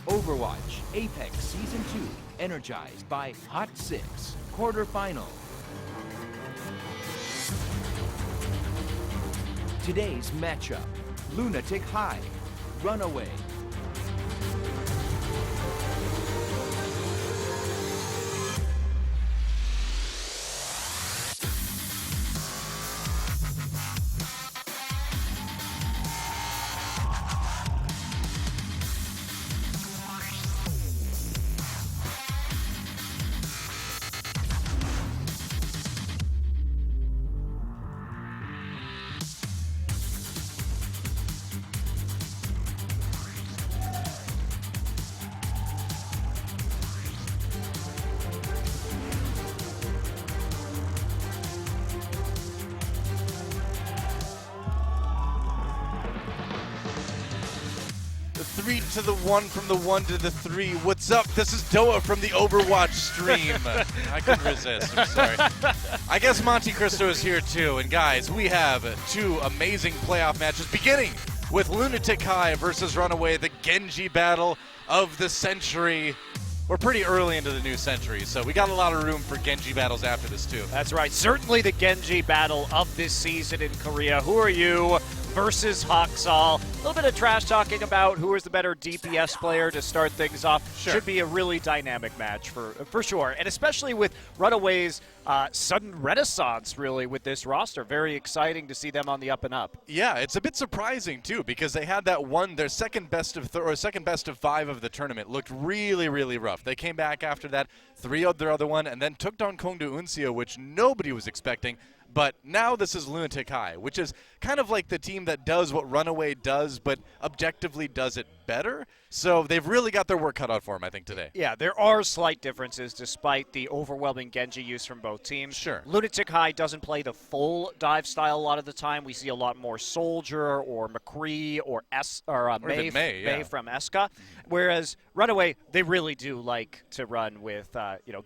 Overwatch Apex Season 2, energized by Hot 6, quarterfinal. Today's matchup, Lunatic-Hai, Runaway. The 3 to the 1 from the 1 to the 3. What's up? This is Doa from the Overwatch stream. I couldn't resist. I'm sorry. I guess Monte Cristo is here too. And guys, we have 2 amazing playoff matches beginning with Lunatic-Hai versus Runaway, the Genji battle of the century. We're pretty early into the new century, so we got a lot of room for Genji battles after this too. That's right. Certainly the Genji battle of this season in Korea. Who are you versus Haksal? A little bit of trash talking about who is the better DPS player to start things off. Sure. Should be a really dynamic match for sure, and especially with Runaway's sudden renaissance, really, with this roster. Very exciting to see them on the up and up. Yeah, it's a bit surprising too because they had that one, their second best of 5 of the tournament looked really, really rough. They came back after that, 3-0'd their other one, and then took down Kongdu Unseo, which nobody was expecting. But now this is Lunatic-Hai, which is kind of like the team that does what Runaway does, but objectively does it better. So they've really got their work cut out for them, I think, today. Yeah, there are slight differences despite the overwhelming Genji use from both teams. Sure. Lunatic-Hai doesn't play the full dive style a lot of the time. We see a lot more Soldier or McCree or May from Eska. Whereas Runaway, they really do like to run with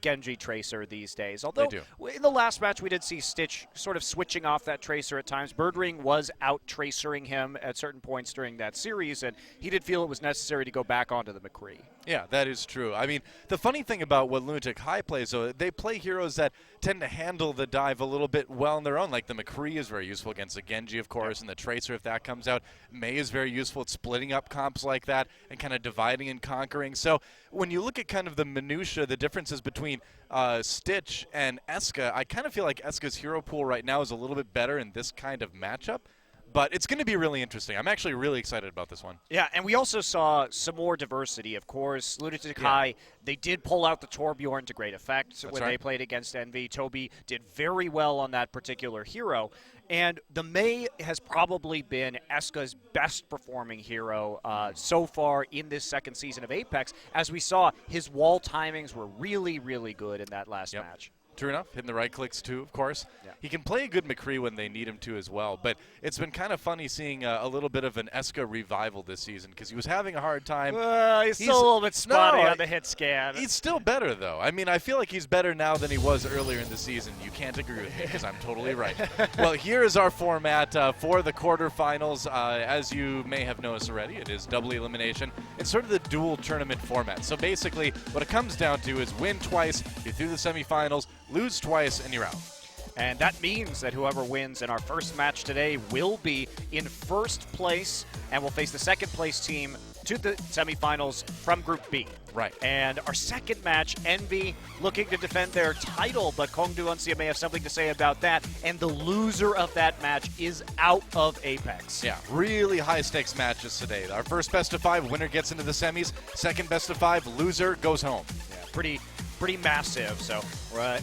Genji Tracer these days. Although They do. in the last match we did see Stitch sort of switching off that Tracer at times. Birdring was out-tracering him at certain points during that series, and he did feel it was necessary to go back onto the McCree. Yeah, that is true. I mean, the funny thing about what Lunatic-Hai plays, though, they play heroes that tend to handle the dive a little bit well on their own. Like the McCree is very useful against the Genji, of course, and the Tracer, if that comes out. May is very useful at splitting up comps like that and kind of dividing and conquering. So when you look at kind of the minutia, the differences between Stitch and Eska, I kind of feel like Eska's hero pool right now is a little bit better in this kind of matchup. But it's going to be really interesting. I'm actually really excited about this one. Yeah, and we also saw some more diversity. Of course, Lunatic-Hai, they did pull out the Torbjorn to great effect when they played against Envy. Toby did very well on that particular hero. And the May has probably been Eska's best performing hero so far in this second season of Apex. As we saw, his wall timings were really, really good in that last match. True enough, hitting the right clicks too, of course. Yeah. He can play a good McCree when they need him to as well, but it's been kind of funny seeing a little bit of an Eska revival this season because he was having a hard time. He's still a little bit spotty on the hit scan. He's still better, though. I mean, I feel like he's better now than he was earlier in the season. You can't agree with me because I'm totally right. Well, here is our format for the quarterfinals. As you may have noticed already, it is double elimination. It's sort of the dual tournament format. So basically, what it comes down to is win twice, you're through the semifinals, lose twice, and you're out. And that means that whoever wins in our first match today will be in first place and will face the second place team to the semifinals from Group B. Right. And our second match, Envy looking to defend their title, but Kongdu Unseo may have something to say about that. And the loser of that match is out of Apex. Yeah, really high-stakes matches today. Our first best of 5, winner gets into the semis. Second best of 5, loser goes home. Yeah, pretty massive. So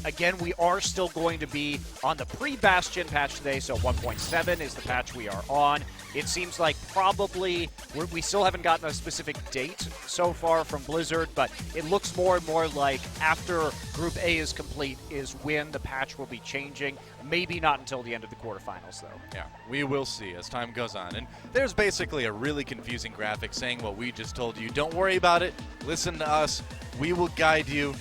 again, we are still going to be on the pre-Bastion patch today, so 1.7 is the patch we are on. It seems like probably we still haven't gotten a specific date so far from Blizzard, but it looks more and more like after Group A is complete is when the patch will be changing. Maybe not until the end of the quarterfinals, though. Yeah, we will see as time goes on. And there's basically a really confusing graphic saying what we just told you. Don't worry about it. Listen to us. We will guide you.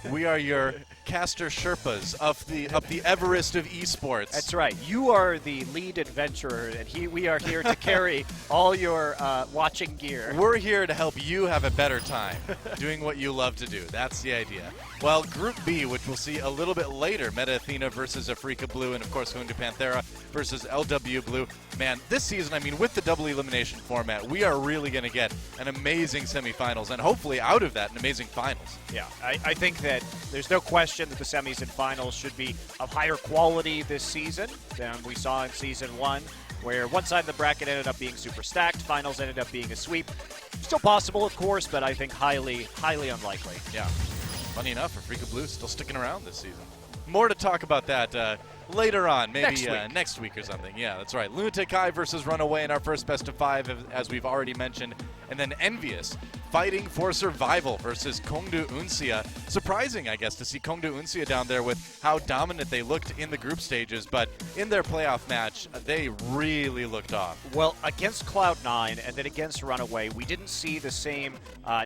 We are your caster Sherpas of the Everest of esports. That's right. You are the lead adventurer, and we are here to carry all your watching gear. We're here to help you have a better time doing what you love to do. That's the idea. Well, Group B, which we'll see a little bit later, Meta Athena versus Afrika Blue, and of course Hyundai Panthera versus LW Blue. Man, this season, I mean, with the double elimination format, we are really going to get an amazing semifinals, and hopefully out of that, an amazing finals. Yeah, I think that there's no question that the semis and finals should be of higher quality this season than we saw in Season 1, where one side of the bracket ended up being super stacked, finals ended up being a sweep. Still possible, of course, but I think highly, highly unlikely. Yeah. Funny enough, Afrika Blue still sticking around this season. More to talk about that later on, maybe next week or something. Yeah, that's right. Lunatic-Hai versus Runaway in our first best of 5, as we've already mentioned. And then Envious fighting for survival versus Kongdu Unsia. Surprising, I guess, to see Kongdu Unsia down there with how dominant they looked in the group stages, but in their playoff match, they really looked off. Well, against Cloud9 and then against Runaway, we didn't see the same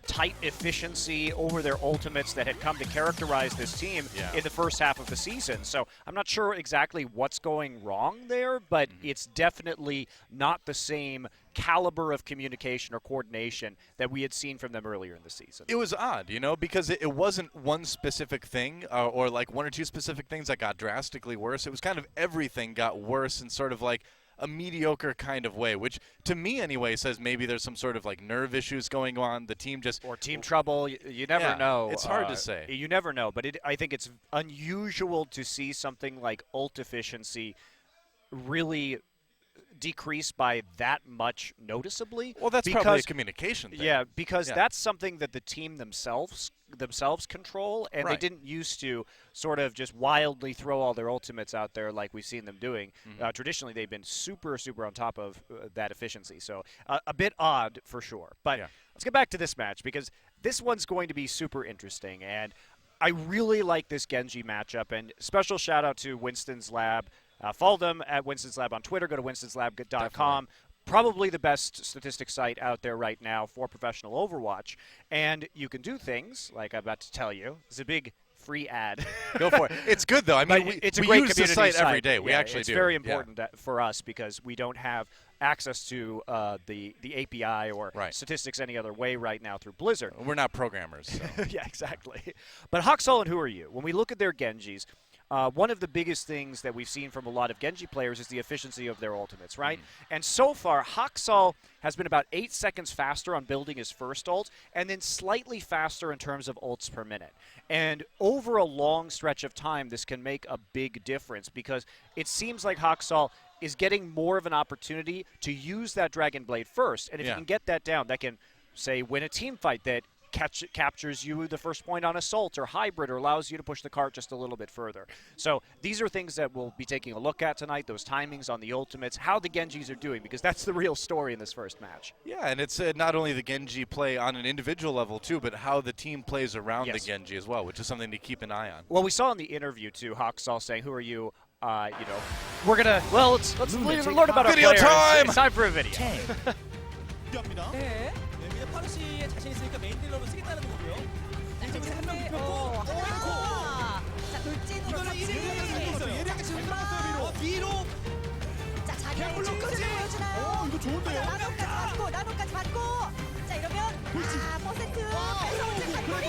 tight efficiency over their ultimates that had come to characterize this team in the first half of the season. So I'm not sure exactly what's going wrong there, but it's definitely not the same caliber of communication or coordination that we had seen from them earlier in the season. It was odd, you know, because it wasn't one specific thing or like one or two specific things that got drastically worse. It was kind of everything got worse in sort of like a mediocre kind of way, which to me anyway says maybe there's some sort of like nerve issues going on. The team just... Or team trouble. You never know. It's hard to say. You never know, but I think it's unusual to see something like ult efficiency really decrease by that much noticeably. Well, that's probably a communication thing. Yeah, because that's something that the team themselves control, and they didn't used to sort of just wildly throw all their ultimates out there like we've seen them doing. Traditionally, they've been super on top of that efficiency, so a bit odd for sure. But let's get back to this match, because this one's going to be super interesting, and I really like this Genji matchup, and special shout out to Winston's Lab. Follow them at Winston's Lab on Twitter. Go to winstonsLab.com. Probably the best statistics site out there right now for professional Overwatch. And you can do things like I'm about to tell you. It's a big free ad. Go for it. It's good, though. I mean, it's a we great use the site every day. We actually it's do. It's very important for us because we don't have access to the API or statistics any other way right now through Blizzard. We're not programmers. So. Yeah, exactly. But Haksal and Who Are You? When we look at their Genjis, one of the biggest things that we've seen from a lot of Genji players is the efficiency of their ultimates, right? And so far, Haksal has been about 8 seconds faster on building his first ult, and then slightly faster in terms of ults per minute. And over a long stretch of time, this can make a big difference because it seems like Haksal is getting more of an opportunity to use that Dragon Blade first. And if you can get that down, that can, say, win a team fight that captures you the first point on assault or hybrid or allows you to push the cart just a little bit further. So these are things that we'll be taking a look at tonight, those timings on the ultimates, how the Genjis are doing, because that's the real story in this first match. Yeah, and it's not only the Genji play on an individual level too, but how the team plays around the Genji as well, which is something to keep an eye on. Well, we saw in the interview too, Haksal saying, "Who are you?" We're gonna let's learn about our video players. time. It's time for a video. 파르시에 자신 있으니까 메인 딜러로 쓰겠다는 거고요. 자, 이쪽에 한명 눕혔고 자, 돌진으로 이거는 예리하게 지금 들어갔어요. 위로. 자, 자기의 진급을 보여주나요? 이거 좋은데요? 나노까지 받고. 자, 이러면 퍼센트 뺏어오는 장거리.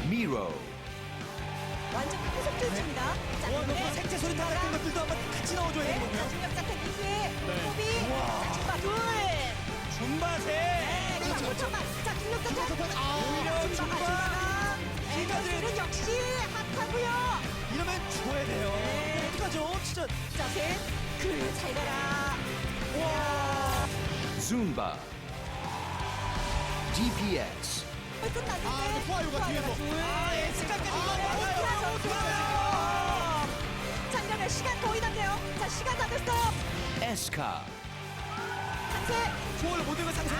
Miro. 완전 계속 뚫습니다. 자, 그러면 생체 소리 다 같은 것들도 한번 같이 넣어줘야 되는 거고요. 중력 자탄 이후에 호비. 자, 중바 둘. 준바세. 자, 중력 자탄. 오히려 준바. 에너지는 역시 핫하고요. 이러면 죽어야 돼요. 어떡하죠? 진짜. 자, 셋. 잘 가라. 와. Zumba. DPX. 끝났는데. 후아유가 뒤에서. 에스카까지 자, 이러면 시간 거의 다 돼요. 자, 시간 다 됐어요. Eska. 상세. 초월 모델과 상세.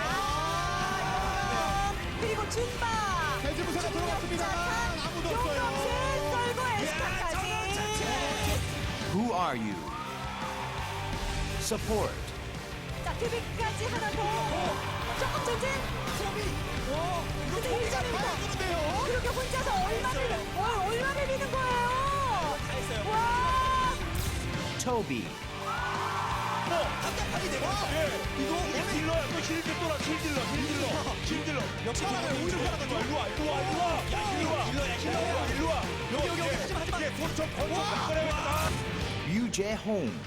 그리고 준바. 대지부사가 들어갔습니다만 아무도 없어요. 용병실 썰고 에스카까지. Who are you? Support. 자, 드빅까지 하나 더. 조금 전진. 소비. 근데 이거 혼자 봐야 되는데요. 그렇게 혼자서 얼마를 Toby. 답답하게 되고 이거 딜러야. 또 힐들 또라 힐딜러. 역시 오히려 가다가 일로 와. 여기 하지마. 손좀 Home.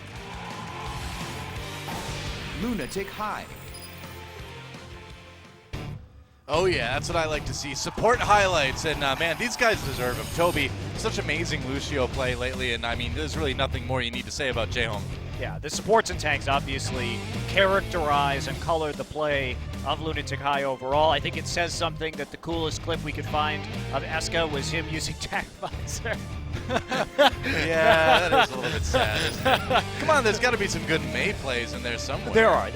Lunatic-Hai. Oh yeah, that's what I like to see. Support highlights, and man, these guys deserve them. Toby, such amazing Lucio play lately, and I mean, there's really nothing more you need to say about J-Home. Yeah, the supports and tanks obviously characterize and color the play of Lunatic-Hai overall. I think it says something that the coolest clip we could find of Eska was him using Tank Visor. Yeah, that is a little bit sad, isn't it? Come on, there's got to be some good May plays in there somewhere. There are.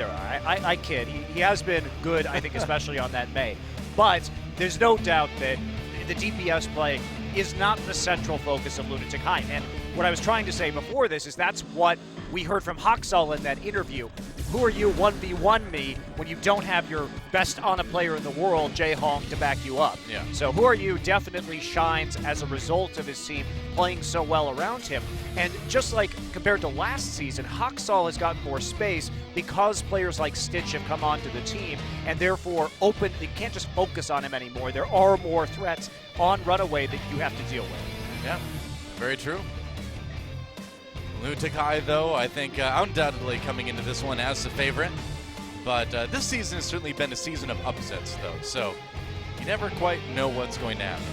I kid. He has been good, I think, especially on that May. But there's no doubt that the DPS play is not the central focus of Lunatic-Hai. And what I was trying to say before this is that's what we heard from Haksal in that interview. Who are you 1v1 me when you don't have your best Ana player in the world, J-Hong, to back you up? Yeah. So who are you definitely shines as a result of his team playing so well around him. And just like compared to last season, Haksal has gotten more space because players like Stitch have come onto the team and therefore they can't just focus on him anymore. There are more threats on Runaway that you have to deal with. Yeah, very true. Lunatic-Hai, though, I think undoubtedly coming into this one as the favorite. But this season has certainly been a season of upsets, though, so you never quite know what's going to happen.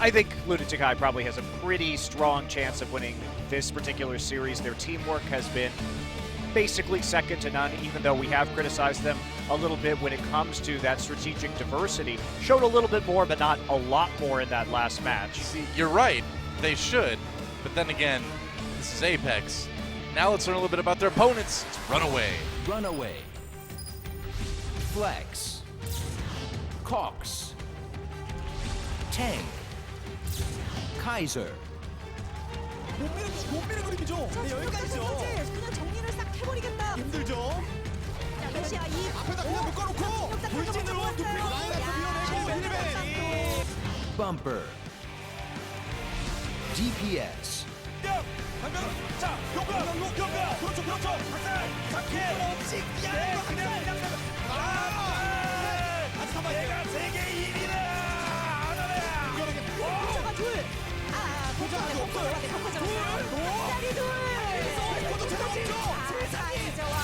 I think Lunatic-Hai probably has a pretty strong chance of winning this particular series. Their teamwork has been basically second to none, even though we have criticized them a little bit when it comes to that strategic diversity. Showed a little bit more, but not a lot more in that last match. See, you're right. They should. But then again, this is Apex. Now let's learn a little bit about their opponents. It's Runaway. Runaway. Flex. Cox. Tank. Kaiser. 못 미는 그림이죠. 네, 여기까지죠. 그냥 정리를 싹 해버리겠다. 힘들죠. 자, 러시아 이 앞에다 그냥 묶어놓고 돌진으로 눕히고 나가서 밀어내고 Bumper. DPS. 자, 용가. 그렇죠. 박살. 작게. 그냥. 잠깐만. 얘가 세계 1위다. 포자가 둘. 포자가 없어요. 짝이 둘. 세상에 이제와.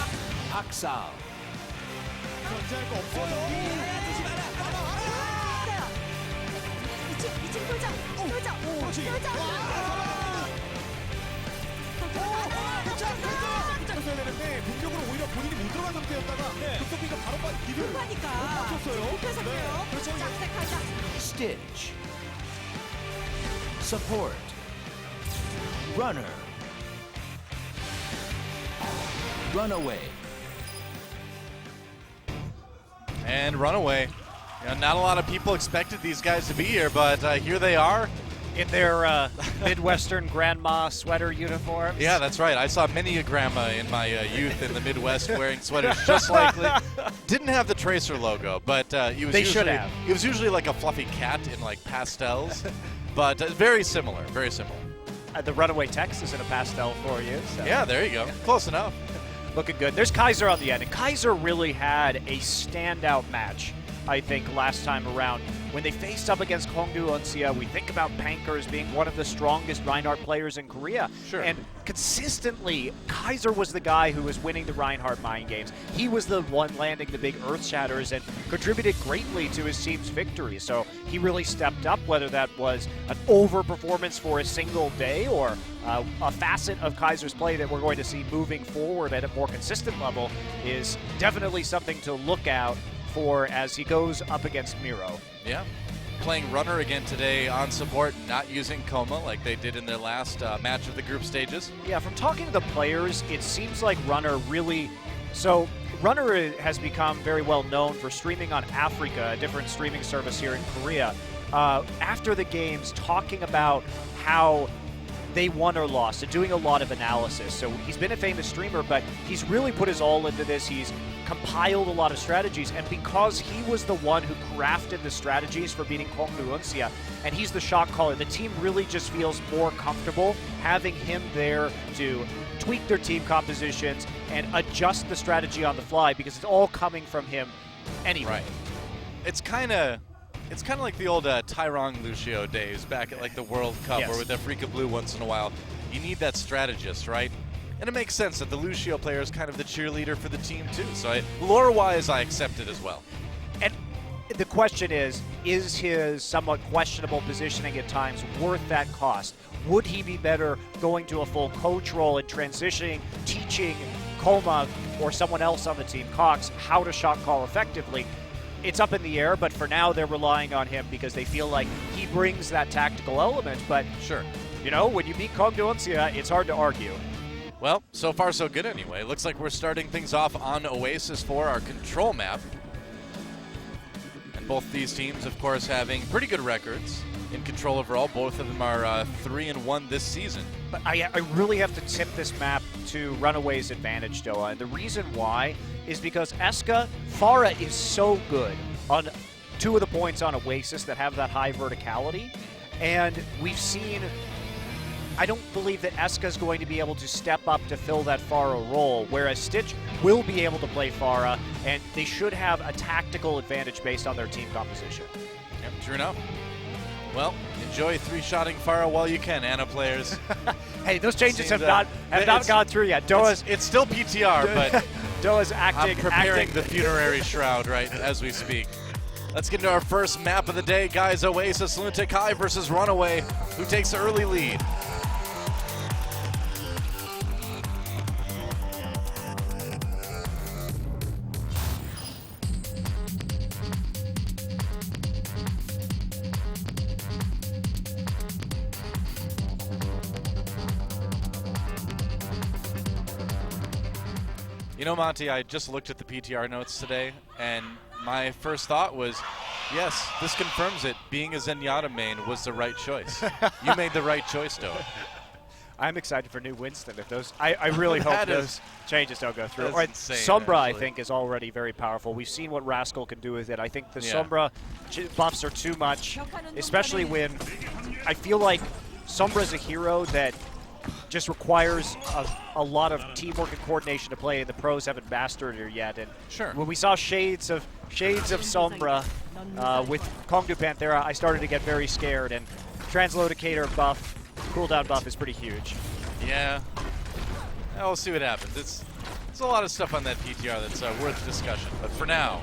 Haksal. 견제할 거 없어요. 이층 돌장. 그렇지. 했어야 되는데 공격으로 오히려 본인이 못 들어간 상태였다가 급속기가 바로 길을 못 막혔어요. 급해서요. 그렇죠. 짝색하자. Stitch. Support. Runner. Runaway. And Runaway. You know, not a lot of people expected these guys to be here, but here they are. In their Midwestern grandma sweater uniforms. Yeah, that's right. I saw many a grandma in my youth in the Midwest wearing sweaters just like didn't have the Tracer logo, but it was should have. It was usually like a fluffy cat in like pastels, but very similar, very similar. The Runaway text is in a pastel for you. So. Yeah, there you go. Close enough. Looking good. There's Kaiser on the end, and Kaiser really had a standout match, I think, last time around. When they faced up against Hongdu Uncia, we think about Panker as being one of the strongest Reinhardt players in Korea. Sure. And consistently, Kaiser was the guy who was winning the Reinhardt mind games. He was the one landing the big earth shatters and contributed greatly to his team's victory. So he really stepped up, whether that was an overperformance for a single day or a facet of Kaiser's play that we're going to see moving forward at a more consistent level is definitely something to look out for as he goes up against Miro. Yeah. Playing Runner again today on support, not using Coma like they did in their last match of the group stages. Yeah, from talking to the players, it seems like Runner really... So, Runner has become very well known for streaming on Africa, a different streaming service here in Korea. After the games, talking about how they won or lost, and doing a lot of analysis. So he's been a famous streamer, but he's really put his all into this. He's compiled a lot of strategies, and because he was the one who crafted the strategies for beating Kongnu Unsia, and he's the shot caller, the team really just feels more comfortable having him there to tweak their team compositions and adjust the strategy on the fly because it's all coming from him anyway. Right. It's kind of like the old Tyrone Lucio days back at like the World Cup, Yes. or with Afrika Blue once in a while. You need that strategist, right? And it makes sense that the Lucio player is kind of the cheerleader for the team too. So lore-wise, I accept it as well. And the question is his somewhat questionable positioning at times worth that cost? Would he be better going to a full coach role and transitioning, teaching Koma or someone else on the team, Cox, how to shot call effectively? It's up in the air, but for now they're relying on him because they feel like he brings that tactical element. But Sure. you know, when you beat Kongnu Unsia, it's hard to argue. Well, so far so good anyway. Looks like we're starting things off on Oasis for our control map. And both these teams, of course, having pretty good records in control overall. Both of them are 3-1 this season. But I really have to tip this map to Runaway's advantage, Doa. And the reason why is because Farah is so good on 2 of the points on Oasis that have that high verticality. And we've seen, I don't believe that Eska is going to be able to step up to fill that Farah role, whereas Stitch will be able to play Farah, and they should have a tactical advantage based on their team composition. Yep, true enough. Well, enjoy 3-shotting Farah while you can, Anna players. Hey, those changes Seems, have not gone through yet. Doa's It's still PTR, but Doa's I'm acting. preparing the funerary shroud right as we speak. Let's get into our first map of the day, guys. Oasis Lunatic-Hai versus Runaway. Who takes the early lead? You know, Monty, I just looked at the PTR notes today, and my first thought was, yes, this confirms it. Being a Zenyatta main was the right choice. You made the right choice, though. I'm excited for new Winston. If those, I really hope That those is- changes don't go through. that's Or insane, Sombra, I actually. think, is already very powerful. We've seen what Rascal can do with it. I think the Yeah. Sombra buffs are too much, especially when I feel like Sombra's a hero that just requires a lot of teamwork and coordination to play, and the pros haven't mastered her yet. And Sure. when we saw shades of Sombra with Kongnu Panthera, I started to get very scared. And Translocator buff, cooldown buff is pretty huge. Yeah. Well, we'll see what happens. It's a lot of stuff on that PTR that's worth discussion. But for now,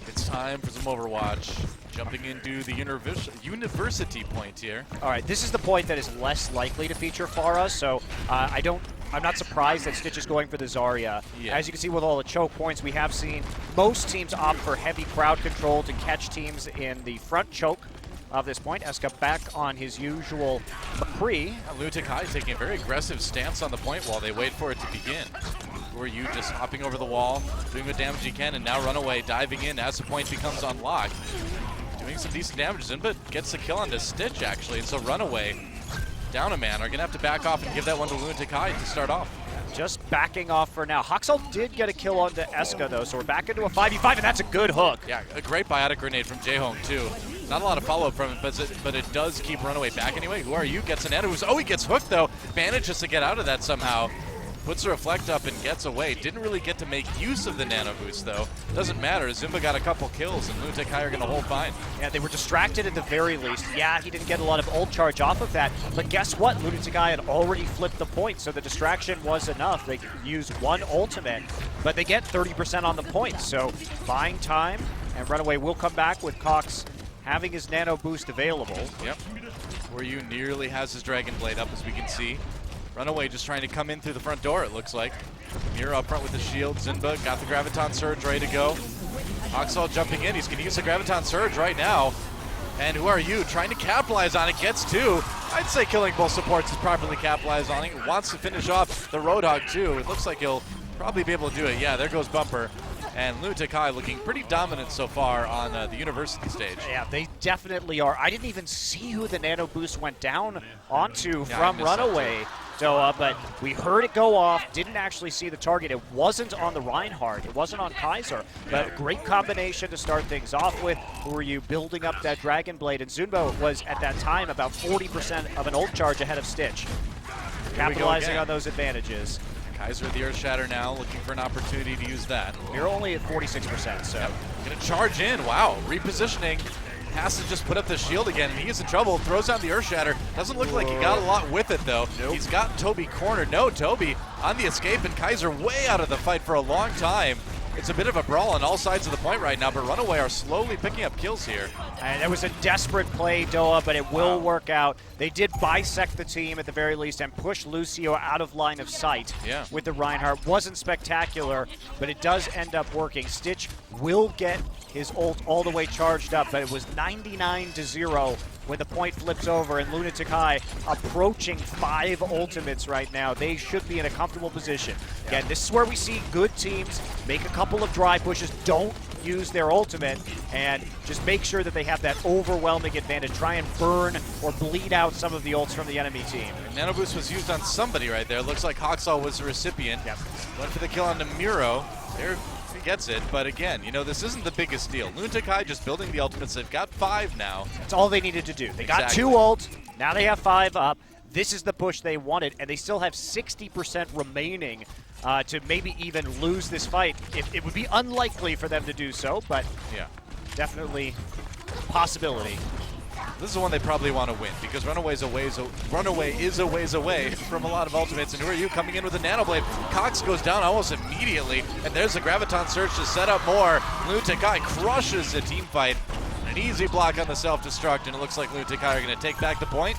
it's time for some Overwatch. Jumping into the university point here. All right, this is the point that is less likely to feature Farah, so I'm not surprised that Stitch is going for the Zarya. Yeah. As you can see with all the choke points, we have seen most teams opt for heavy crowd control to catch teams in the front choke of this point. Eska back on his usual McCree. Lunatic-Hai taking a very aggressive stance on the point while they wait for it to begin. Who are you just hopping over the wall, doing what damage you can, and now Runaway diving in as the point becomes unlocked. Doing some decent damage. Zinba gets the kill onto Stitch, actually, and so Runaway, down a man, are going to have to back off and give that one to Lunatic-Hai to start off. Just backing off for now. Hoxel did get a kill onto Eska, though, so we're back into a 5v5, and that's a good hook. Yeah, a great biotic grenade from J-Home, too. Not a lot of follow-up from it, but it does keep Runaway back anyway. Who are you? Gets an nano boost. Oh, he gets hooked, though. Manages to get out of that somehow. Puts a reflect up and gets away. Didn't really get to make use of the nano boost, though. Doesn't matter. Zumba got a couple kills, and Lunatic-Hai are going to hold fine. Yeah, they were distracted at the very least. Yeah, he didn't get a lot of ult charge off of that, but guess what? Lunatic-Hai had already flipped the point, so the distraction was enough. They used one ultimate, but they get 30% on the points, so buying time, and Runaway will come back with Cox having his nano boost available. Yep. Where you nearly has his Dragon Blade up, as we can see. Runaway just trying to come in through the front door, it looks like. Mira up front with the shield. Zinba got the Graviton Surge ready to go. Oxall jumping in. He's going to use the Graviton Surge right now. And who are you? Trying to capitalize on it. Gets 2. I'd say killing both supports is properly capitalized on it. Wants to finish off the Roadhog too. It looks like he'll probably be able to do it. Yeah, there goes Bumper. And Lunatic-Hai looking pretty dominant so far on the university stage. Yeah, they definitely are. I didn't even see who the nano boost went down onto Yeah, from I missed that Runaway. So, but we heard it go off, didn't actually see the target. It wasn't on the Reinhardt, it wasn't on Kaiser, but great combination to start things off with. Who are you building up that Dragon Blade? And Zunbo was at that time about 40% of an ult charge ahead of Stitch, capitalizing on those advantages. Kaiser with the Earth Shatter now, looking for an opportunity to use that. You're only at 46%, so. Yep. Gonna charge in, wow, repositioning. Has to just put up the shield again, and he is in trouble. Throws down the Earth Shatter. Doesn't look like he got a lot with it, though. Nope. He's got Toby cornered. No, Toby on the escape, and Kaiser way out of the fight for a long time. It's a bit of a brawl on all sides of the point right now, but Runaway are slowly picking up kills here. And it was a desperate play, Doa, but it will work out. They did bisect the team at the very least and push Lucio out of line of sight with the Reinhardt. Wasn't spectacular, but it does end up working. Stitch will get his ult all the way charged up, but it was 99-0 when the point flips over, and Lunatic-Hai approaching 5 ultimates right now. They should be in a comfortable position. Again, this is where we see good teams make a couple of dry pushes, don't use their ultimate, and just make sure that they have that overwhelming advantage. Try and burn or bleed out some of the ults from the enemy team. Nano Boost was used on somebody right there. Looks like Hawksaw was the recipient. Yep. Went for the kill on Nemuro. There he gets it, but again, you know, this isn't the biggest deal. Lunatic-Hai just building the ultimates. They've got 5 now. That's all they needed to do. They got Exactly. 2 ults, now they have 5 up. This is the push they wanted, and they still have 60% remaining to maybe even lose this fight. It would be unlikely for them to do so, but definitely possibility. This is the one they probably want to win because Runaway is a ways away from a lot of ultimates. And who are you coming in with a Nano Blade? Cox goes down almost immediately, and there's a Graviton Surge to set up more. Lunatic-Hai crushes the team fight. An easy block on the self-destruct, and it looks like Lunatic-Hai are going to take back the point,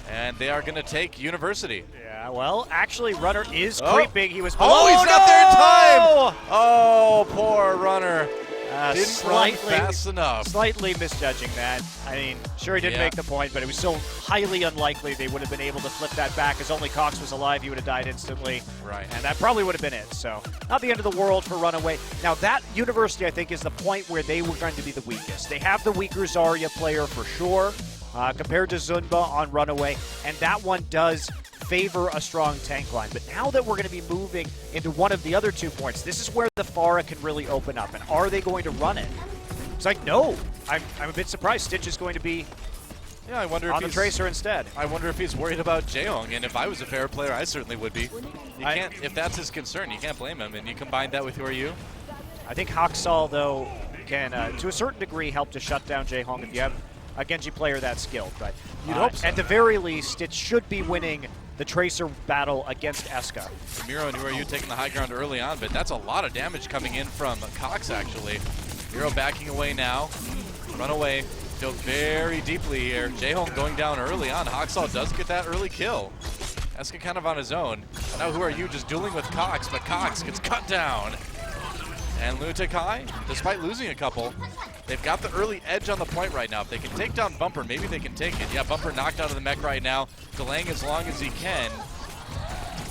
and they are going to take University. Yeah, well, actually, Runner is creeping. He was he's not there in time! Oh, poor Runner. Didn't run fast enough. Slightly misjudging that. I mean, sure he didn't make the point, but it was still highly unlikely they would have been able to flip that back. As only Cox was alive, he would have died instantly. Right. And that probably would have been it. So, not the end of the world for Runaway. Now, that University, I think, is the point where they were going to be the weakest. They have the weaker Zarya player for sure, compared to Zunba on Runaway, and that one does favor a strong tank line. But now that we're going to be moving into one of the other 2 points, this is where the Pharah can really open up. And are they going to run it? It's like, no. I'm a bit surprised Stitch is going to be I wonder on if the he's Tracer instead. I wonder if he's worried about Jaehoong, and if I was a fair player, I certainly would be. You can't, if that's his concern, you can't blame him. And you combine that with who are you? I think Hawksaw, though, can, to a certain degree, help to shut down Jaehoong if you have a Genji player that skilled. But you'd hope so. At the very least, Stitch should be winning the Tracer battle against Eska. Miro and who are you taking the high ground early on, but that's a lot of damage coming in from Cox, actually. Miro backing away now. Runaway feel very deeply here. Jaehoong going down early on. Hawksaw does get that early kill. Eska kind of on his own. Now who are you just dueling with Cox, but Cox gets cut down. And Lunatic-Hai, despite losing a couple, they've got the early edge on the point right now. If they can take down Bumper, maybe they can take it. Yeah, Bumper knocked out of the mech right now, delaying as long as he can.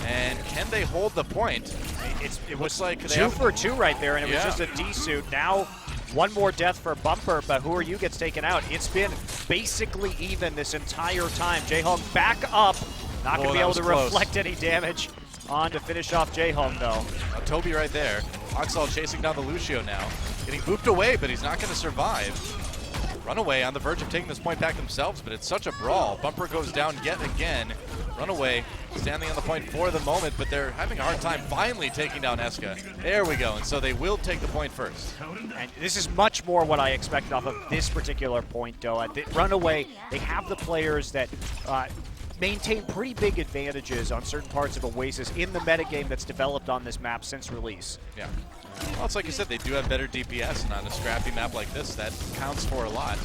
And can they hold the point? It looks like they 2 have, for 2 right there, and it was just a D-suit. Now, one more death for Bumper, but who are you gets taken out. It's been basically even this entire time. Jaehoong back up. Not going to be able to reflect any damage on to finish off Jaehoong, though. Toby right there. Hawksaw chasing down the Lucio now. Getting booped away, but he's not going to survive. Runaway on the verge of taking this point back themselves, but it's such a brawl. Bumper goes down yet again. Runaway standing on the point for the moment, but they're having a hard time finally taking down Eska. There we go, and so they will take the point first. And this is much more what I expected off of this particular point, though. At the Runaway, they have the players that maintain pretty big advantages on certain parts of Oasis in the metagame that's developed on this map since release. Yeah. Well, it's like you said, they do have better DPS, and on a scrappy map like this, that counts for a lot.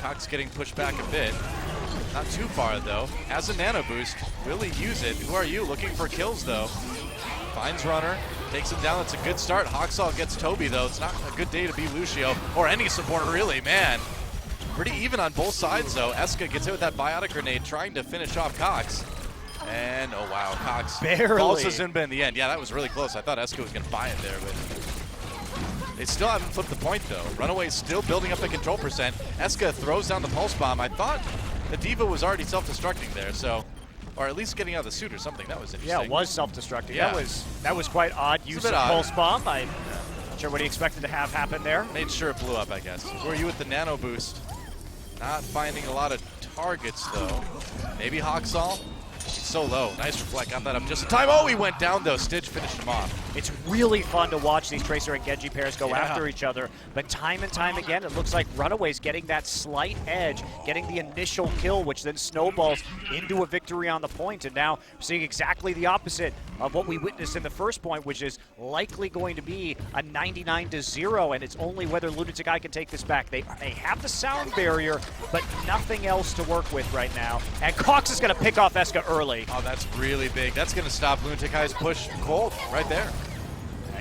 Cox getting pushed back a bit. Not too far, though. Has a nano boost. Will he use it? Who are you? Looking for kills, though. Finds Runner. Takes him down. It's a good start. Hawksaw gets Toby, though. It's not a good day to be Lucio, or any support, really, man. Pretty even on both sides, though. Eska gets hit with that biotic grenade, trying to finish off Cox. And, oh wow, Cox barely falls to Zunba in the end. Yeah, that was really close. I thought Eska was going to buy it there, but They still haven't flipped the point, though. Runaway's still building up the control percent. Eska throws down the pulse bomb. I thought the D.Va was already self-destructing there, so, or at least getting out of the suit or something. That was interesting. Yeah, it was self-destructing. Yeah. That was quite odd use of pulse bomb. I'm not sure what he expected to have happen there. Made sure it blew up, I guess. Who are you with the nano boost? Not finding a lot of targets, though. Maybe Hawksall. He's so low. Nice reflect. Got that up just in time. Oh, he went down, though. Stitch finished him off. It's really fun to watch these Tracer and Genji pairs go after each other, but time and time again, it looks like Runaway's getting that slight edge, getting the initial kill, which then snowballs into a victory on the point, and now we're seeing exactly the opposite of what we witnessed in the first point, which is likely going to be a 99-0, and it's only whether Lunatic-Hai can take this back. They have the sound barrier, but nothing else to work with right now, and Cox is going to pick off Eska early. Oh, that's really big. That's going to stop Lunatic-Hai's push cold right there.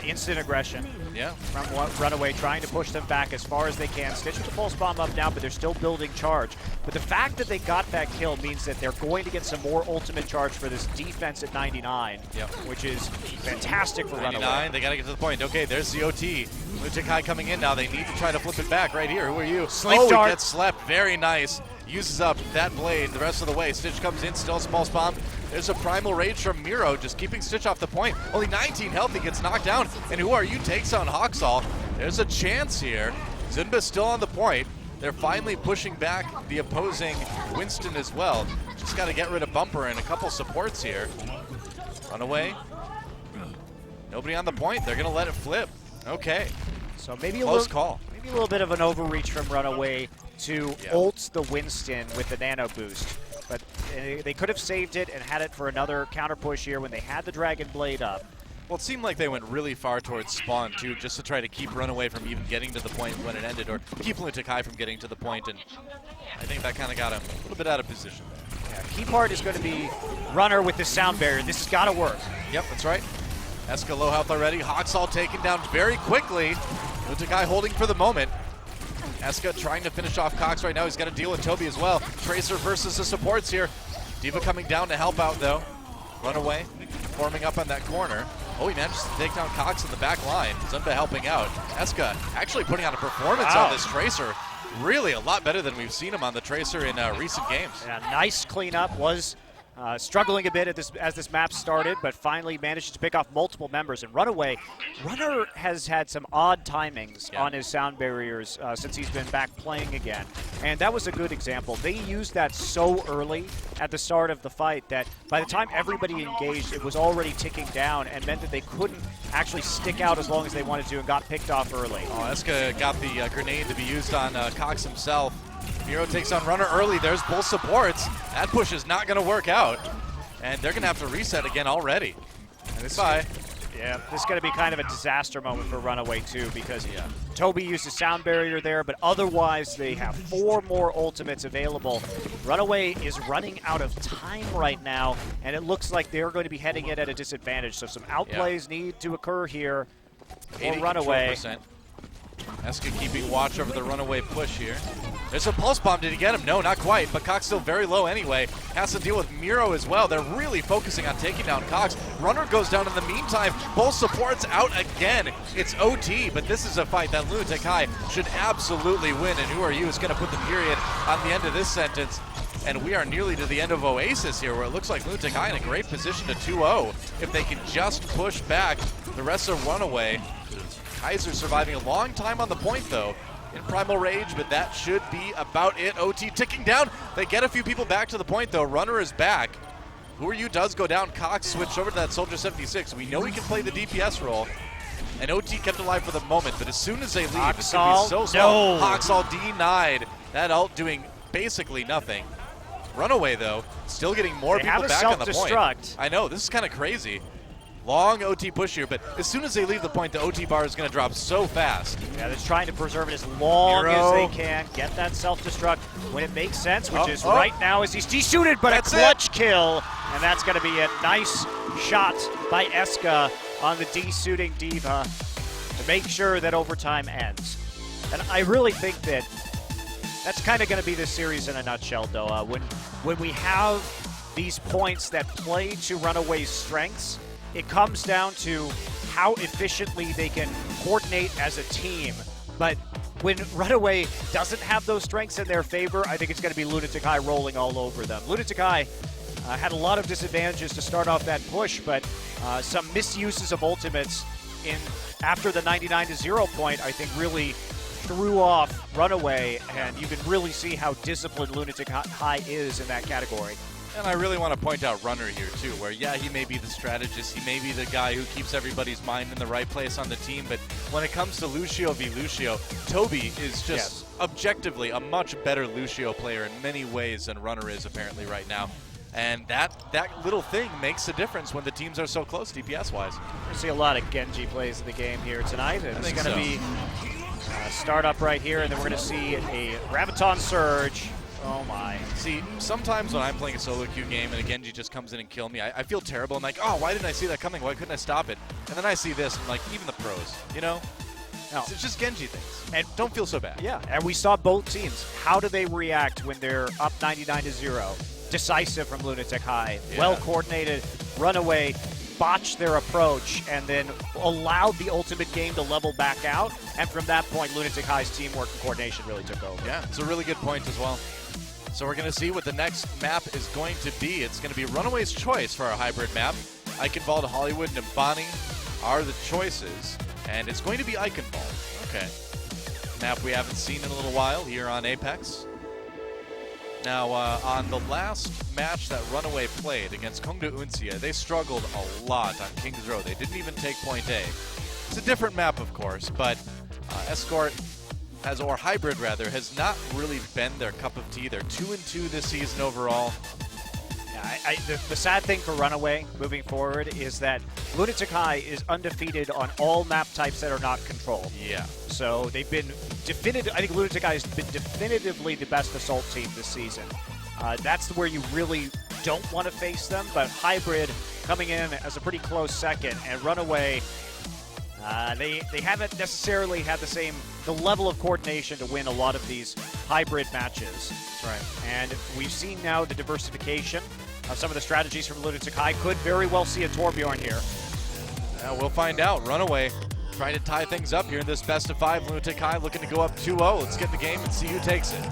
Instant aggression. Yeah. From Runaway trying to push them back as far as they can. Stitch with the pulse bomb up now, but they're still building charge. But the fact that they got that kill means that they're going to get some more ultimate charge for this defense at 99, which is fantastic for 99, Runaway. they got to get to the point. Okay, there's the OT. Lunatic-Hai coming in now. They need to try to flip it back right here. Who are you? Sleep dart. He gets slept. Very nice. Uses up that blade the rest of the way. Stitch comes in, still pulse bomb. There's a primal rage from Miro, just keeping Stitch off the point. Only 19 health, he gets knocked down. And who are you? Takes on Hawksall. There's a chance here. Zunba's still on the point. They're finally pushing back the opposing Winston as well. Just got to get rid of Bumper and a couple supports here. Runaway. Nobody on the point. They're going to let it flip. Okay. So maybe Close call. Maybe a little bit of an overreach from Runaway to ult the Winston with the nano boost. But they could have saved it and had it for another counter push here when they had the Dragon Blade up. Well, it seemed like they went really far towards spawn, too, just to try to keep Runaway from even getting to the point when it ended, or keep Lunatic-Hai from getting to the point, and I think that kind of got him a little bit out of position there. Yeah, key part is going to be Runner with the sound barrier. This has got to work. Yep, that's right. Eska low health already. Hawksall taken down very quickly. Lunatic-Hai holding for the moment. Eska trying to finish off Cox right now. He's got to deal with Toby as well. Tracer versus the supports here. D.Va coming down to help out, though. Runaway forming up on that corner. Oh, he manages to take down Cox in the back line. Zunba helping out. Eska actually putting on a performance on this Tracer. Really a lot better than we've seen him on the Tracer in recent games. Yeah, nice cleanup. Was struggling a bit as this map started, but finally managed to pick off multiple members. And Runner has had some odd timings on his sound barriers since he's been back playing again. And that was a good example. They used that so early at the start of the fight that by the time everybody engaged, it was already ticking down and meant that they couldn't actually stick out as long as they wanted to and got picked off early. Oh, Eska got the grenade to be used on Cox himself. Miro takes on Runner early. There's both supports. That push is not going to work out. And they're going to have to reset again already. Goodbye. Yeah, this is going to be kind of a disaster moment for Runaway, too, because Toby used a sound barrier there, but otherwise they have 4 more ultimates available. Runaway is running out of time right now, and it looks like they're going to be heading in at a disadvantage. So some outplays need to occur here for Runaway. Eska keeping watch over the Runaway push here. There's a pulse bomb. Did he get him? No, not quite. But Cox still very low anyway. Has to deal with Miro as well. They're really focusing on taking down Cox. Runner goes down in the meantime. Both supports out again. It's OT, but this is a fight that Lunatic-Hai should absolutely win. And who are you is going to put the period on the end of this sentence. And we are nearly to the end of Oasis here, where it looks like Lunatic-Hai in a great position to 2-0. If they can just push back the rest of Runaway. Kaiser surviving a long time on the point, though, in Primal Rage, but that should be about it. OT ticking down. They get a few people back to the point, though. Runner is back. Who are you does go down. Cox switched over to that Soldier 76. We know he can play the DPS role. And OT kept alive for the moment, but as soon as they leave, it's going to be so slow. Hawksall denied. That ult doing basically nothing. Runaway, though, still getting more people back on the point. I know, this is kind of crazy. Long OT push here, but as soon as they leave the point, the OT bar is going to drop so fast. Yeah, they're trying to preserve it as long as they can. Get that self-destruct when it makes sense, which is right now as he's desuited, but a clutch kill. And that's going to be a nice shot by Eska on the desuiting D.Va to make sure that overtime ends. And I really think that that's kind of going to be this series in a nutshell, Doa. When we have these points that play to Runaway's strengths, it comes down to how efficiently they can coordinate as a team. But when Runaway doesn't have those strengths in their favor, I think it's going to be Lunatic-Hai rolling all over them. Lunatic-Hai had a lot of disadvantages to start off that push, but some misuses of ultimates after the 99-0 point, I think really threw off Runaway, and you can really see how disciplined Lunatic-Hai is in that category. And I really want to point out Runner here, too, where, yeah, he may be the strategist, he may be the guy who keeps everybody's mind in the right place on the team, but when it comes to Lucio v. Lucio, Toby is just objectively a much better Lucio player in many ways than Runner is apparently right now. And that little thing makes a difference when the teams are so close, DPS-wise. We're going to see a lot of Genji plays in the game here tonight, and it's going to be a start-up right here, and then we're going to see a Graviton Surge. Oh my. See, sometimes when I'm playing a solo queue game and a Genji just comes in and kills me, I feel terrible. I'm like, oh, why didn't I see that coming? Why couldn't I stop it? And then I see this, and like, even the pros, you know? No. It's just Genji things. And don't feel so bad. Yeah, and we saw both teams. How do they react when they're up 99-0? Decisive from Lunatic-Hai. Yeah. Well coordinated. Runaway botched their approach and then allowed the ultimate game to level back out. And from that point, Lunatic-Hai's teamwork and coordination really took over. Yeah, it's a really good point as well. So we're going to see what the next map is going to be. It's going to be Runaway's choice for our hybrid map. Eichenwald, Hollywood, and Mbani are the choices. And it's going to be Eichenwald. Okay. Map we haven't seen in a little while here on Apex. Now, on the last match that Runaway played against Kongda Uncia, they struggled a lot on King's Row. They didn't even take point A. It's a different map, of course, but Escort or Hybrid rather, has not really been their cup of tea. They're 2-2 this season overall. Yeah, the sad thing for Runaway moving forward is that Lunatic-Hai is undefeated on all map types that are not controlled. Yeah. So they've been I think Lunatic-Hai has been definitively the best assault team this season. That's where you really don't want to face them, but Hybrid coming in as a pretty close second, and Runaway, they haven't necessarily had the level of coordination to win a lot of these hybrid matches. That's right. And we've seen now the diversification of some of the strategies from Lunatic-Hai. Could very well see a Torbjorn here. We'll find out. Runaway trying to tie things up here in this best of 5. Lunatic-Hai looking to go up 2-0. Let's get in the game and see who takes it.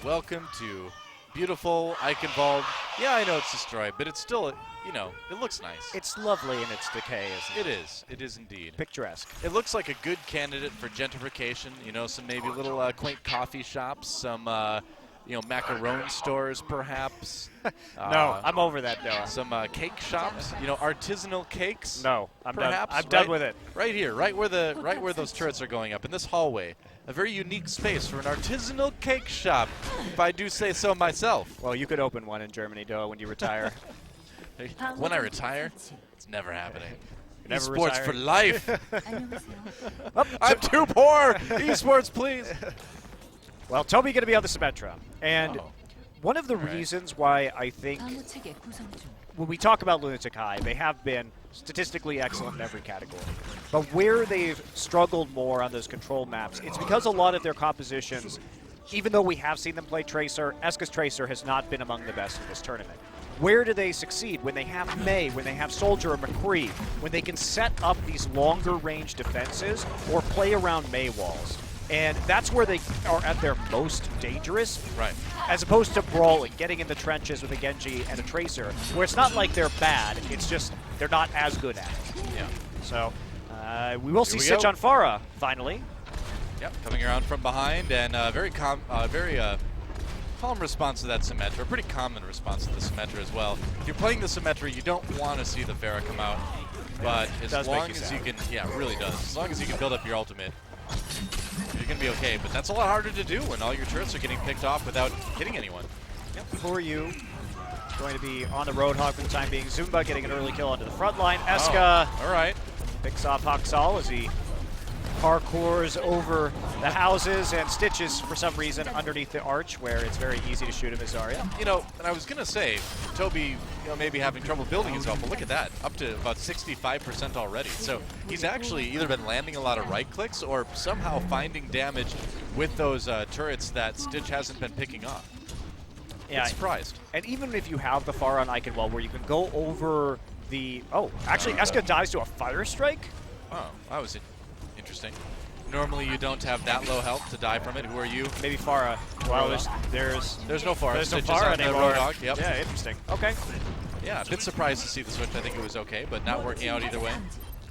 Welcome to beautiful Eichenwald. Yeah, I know it's destroyed, but it's still, you know, it looks nice. It's lovely in its decay, isn't it? It is. It is indeed. Picturesque. It looks like a good candidate for gentrification. You know, some maybe little quaint coffee shops, some, you know, macaron stores, perhaps. No, I'm over that, Noah. Some cake shops, you know, artisanal cakes. No, I'm perhaps, done. I'm done with it. Right here, right where those turrets are going up in this hallway. A very unique space for an artisanal cake shop, if I do say so myself. Well, you could open one in Germany, Noah, when you retire. When I retire, it's never happening. Never Esports retire. for life. I'm too poor. Esports, please. Well, Toby going to be on the Symmetra. And one of the reasons why I think when we talk about Lunatic-Hai, they have been statistically excellent in every category. But where they've struggled more on those control maps, it's because a lot of their compositions, even though we have seen them play Tracer, Eska's Tracer has not been among the best in this tournament. Where do they succeed? When they have Mei, when they have Soldier or McCree, when they can set up these longer range defenses or play around Mei walls. And that's where they are at their most dangerous. Right. As opposed to brawling, getting in the trenches with a Genji and a Tracer, where it's not like they're bad, it's just they're not as good at it. Yeah. So we will see we Sitch go. on Pharah, finally. Yep, coming around from behind, and very calm response to that Symmetra. Pretty common response to the Symmetra as well. If you're playing the Symmetra, you don't want to see the Pharah come out, but as long as you can, yeah, it really does. As long as you can build up your ultimate, you're going to be okay. But that's a lot harder to do when all your turrets are getting picked off without hitting anyone. Yep, for you. Going to be on the Roadhog for the time being. Zumba getting an early kill onto the front line. Eska all right. picks off Haksal as he parkours over the houses, and Stitches, for some reason, underneath the arch where it's very easy to shoot him as Zarya. You know, and I was going to say, Toby, maybe having trouble building himself, but look at that, up to about 65% already. So he's actually either been landing a lot of right clicks or somehow finding damage with those turrets that Stitch hasn't been picking off. Yeah, I'm surprised. And even if you have the Pharah on Eichenwald where you can go over the... Oh, actually, Eska dies to a Fire Strike? Oh, that was interesting. Normally you don't have that low health to die from it. Who are you? Maybe Pharah. Well, there's no Pharah. There's no Stitches Pharah on the anymore. Roadhog. Yep. Yeah, interesting. Okay. Yeah, a bit surprised to see the switch. I think it was okay, but not working out either way.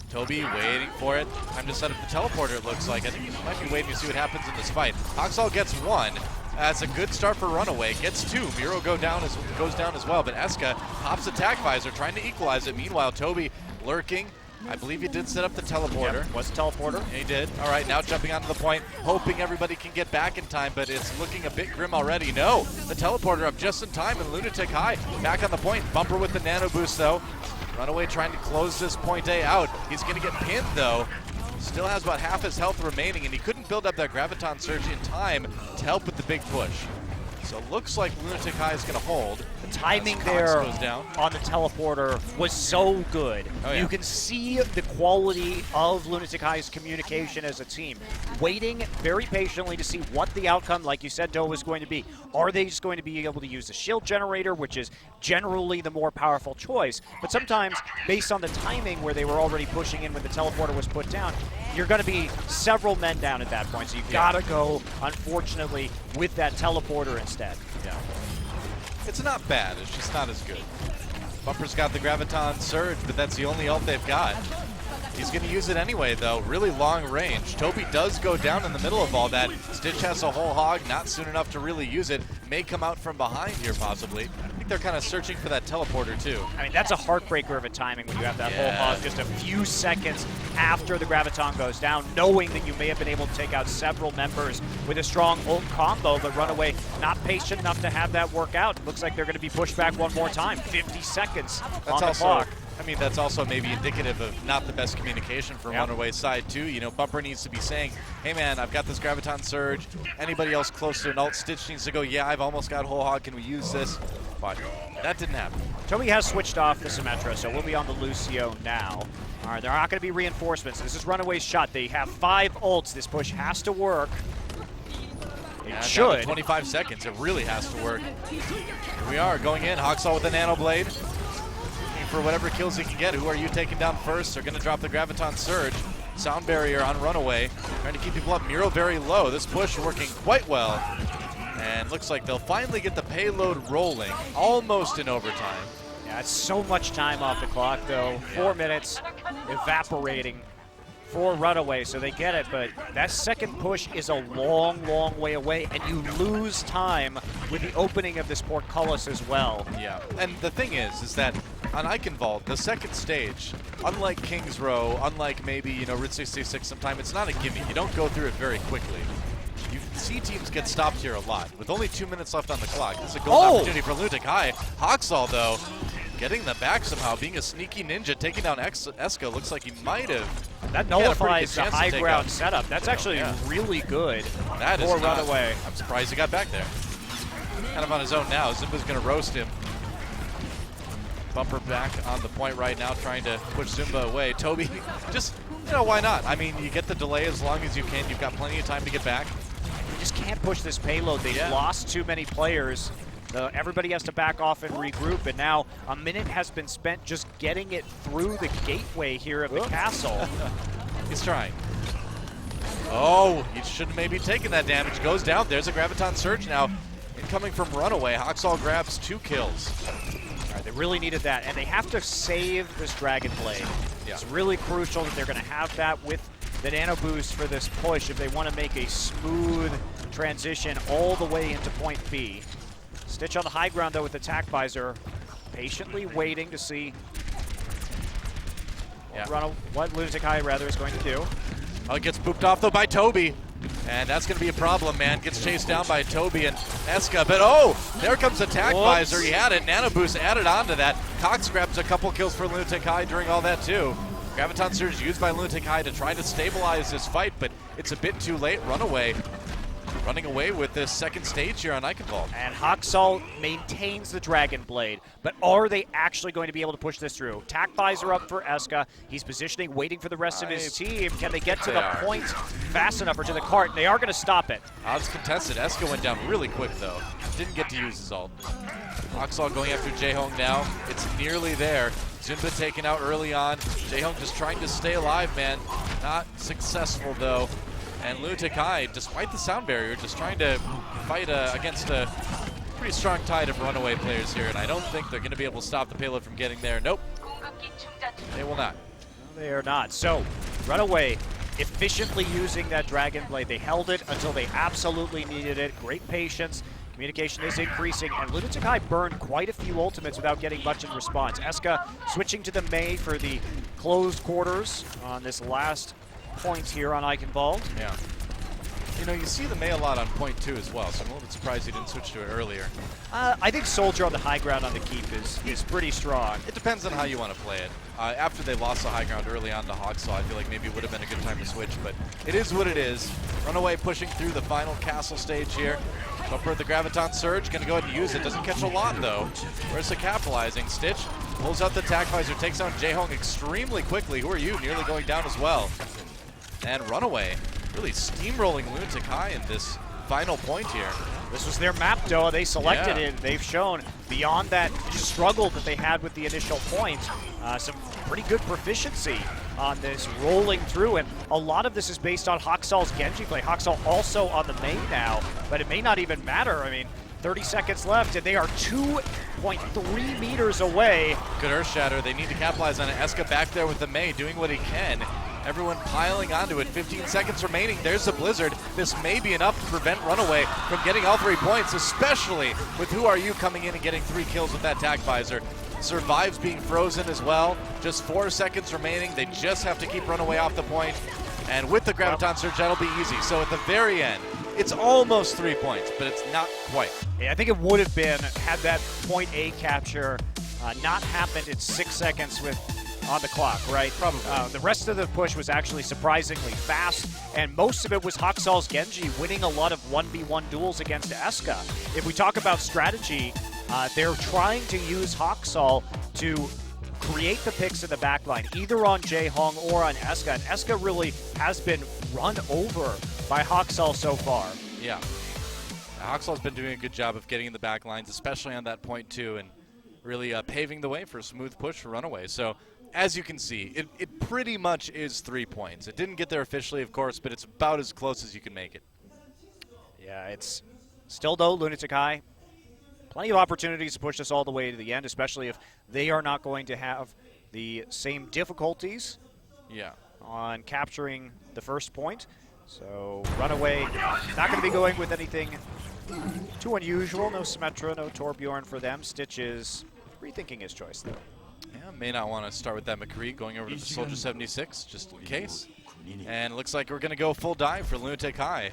Toby waiting for it. Time to set up the teleporter, it looks like. I think he might be waiting to see what happens in this fight. Hoxall gets one. That's a good start for Runaway. Gets two. Miro goes down as well, but Eska pops attack visor, trying to equalize it. Meanwhile, Toby lurking. I believe he did set up the teleporter. Yep, was a teleporter. Yeah, he did. All right, now jumping onto the point, hoping everybody can get back in time, but it's looking a bit grim already. No, the teleporter up just in time, and Lunatic-Hai back on the point. Bumper with the nano boost, though. Runaway trying to close this point A out. He's going to get pinned, though. Still has about half his health remaining, and he couldn't build up that Graviton Surge in time to help with the big push. So it looks like Lunatic-Hai is going to hold. The timing Cox there goes down. on the teleporter was so good. Oh, yeah. You can see the quality of Lunatic-Hai's communication as a team. Waiting very patiently to see what the outcome, like you said, Doe, was going to be. Are they just going to be able to use the shield generator, which is generally the more powerful choice? But sometimes, based on the timing where they were already pushing in when the teleporter was put down, you're going to be several men down at that point. So you've got to go, unfortunately, with that teleporter instead. Yeah. It's not bad, it's just not as good. Bumper's got the Graviton Surge, but that's the only ult they've got. He's going to use it anyway, though. Really long range. Toby does go down in the middle of all that. Stitch has a whole hog, not soon enough to really use it. May come out from behind here, possibly. I think they're kind of searching for that teleporter, too. I mean, that's a heartbreaker of a timing when you have that whole hog just a few seconds after the Graviton goes down, knowing that you may have been able to take out several members with a strong ult combo, but Runaway not patient enough to have that work out. Looks like they're going to be pushed back one more time. 50 seconds on the clock. I mean, that's also maybe indicative of not the best communication from Runaway's side, too. You know, Bumper needs to be saying, hey, man, I've got this Graviton Surge. Anybody else close to an ult? Stitch needs to go, yeah, I've almost got whole hog. Can we use this? But that didn't happen. Toby has switched off the Symmetra, so we'll be on the Lucio now. All right, there are not going to be reinforcements. This is Runaway's shot. They have 5 ults. This push has to work. It should. 25 seconds. It really has to work. Here we are going in. Hoxall with the Nano Blade. For whatever kills he can get. Who are you taking down first? They're going to drop the Graviton Surge. Sound barrier on Runaway. Trying to keep people up. Miro very low. This push working quite well. And looks like they'll finally get the payload rolling. Almost in overtime. Yeah, it's so much time off the clock, though. 4 minutes evaporating for Runaway, so they get it. But that second push is a long, long way away, and you lose time with the opening of this portcullis as well. Yeah, and the thing is that on Eichenwald, the second stage, unlike King's Row, unlike maybe, you know, Route 66 sometime, it's not a gimme. You don't go through it very quickly. You see teams get stopped here a lot. With only 2 minutes left on the clock, this is a golden opportunity for Lunatic-Hai. Hoxall, though, getting the back somehow, being a sneaky ninja, taking down Eska. Looks like he might have. That nullifies the high ground setup. That's actually really good that for is Runaway. I'm surprised he got back there. Kind of on his own now. Zimba's going to roast him. Bumper back on the point right now, trying to push Zimba away. Toby, just, you know, why not? I mean, you get the delay as long as you can. You've got plenty of time to get back. You just can't push this payload. They've lost too many players. Everybody has to back off and regroup, and now a minute has been spent just getting it through the gateway here of the castle. He's trying. Oh, he should have maybe taken that damage. Goes down. There's a Graviton Surge now. Incoming from Runaway. Hoxall grabs 2 kills. All right, they really needed that, and they have to save this Dragon Blade. Yeah. It's really crucial that they're going to have that with the nano boost for this push if they want to make a smooth transition all the way into point B. Stitch on the high ground, though, with attack visor, patiently waiting to see what Lunatic-Hai rather is going to do. Oh, it gets booped off, though, by Toby. And that's going to be a problem, man. Gets chased down by Toby and Eska. But, oh, there comes attack visor. He had it. Nano boost added on to that. Cox grabs a couple kills for Lunatic-Hai during all that, too. Graviton Surge used by Lunatic-Hai to try to stabilize this fight, but it's a bit too late. Runaway running away with this second stage here on Eichenwald. And Haksal maintains the Dragon Blade, but are they actually going to be able to push this through? Tac Visor up for Eska. He's positioning, waiting for the rest of his team. Can they get to the point fast enough or to the cart? They are going to stop it. Odds contested. Eska went down really quick, though. Didn't get to use his ult. Haksal going after Jaehong now. It's nearly there. Zunba taken out early on. Jaehong just trying to stay alive, man. Not successful, though. And Lunatic-Hai, despite the sound barrier, just trying to fight against a pretty strong tide of Runaway players here, and I don't think they're going to be able to stop the payload from getting there. Nope. They will not. No, they are not. So, Runaway efficiently using that Dragon Blade. They held it until they absolutely needed it. Great patience. Communication is increasing, and Lunatic-Hai burned quite a few ultimates without getting much in response. Eska switching to the Mei for the closed quarters on this last point here on Eichenwald. Yeah. You know, you see the Mei a lot on point 2 as well, so I'm a little bit surprised he didn't switch to it earlier. I think Soldier on the high ground on the keep is pretty strong. It depends on how you want to play it. After they lost the high ground early on to Haksal, I feel like maybe it would have been a good time to switch, but it is what it is. Runaway pushing through the final castle stage here. Jumper at the Graviton Surge, gonna go ahead and use it. Doesn't catch a lot though. Where's the capitalizing? Stitch pulls out the Tac Visor, takes down Jaehong extremely quickly. Who are you? Nearly going down as well. And Runaway really steamrolling Lunatic-Hai in this final point here. This was their map, Doa. They selected it. They've shown beyond that struggle that they had with the initial point, some pretty good proficiency on this rolling through, and a lot of this is based on Haksal's Genji play. Haksal also on the main now, but it may not even matter. I mean, 30 seconds left, and they are 2.3 meters away. Good Earth Shatter. They need to capitalize on it. Eska back there with the Mei, doing what he can. Everyone piling onto it. 15 seconds remaining. There's the Blizzard. This may be enough to prevent Runaway from getting all 3 points, especially with Who Are You coming in and getting 3 kills with that Tac Visor. Survives being frozen as well. Just 4 seconds remaining. They just have to keep Runaway off the point. And with the Graviton Surge, that'll be easy. So at the very end, it's almost 3 points, but it's not quite. Yeah, I think it would have been had that point A capture not happened in 6 seconds with on the clock, right? Probably. The rest of the push was actually surprisingly fast, and most of it was Haksal's Genji winning a lot of 1v1 duels against Eska. If we talk about strategy, they're trying to use Haksal to create the picks in the backline, either on Jaehong or on Eska, and Eska really has been run over by Haksal so far. Yeah. Haksal's been doing a good job of getting in the back lines, especially on that point 2, and really paving the way for a smooth push for Runaway. So, as you can see, it pretty much is 3 points. It didn't get there officially, of course, but it's about as close as you can make it. Yeah, it's still, though, Lunatic-Hai, plenty of opportunities to push this all the way to the end, especially if they are not going to have the same difficulties on capturing the first point. So Runaway not going to be going with anything too unusual. No Symmetra, no Torbjorn for them. Stitch is rethinking his choice, though. Yeah, may not want to start with that McCree, going over to the Soldier 76, just in case. And it looks like we're going to go full dive for Lunatic-Hai.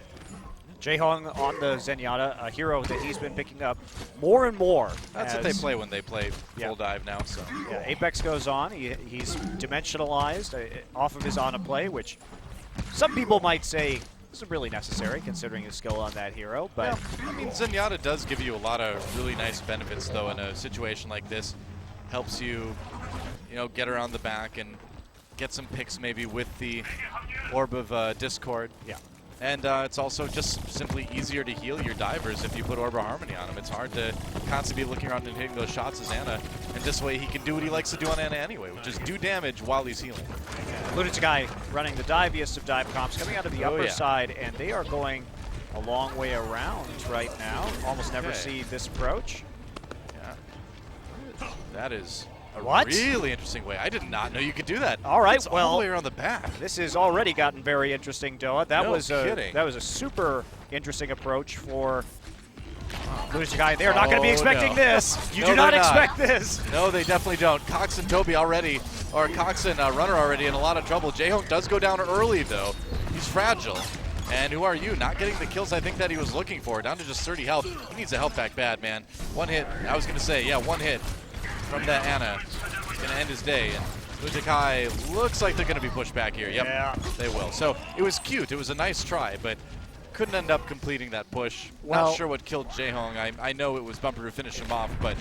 Jaehong on the Zenyatta, a hero that he's been picking up more and more. That's what they play when they play full dive now. So yeah, Apex goes on. He's dimensionalized off of his Ana play, which some people might say isn't really necessary considering his skill on that hero. But well, I mean, Zenyatta does give you a lot of really nice benefits, though, in a situation like this. Helps you, get around the back and get some picks maybe with the Orb of Discord. Yeah. And it's also just simply easier to heal your divers if you put Orb of Harmony on him. It's hard to constantly be looking around and hitting those shots as Ana. And this way he can do what he likes to do on Ana anyway, which is do damage while he's healing. Lunatic-Hai running the diviest of dive comps, coming out of the upper side, and they are going a long way around right now. Almost never see this approach. That is a What? really interesting way. I did not know you could do that. All right, it's well, all the way around the back. This has already gotten very interesting, Doa. That No was kidding. that was a super interesting approach for Lunatic-Hai. They are not going to be expecting no. this. You No, do not they're not. expect this. No, they definitely don't. Cox and Toby already, or Cox and Runner already in a lot of trouble. Jaehong does go down early, though. He's fragile. And Who Are You? Not getting the kills I think that he was looking for. Down to just 30 health. He needs a health back bad, man. One hit. I was going to say, one hit from that Ana. He's going to end his day. And Lunatic-Hai looks like they're going to be pushed back here. Yep, Yeah. they will. So it was cute. It was a nice try, but couldn't end up completing that push. Well- Not sure what killed Jaehong. I know it was Bumper who finished him off, but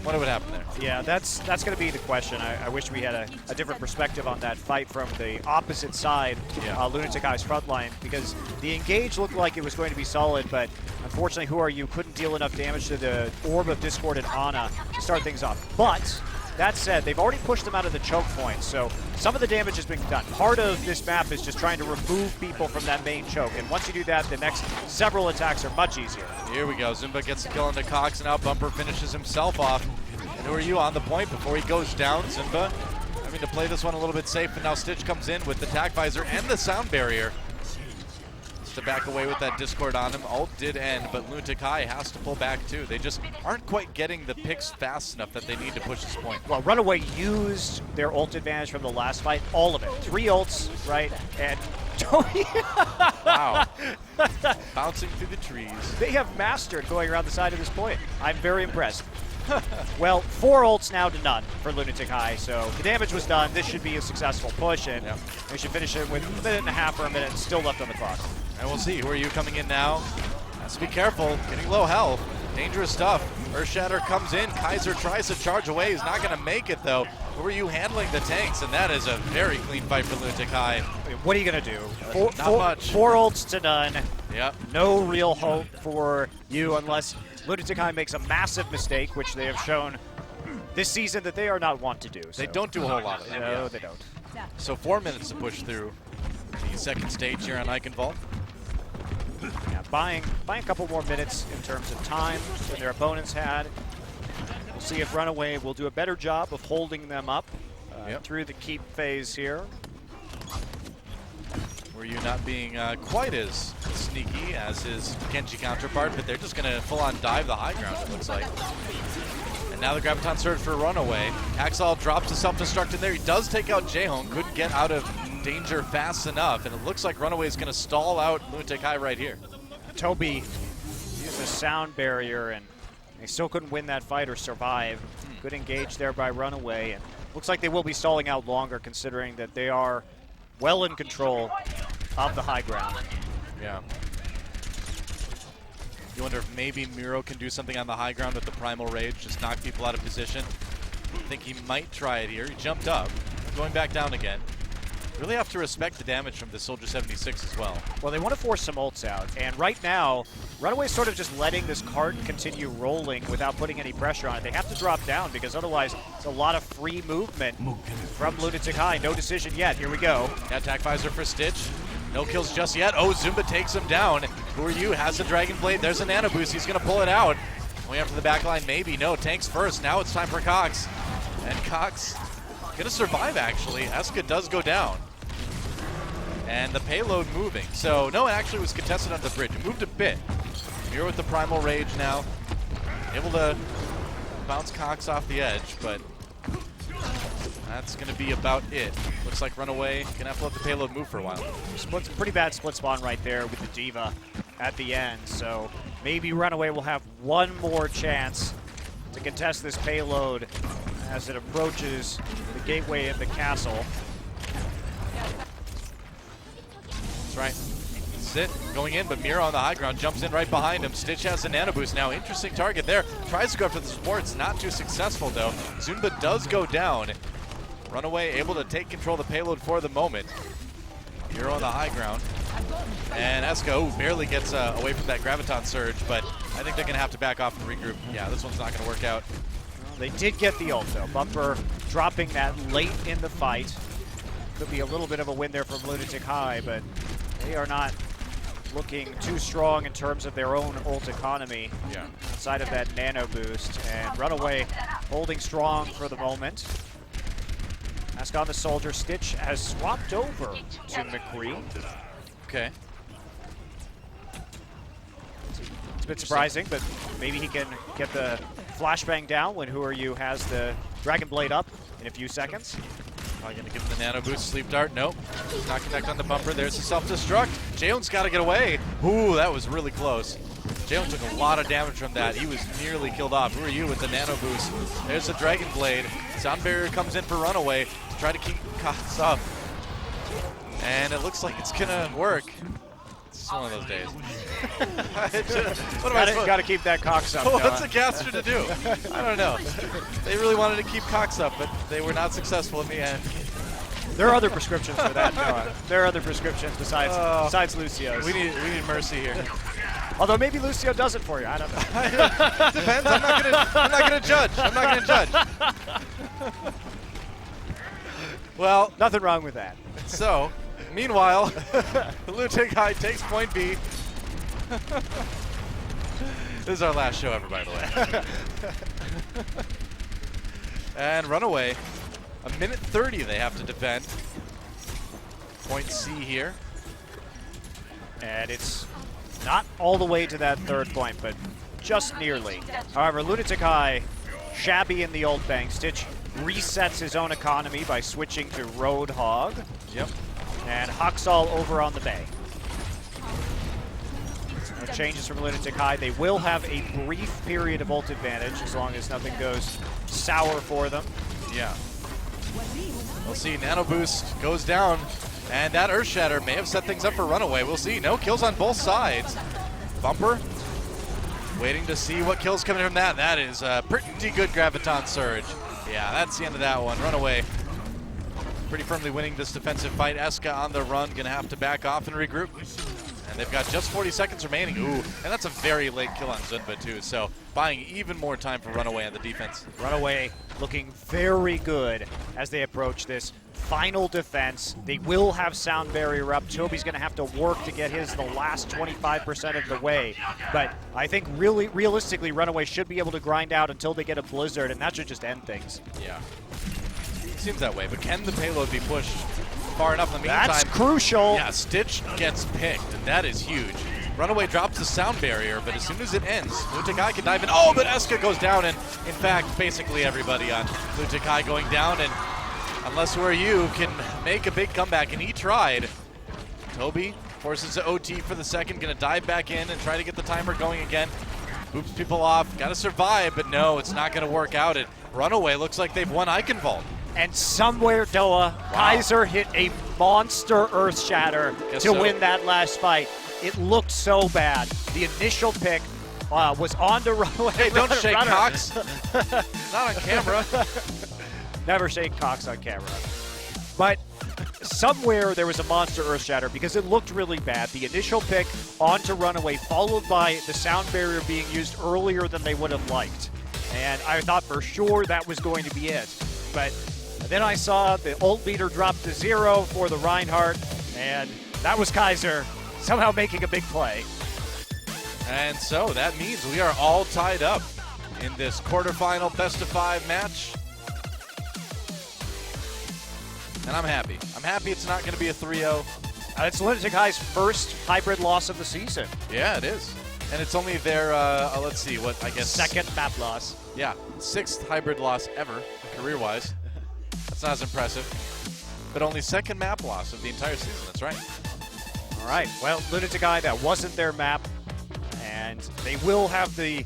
wonder what happened there. Yeah, that's going to be the question. I wish we had a different perspective on that fight from the opposite side, Yeah. Lunatic-Hai's front line, because the engage looked like it was going to be solid, but unfortunately, Who Are You couldn't deal enough damage to the Orb of Discord and Ana to start things off. But that said, they've already pushed them out of the choke point, so some of the damage has been done. Part of this map is just trying to remove people from that main choke, and once you do that, the next several attacks are much easier. Here we go. Zumba gets the kill into Cox, and now Bumper finishes himself off. And Who Are You on the point before he goes down? Zumba having to play this one a little bit safe, but now Stitch comes in with the tack visor and the sound barrier. To back away with that Discord on him. Ult did end, but Lunatic-Hai has to pull back too. They just aren't quite getting the picks fast enough that they need to push this point. Well, Runaway used their ult advantage from the last fight, all of it. 3 ults, right? And Wow. Bouncing through the trees. they have mastered going around the side of this point. I'm very impressed. Well, 4 ults now to none for Lunatic-Hai, so the damage was done. This should be a successful push, and they should finish it with a minute and a half or a minute still left on the clock. And we'll see. Who Are You coming in now? Has to be careful. Getting low health. Dangerous stuff. Earthshatter comes in. Kaiser tries to charge away. He's not going to make it, though. Who Are You handling the tanks? And that is a very clean fight for Lunatic-Hai. What are you going to do? Not much. 4 ults to none. Yep. No real hope for you unless Lunatic-Hai makes a massive mistake, which they have shown this season that they are not wont to do. They don't do a whole lot of that. No, yeah. they don't. So 4 minutes to push through the second stage here on Eichenwald. Yeah, buying a couple more minutes in terms of time than their opponents had. We'll see if Runaway will do a better job of holding them up through the keep phase here. Were You not being quite as sneaky as his Genji counterpart, but they're just going to full-on dive the high ground, it looks like. And now the Graviton Surge for Runaway. Axel drops the self-destruct in there. He does take out Jaehong, couldn't get out of danger fast enough, and it looks like Runaway is going to stall out Lunatic-Hai right here. Toby used a sound barrier, and they still couldn't win that fight or survive. Good engage there by Runaway, and looks like they will be stalling out longer considering that they are well in control of the high ground. Yeah. You wonder if maybe Miro can do something on the high ground with the Primal Rage, just knock people out of position. I think he might try it here. He jumped up, going back down again. Really have to respect the damage from the Soldier 76 as well. Well, they want to force some ults out, and right now, Runaway's sort of just letting this cart continue rolling without putting any pressure on it. They have to drop down because otherwise it's a lot of free movement from Lunatic-Hai. No decision yet. Here we go. Attack visor for Stitch. No kills just yet. Oh, Zumba takes him down. Who Are You? Has the Dragon Blade. There's a Nano Boost. He's going to pull it out. Going after the back line, maybe. No, tanks first. Now it's time for Cox. And Cox going to survive, actually. Eska does go down. And the payload moving. So, no, it actually was contested on the bridge. It moved a bit. Here with the Primal Rage now. Able to bounce Cox off the edge, but that's going to be about it. Looks like Runaway going to have to let the payload move for a while. Pretty bad split spawn right there with the Diva at the end. So maybe Runaway will have one more chance to contest this payload as it approaches the gateway of the castle. That's right. Sit going in, but Mira on the high ground jumps in right behind him. Stitch has a Nano Boost now. Interesting target there. Tries to go after the supports. Not too successful, though. Zumba does go down. Runaway able to take control of the payload for the moment. Mira on the high ground. And Eska barely gets away from that Graviton Surge, but I think they're going to have to back off and regroup. Yeah, this one's not going to work out. They did get the ult, though. Bumper dropping that late in the fight. Could be a little bit of a win there from Lunatic-Hai, but they are not looking too strong in terms of their own ult economy outside of that Nano Boost. And Runaway holding strong for the moment. Ask on the Soldier. Stitch has swapped over to McCree. Okay. It's a bit surprising, but maybe he can get the flashbang down when Who Are You has the Dragon Blade up in a few seconds. Probably going to give him the Nano Boost. Sleep Dart. Nope. Not connect on the Bumper. There's the self-destruct. Jaehoong's got to get away. Ooh, that was really close. Jalen took a lot of damage from that. He was nearly killed off. Who are you with the nano boost? There's the Dragon Blade. Sound Barrier comes in for Runaway to try to keep Cox up. And it looks like it's gonna work. It's one of those days. What am I supposed? Got to keep that Cox up. What's a caster to do? I don't know. They really wanted to keep Cox up, but they were not successful in the end. There are other prescriptions for that, Noah. There are other prescriptions besides Lucio's. We need mercy here. Although maybe Lucio does it for you. I don't know. Depends. I'm not gonna judge. I'm not gonna judge. Well, Nothing wrong with that. so meanwhile, Lunatic-Hai takes point B. This is our last show ever, by the way. And Runaway, a minute 30 they have to defend. Point C here. And it's not all the way to that third point, but just nearly. However, Lunatic-Hai, shabby in the old bank. Stitch resets his own economy by switching to Roadhog. Yep. And Haksal over on the Bay. No changes from Lunatic-Hai. They will have a brief period of ult advantage as long as nothing goes sour for them. Yeah. We'll see. Nano Boost goes down, and that Earth Shatter may have set things up for Runaway. We'll see. No kills on both sides. Bumper waiting to see what kills coming from that. That is a pretty good Graviton Surge. Yeah, that's the end of that one. Runaway pretty firmly winning this defensive fight. Eska on the run, gonna have to back off and regroup. And they've got just 40 seconds remaining. Ooh, and that's a very late kill on Zunba too, so buying even more time for Runaway on the defense. Runaway looking very good as they approach this final defense. They will have Sound Barrier up. Toby's going to have to work to get his the last 25% of the way. But I think really, realistically, Runaway should be able to grind out until they get a Blizzard, and that should just end things. Yeah. Seems that way, but can the payload be pushed far enough in the meantime? That's crucial. Yeah, Stitch gets picked, and that is huge. Runaway drops the Sound Barrier, but as soon as it ends, Lunatic-Hai can dive in. Oh, but Eska goes down, and in fact, basically everybody on Lunatic-Hai going down, and unless who are you can make a big comeback, and he tried. Toby forces the OT for the second, gonna dive back in and try to get the timer going again. Boops people off, gotta survive, but no, it's not gonna work out. And Runaway looks like they've won Icon Vault. And somewhere, Doa, Kaiser hit a monster Earth Shatter to win that last fight. It looked so bad. The initial pick was on to Runaway. Hey, don't shake Cox. Not on camera. Never shake Cox on camera. But somewhere there was a monster Earth Shatter because it looked really bad. The initial pick onto Runaway, followed by the Sound Barrier being used earlier than they would have liked. And I thought for sure that was going to be it. But then I saw the ult meter drop to 0 for the Reinhardt, and that was Kaiser somehow making a big play. And so that means we are all tied up in this quarterfinal best-of-5 match. And I'm happy. I'm happy it's not going to be a 3-0. It's Lunatic-Hai's first hybrid loss of the season. Yeah, it is. And it's only their, let's see, what I guess... second map loss. Yeah, 6th hybrid loss ever, career-wise. That's not as impressive. But only 2nd map loss of the entire season, that's right. All right, well, Lunatic-Hai, that wasn't their map. And they will have the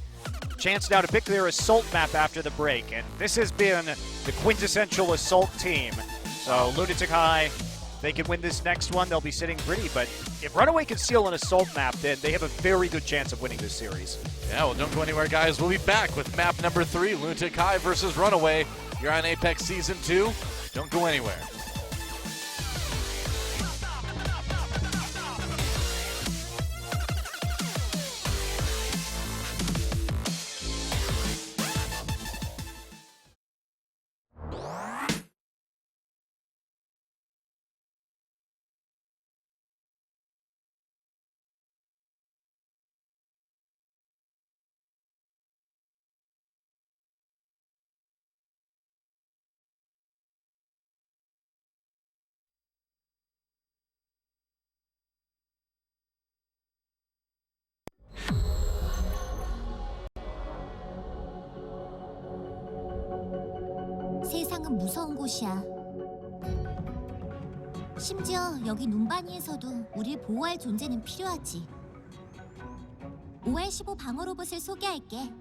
chance now to pick their Assault map after the break. And this has been the quintessential Assault team. So Lunatic-Hai, they can win this next one, they'll be sitting pretty. But if Runaway can steal an Assault map, then they have a very good chance of winning this series. Yeah, well, don't go anywhere, guys. We'll be back with map number 3, Lunatic-Hai versus Runaway. You're on Apex Season 2. Don't go anywhere. 세상은 무서운 곳이야. 심지어 여기 눈바니에서도 우릴 보호할 존재는 필요하지. OR15 방어 로봇을 소개할게.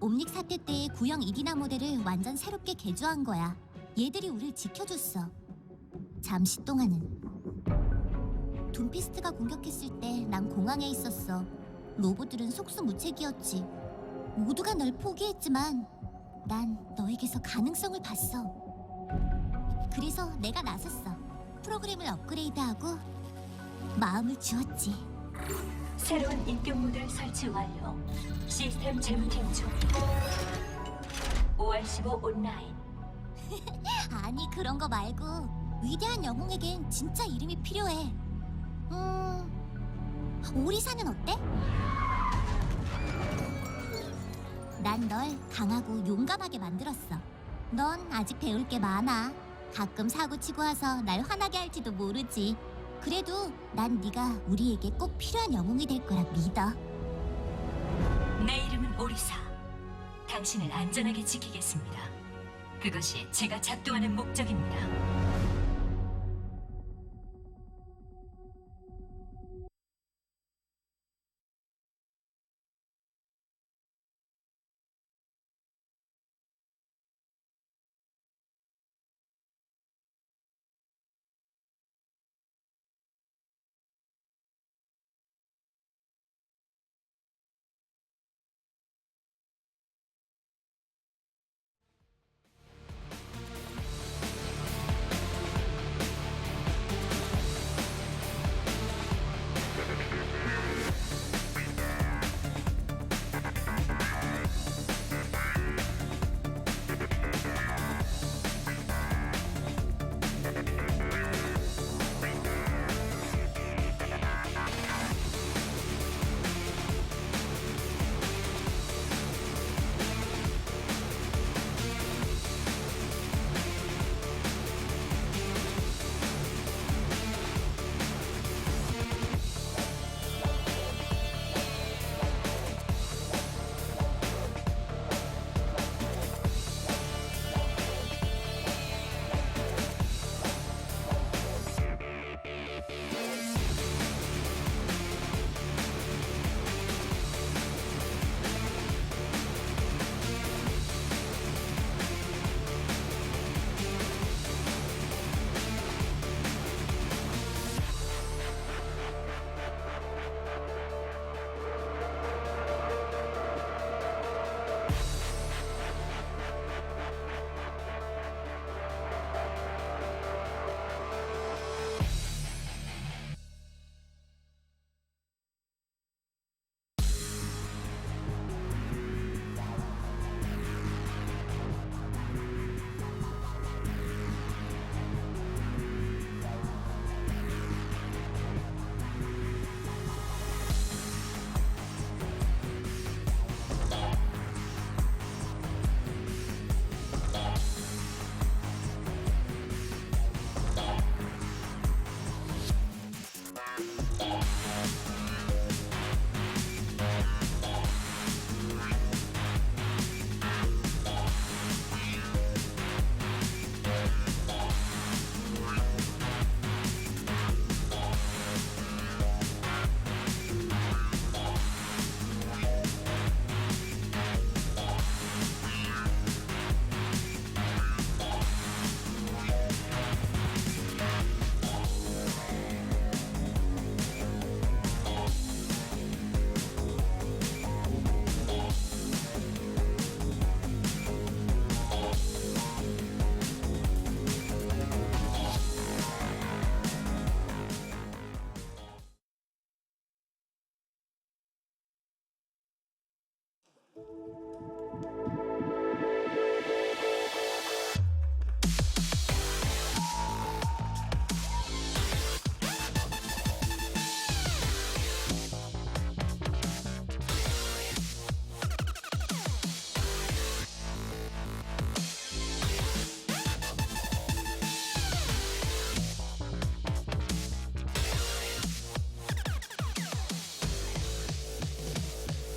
옴닉 사태 때의 구형 이디나 모델을 완전 새롭게 개조한 거야. 얘들이 우릴 지켜줬어. 잠시 동안은. 둠피스트가 공격했을 때 난 공항에 있었어. 로봇들은 속수무책이었지. 모두가 널 포기했지만 난 너에게서 가능성을 봤어. 그래서 내가 나섰어. 프로그램을 업그레이드하고 마음을 주었지. 새로운 인격 모델 설치 완료. 시스템 재부팅 중. OR15 온라인. 아니 그런 거 말고 위대한 영웅에겐 진짜 이름이 필요해. 오리사는 어때? 난 널 강하고 용감하게 만들었어. 넌 아직 배울 게 많아. 가끔 사고 치고 와서 날 화나게 할지도 모르지. 그래도 난 네가 우리에게 꼭 필요한 영웅이 될 거라 믿어. 내 이름은 오리사. 당신을 안전하게 지키겠습니다. 그것이 제가 작동하는 목적입니다.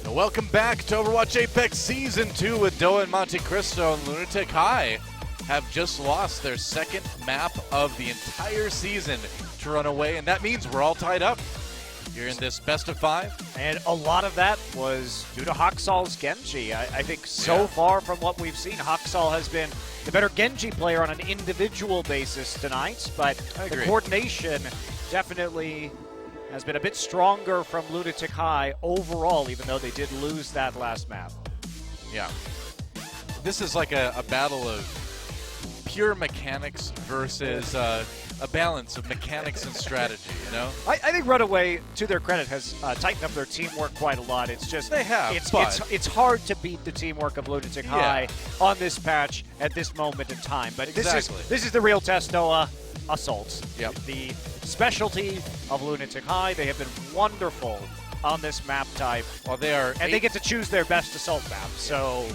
Welcome back to Overwatch Apex Season 2 with Doa and Monte Cristo, and Lunatic-Hai have just lost their second map of the entire season to Runaway, and that means we're all tied up. You're in this best of 5. And a lot of that was due to Hakusal's Genji. I think so far from what we've seen, Hakusal has been the better Genji player on an individual basis tonight, but the coordination definitely has been a bit stronger from Lunatic-Hai overall, even though they did lose that last map. Yeah. This is like a battle of pure mechanics versus a balance of mechanics and strategy, you know? I think Runaway, to their credit, has tightened up their teamwork quite a lot. It's just they have, it's hard to beat the teamwork of Lunatic-Hai on this patch at this moment in time. But this is the real test, Noah. Assaults. Yep. The specialty of Lunatic-Hai. They have been wonderful on this map type. Well, they get to choose their best assault map. So.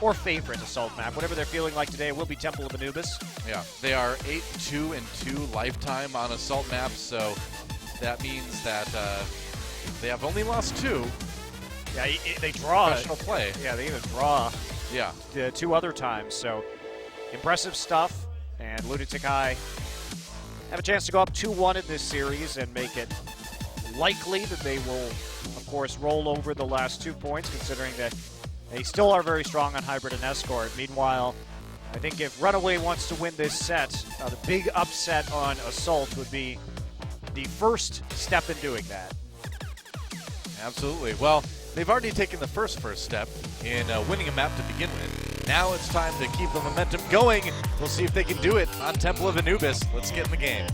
Or favorite assault map, whatever they're feeling like today. It will be Temple of Anubis. Yeah, they are 8-2-2 lifetime on assault maps, so that means that they have only lost 2. Yeah, they draw. Professional play. Yeah, they even draw. Yeah. The 2 other times, so impressive stuff. And Lunatic-Hai have a chance to go up 2-1 in this series and make it likely that they will, of course, roll over the last 2 points, considering that they still are very strong on Hybrid and Escort. Meanwhile, I think if Runaway wants to win this set, the big upset on Assault would be the first step in doing that. Absolutely. Well, they've already taken the first step in winning a map to begin with. Now it's time to keep the momentum going. We'll see if they can do it on Temple of Anubis. Let's get in the game.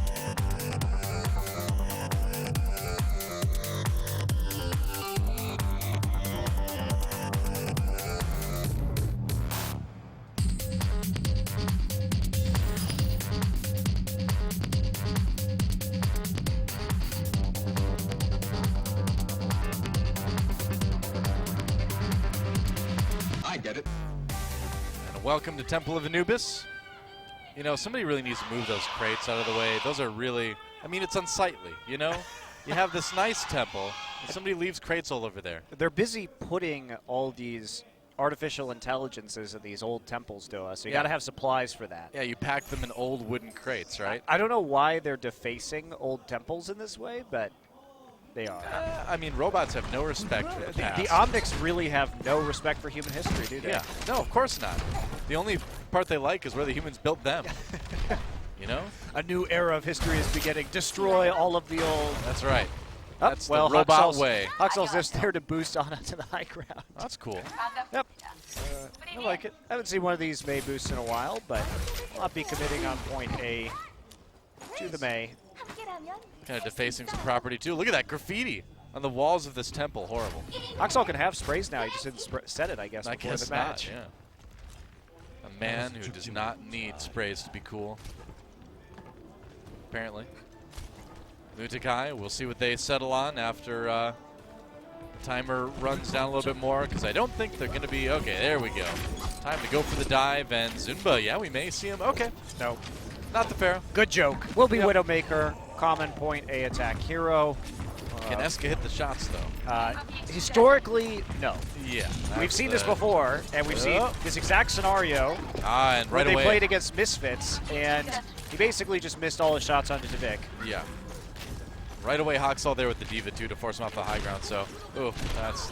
Welcome to Temple of Anubis. You know, somebody really needs to move those crates out of the way. Those are really, I mean, it's unsightly, you know? You have this nice temple, and somebody leaves crates all over there. They're busy putting all these artificial intelligences in these old temples to us, so you got to have supplies for that. Yeah, you pack them in old wooden crates, right? I don't know why they're defacing old temples in this way, but they are. I mean, robots have no respect for the past. The Omnics really have no respect for human history, do they? Yeah, no, of course not. The only part they like is where the humans built them. You know? A new era of history is beginning. Destroy all of the old. That's right. Oh, That's the robot way. Hakusal's just there to boost on to the high ground. That's cool. Yep. I like it. I haven't seen one of these Mei boosts in a while, but I'll not be committing on point A to the Mei. Kind of defacing some property, too. Look at that graffiti on the walls of this temple. Horrible. Hakusal can have sprays now. He just didn't set it, I guess, I before guess the match. not, yeah. A man who does not need sprays to be cool. Apparently. Lunatic-Hai, we'll see what they settle on after the timer runs down a little bit more, because I don't think they're going to be... Okay, there we go. Time to go for the dive, and Zunba, yeah, we may see him. Okay. No. Not the Pharaoh. Good joke. Will be Widowmaker, common point A attack hero. Can Eska hit the shots, though? Historically, no. Yeah. We've seen this before, and we've seen this exact scenario and right where away they played against Misfits, and he basically just missed all his shots onto Tavik. Yeah. Right away, Hakusal there with the Diva, too, to force him off the high ground, so... Ooh, that's...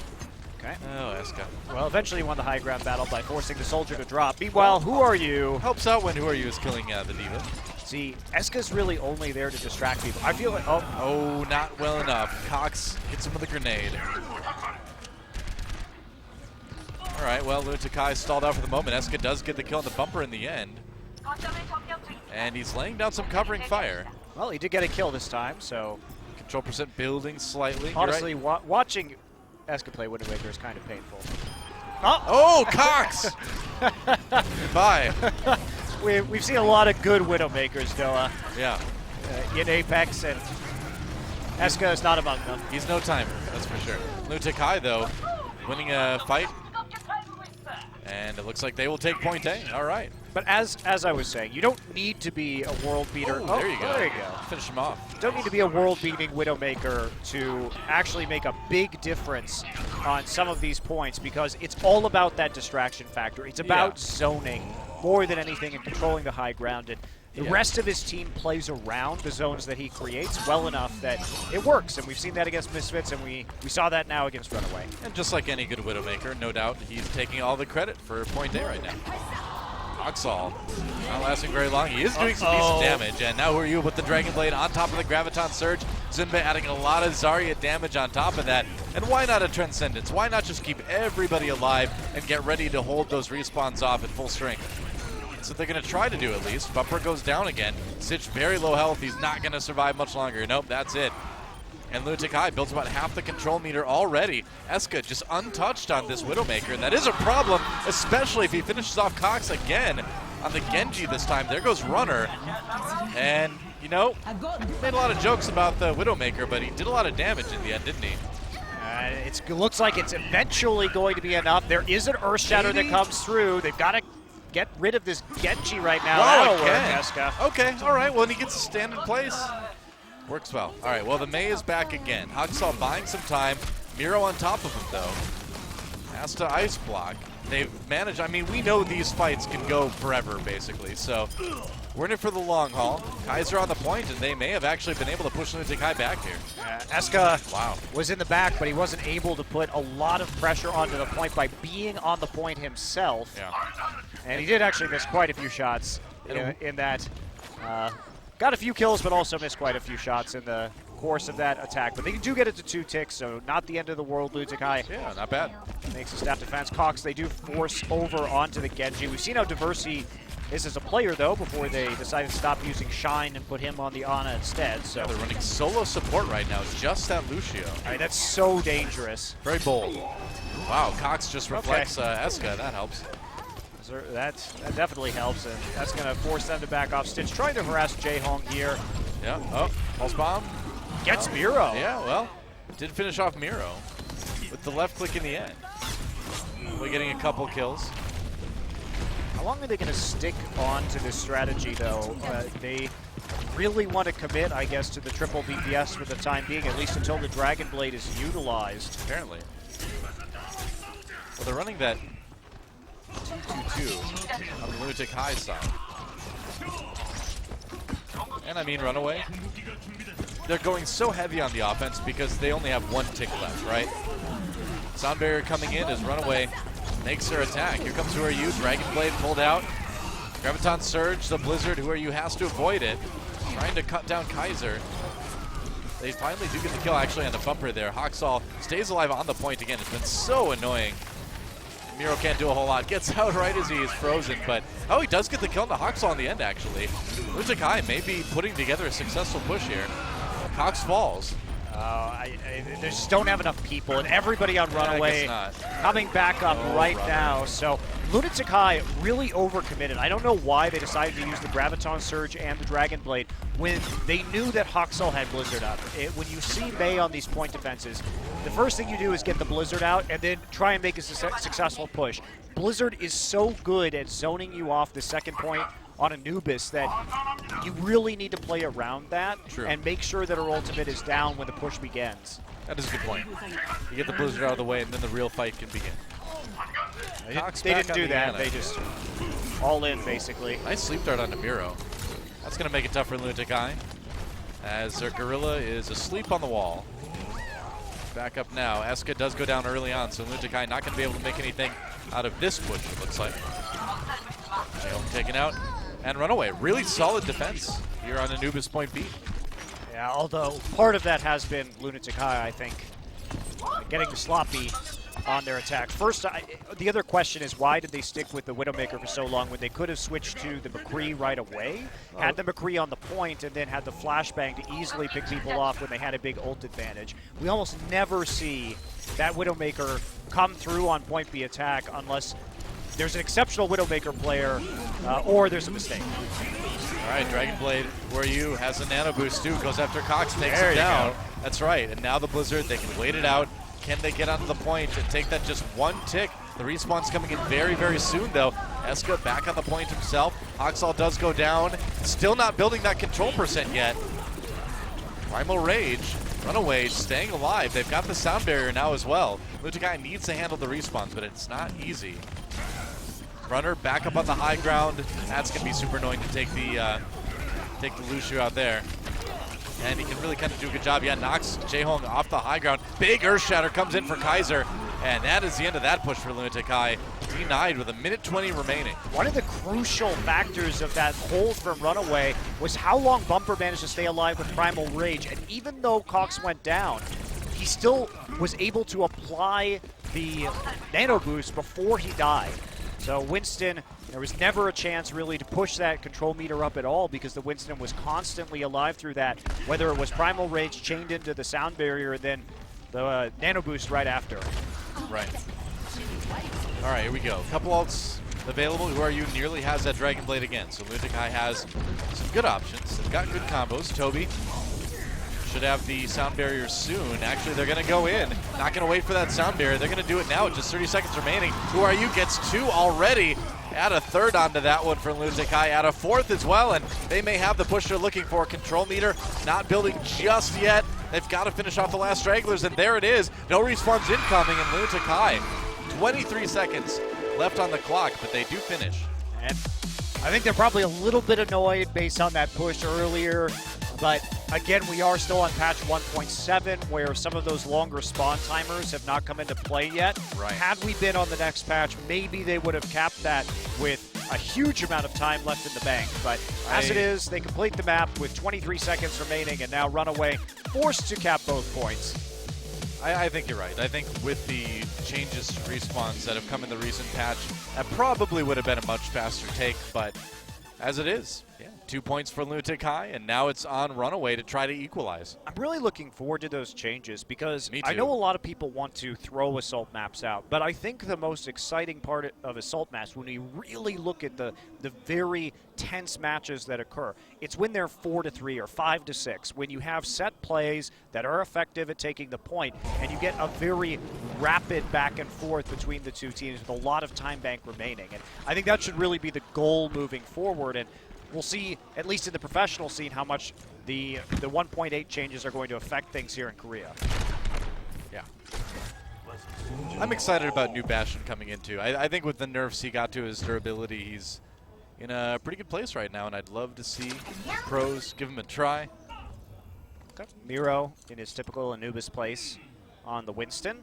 Okay. Oh, Eska. Well, eventually he won the high ground battle by forcing the soldier to drop. Meanwhile, Who Are You? Helps out when Who Are You is killing the Diva. See, Eska's really only there to distract people. I feel like... Oh, not well enough. Cox hits him with a grenade. All right, well, Lunatic-Hai stalled out for the moment. Eska does get the kill on the bumper in the end. And he's laying down some covering fire. Well, he did get a kill this time, so... Control percent building slightly. Honestly, watching Eska play Widowmaker is kind of painful. Oh, Cox! Goodbye. We've seen a lot of good Widowmakers, Noah. Yeah. In Apex, and Eska is not among them. He's no timer, that's for sure. Lunatic-Hai, though, winning a fight. And it looks like they will take point A. All right. But as I was saying, you don't need to be a world beater. Oh, there you go. There you go. Finish him off. You don't need to be a world-beating Widowmaker to actually make a big difference on some of these points, because it's all about that distraction factor. It's about zoning more than anything and controlling the high ground. And the rest of his team plays around the zones that he creates well enough that it works. And we've seen that against Misfits, and we saw that now against Runaway. And just like any good Widowmaker, no doubt, he's taking all the credit for point A right now. Oxall not lasting very long. He is doing some decent damage, and now who are you with the Dragon Blade on top of the Graviton Surge? Zunbe adding a lot of Zarya damage on top of that. And why not a Transcendence? Why not just keep everybody alive and get ready to hold those respawns off at full strength? So they're going to try to do at least. Bumper goes down again. Sitch very low health. He's not going to survive much longer. Nope, that's it. And Lunatic-Hai builds about half the control meter already. Eska just untouched on this Widowmaker. That is a problem, especially if he finishes off Cox again on the Genji this time. There goes Runner. And, you know, made a lot of jokes about the Widowmaker, but he did a lot of damage in the end, didn't he? It looks like it's eventually going to be enough. There is an Earth Shatter that comes through. They've got to get rid of this Genji right now. That'll work, Eska. Okay, all right. Well, and he gets to stand in place. Works well. All right, well, the Mei is back again. Oxall buying some time. Miro on top of him, though. Has to ice block. They've managed, I mean, we know these fights can go forever, basically, so we're in it for the long haul. Kaiser on the point, and they may have actually been able to push Lunatic-Hai back here. Eska was in the back, but he wasn't able to put a lot of pressure onto the point by being on the point himself. Yeah. And he did actually miss quite a few shots in that. Got a few kills, but also missed quite a few shots in the course of that attack. But they do get it to 2 ticks, so not the end of the world. Lunatic-Hai Yeah, not bad. makes a staff defense. Cox, they do force over onto the Genji. We've seen how Diversity is as a player, though, before they decided to stop using Shine and put him on the Ana instead. So They're running solo support right now. It's just that Lucio. I mean, that's so dangerous. Very bold. Wow, Cox just reflects Eska. That helps. That definitely helps, and that's going to force them to back off. Stitch trying to harass Jae-Hong here. Yeah, oh, pulse bomb. Gets Miro. Yeah, well, did finish off Miro with the left click in the end. We're getting a couple kills. How long are they going to stick on to this strategy, though? They really want to commit, I guess, to the triple BPS for the time being, at least until the Dragon Blade is utilized. Apparently. Well, they're running that 2-2-2 on the Lunatic-Hai side. And I mean Runaway. They're going so heavy on the offense because they only have 1 tick left, right? Sound Barrier coming in as Runaway makes their attack. Here comes Who Are You, Dragon Blade pulled out. Graviton Surge, the Blizzard, Who Are You has to avoid it. Trying to cut down Kaiser. They finally do get the kill actually on the bumper there. Oxall stays alive on the point again. It's been so annoying. Miro can't do a whole lot. Gets out right as he is frozen, but he does get the kill on the Oxall in the end actually. Lunatic-Hai may be putting together a successful push here. Cox falls. They just don't have enough people, and everybody on Runaway coming back up right now. So Lunatic-Hai really overcommitted. I don't know why they decided to use the Graviton Surge and the Dragon Blade when they knew that Hoxall had Blizzard up. When you see Mei on these point defenses, the first thing you do is get the Blizzard out and then try and make a successful push. Blizzard is so good at zoning you off the second point on Anubis that you really need to play around that and make sure that her ultimate is down when the push begins. That is a good point. You get the Blizzard out of the way and then the real fight can begin. They didn't do that. They just all in, basically. Nice sleep dart onto Miro. That's going to make it tough for Lunatic-Hai as their Gorilla is asleep on the wall. Back up now. Eska does go down early on, so Lunatic-Hai not going to be able to make anything out of this push, it looks like. Taken out. And Runaway. Really solid defense here on Anubis point B. Yeah, although part of that has been Lunatic-Hai, I think, getting sloppy on their attack. First, the other question is why did they stick with the Widowmaker for so long when they could have switched to the McCree right away, had the McCree on the point, and then had the flashbang to easily pick people off when they had a big ult advantage. We almost never see that Widowmaker come through on point B attack unless there's an exceptional Widowmaker player or there's a mistake. All right, Dragon Blade, where you has a nano boost too, goes after Cox, takes him down. That's right, and now the Blizzard, they can wait it out. Can they get onto the point and take that just 1 tick? The respawn's coming in very, very soon, though. Eska back on the point himself. Oxall does go down. Still not building that control percent yet. Primal Rage. Runaway staying alive. They've got the sound barrier now as well. Lunatic-Hai needs to handle the respawns, but it's not easy. Runner back up on the high ground. That's going to be super annoying to take the take the Lucio out there. And he can really kind of do a good job. Yeah, knocks Jaehong off the high ground. Big Earth Shatter comes in for Kaiser. And that is the end of that push for Lunatic-Hai. Denied with a minute 20 remaining. One of the crucial factors of that hold from Runaway was how long Bumper managed to stay alive with Primal Rage. And even though Cox went down, he still was able to apply the Nano Boost before he died. So Winston, there was never a chance really to push that control meter up at all because the Winston was constantly alive through that, whether it was Primal Rage chained into the sound barrier and then the Nano Boost right after. Right. All right, here we go. Couple ults available. Who Are You nearly has that Dragon Blade again. So Lunatic-Hai has some good options. They've got good combos. Toby should have the sound barrier soon. Actually, they're going to go in. Not going to wait for that sound barrier. They're going to do it now with just 30 seconds remaining. Who Are You gets 2 already. Add a third onto that one for Lunatic-Hai. Add a fourth as well, and they may have the push they're looking for. Control meter not building just yet. They've got to finish off the last stragglers, and there it is. No respawns incoming, and Lunatic-Hai, 23 seconds left on the clock, but they do finish. And I think they're probably a little bit annoyed based on that push earlier. But again, we are still on patch 1.7 where some of those longer spawn timers have not come into play yet. Right. Had we been on the next patch, maybe they would have capped that with a huge amount of time left in the bank. But as it is, they complete the map with 23 seconds remaining, and now Runaway forced to cap both points. I think you're right. I think with the changes to respawns that have come in the recent patch, that probably would have been a much faster take, but as it is, yeah, 2 points for Lunatic-Hai, and now it's on Runaway to try to equalize. I'm really looking forward to those changes because Me I too. know a lot of people want to throw assault maps out, but I think the most exciting part of assault maps, when we really look at the very tense matches that occur, it's when they're 4-3 or 5-6, when you have set plays that are effective at taking the point, and you get a very rapid back and forth between the two teams with a lot of time bank remaining. And I think that should really be the goal moving forward. And we'll see, at least in the professional scene, how much the 1.8 changes are going to affect things here in Korea. Yeah. I'm excited about New Bastion coming in too. I think with the nerfs he got to his durability, he's in a pretty good place right now, and I'd love to see pros give him a try. Okay. Miro in his typical Anubis place on the Winston.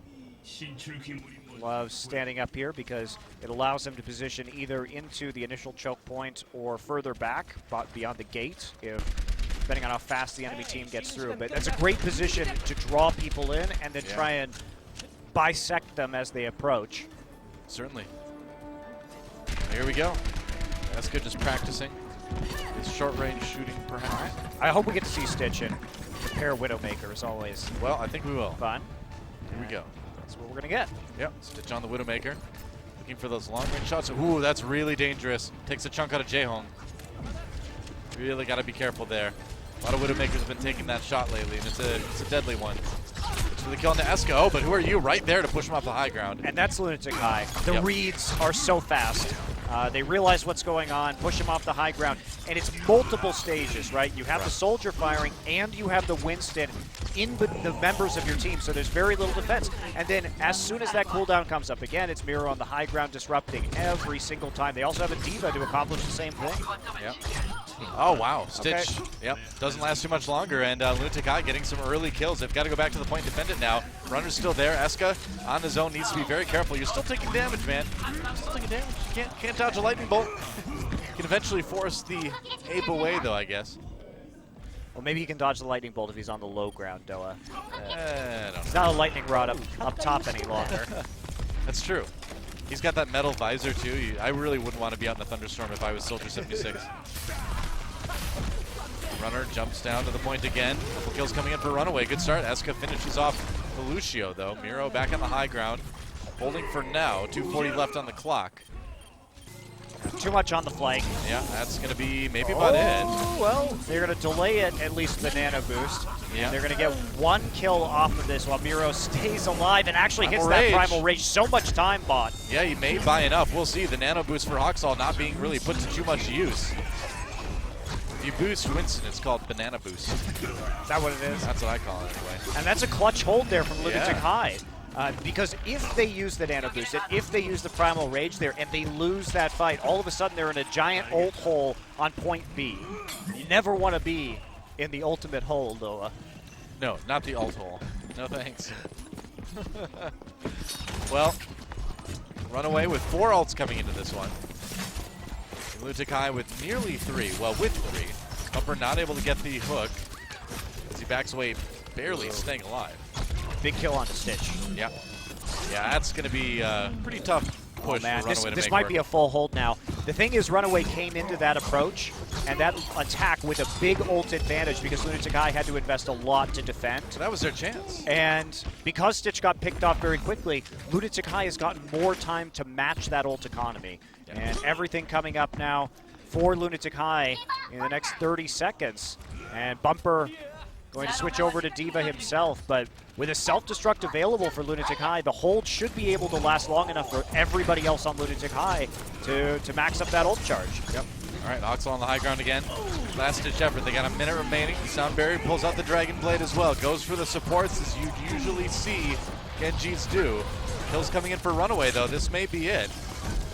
Loves standing up here because it allows him to position either into the initial choke point or further back, beyond the gate, depending on how fast the enemy team gets through. But that's a great position to draw people in and then try and bisect them as they approach. Certainly. Here we go. That's good, just practicing his short-range shooting, perhaps. I hope we get to see Stitch in. Prepare Widowmaker is always Well, I think we will. fun. Here we go. That's what we're going to get. Yep, Stitch on the Widowmaker. Looking for those long-range shots. Ooh, that's really dangerous. Takes a chunk out of Jaehong. Really got to be careful there. A lot of Widowmakers have been taking that shot lately, and it's a deadly one. Looks for the kill on the Eska. Oh, but Who Are You right there to push him off the high ground. And that's Lunatic-Hai. The reads are so fast. They realize what's going on, push him off the high ground, and it's multiple stages, right? You have the soldier firing, and you have the Winston in the members of your team, so there's very little defense. And then as soon as that cooldown comes up again, it's Miro on the high ground disrupting every single time. They also have a Diva to accomplish the same thing. Yep. Oh, wow. Stitch. Okay. Yep. Doesn't last too much longer, and Lunatic-Hai getting some early kills. They've got to go back to the point and defend it now. Runner's still there. Eska on his own needs to be very careful. You're still taking damage, man. You're still taking damage. You can't dodge a lightning bolt. Can eventually force the ape away, though, I guess. Well, maybe he can dodge the lightning bolt if he's on the low ground, Doa. I don't It's know. not a lightning rod up top any longer. That's true. He's got that metal visor, too. I really wouldn't want to be out in a thunderstorm if I was Soldier 76. Runner jumps down to the point again. Couple kills coming in for Runaway. Good start. Eska finishes off the Lucio, though. Miro back on the high ground. Holding for now. 2:40 left on the clock. Too much on the flank. Yeah, that's going to be maybe about it. Well, they're going to delay it, at least the nano boost. Yeah. They're going to get one kill off of this while Miro stays alive and actually hits Primal Rage. that Primal Rage. So much time bought. Yeah, he may buy enough. We'll see. The nano boost for Hawksall not being really put to too much use. If you boost Winston, it's called banana boost. Is that what it is? That's what I call it anyway. And that's a clutch hold there from Lunatic-Hai. Because if they use the Nano Boost, and if they use the Primal Rage there, and they lose that fight, all of a sudden they're in a giant ult hole on point B. You never want to be in the ultimate hole, Noah. No, not the ult hole. No thanks. Well, Runaway with 4 ults coming into this one. Lunatic-Hai with nearly 3, well, with 3. Bumper not able to get the hook as he backs away, barely staying alive. Big kill on the Stitch. Yeah. Yeah, that's going to be pretty tough push for Runaway to make this might be a full hold now. The thing is, Runaway came into that approach and that attack with a big ult advantage because Lunatic-Hai had to invest a lot to defend. So that was their chance. And because Stitch got picked off very quickly, Lunatic-Hai has gotten more time to match that ult economy. Yeah. And everything coming up now for Lunatic-Hai in the next 30 seconds. And Bumper going to switch over to D.Va himself, but with a self-destruct available for Lunatic-Hai, the hold should be able to last long enough for everybody else on Lunatic-Hai to max up that ult charge. Yep. All right, Oxel on the high ground again. Last-ditch effort. They got a minute remaining. Sound Barrier pulls out the Dragon Blade as well. Goes for the supports, as you usually see Genjis do. Kills coming in for Runaway, though. This may be it.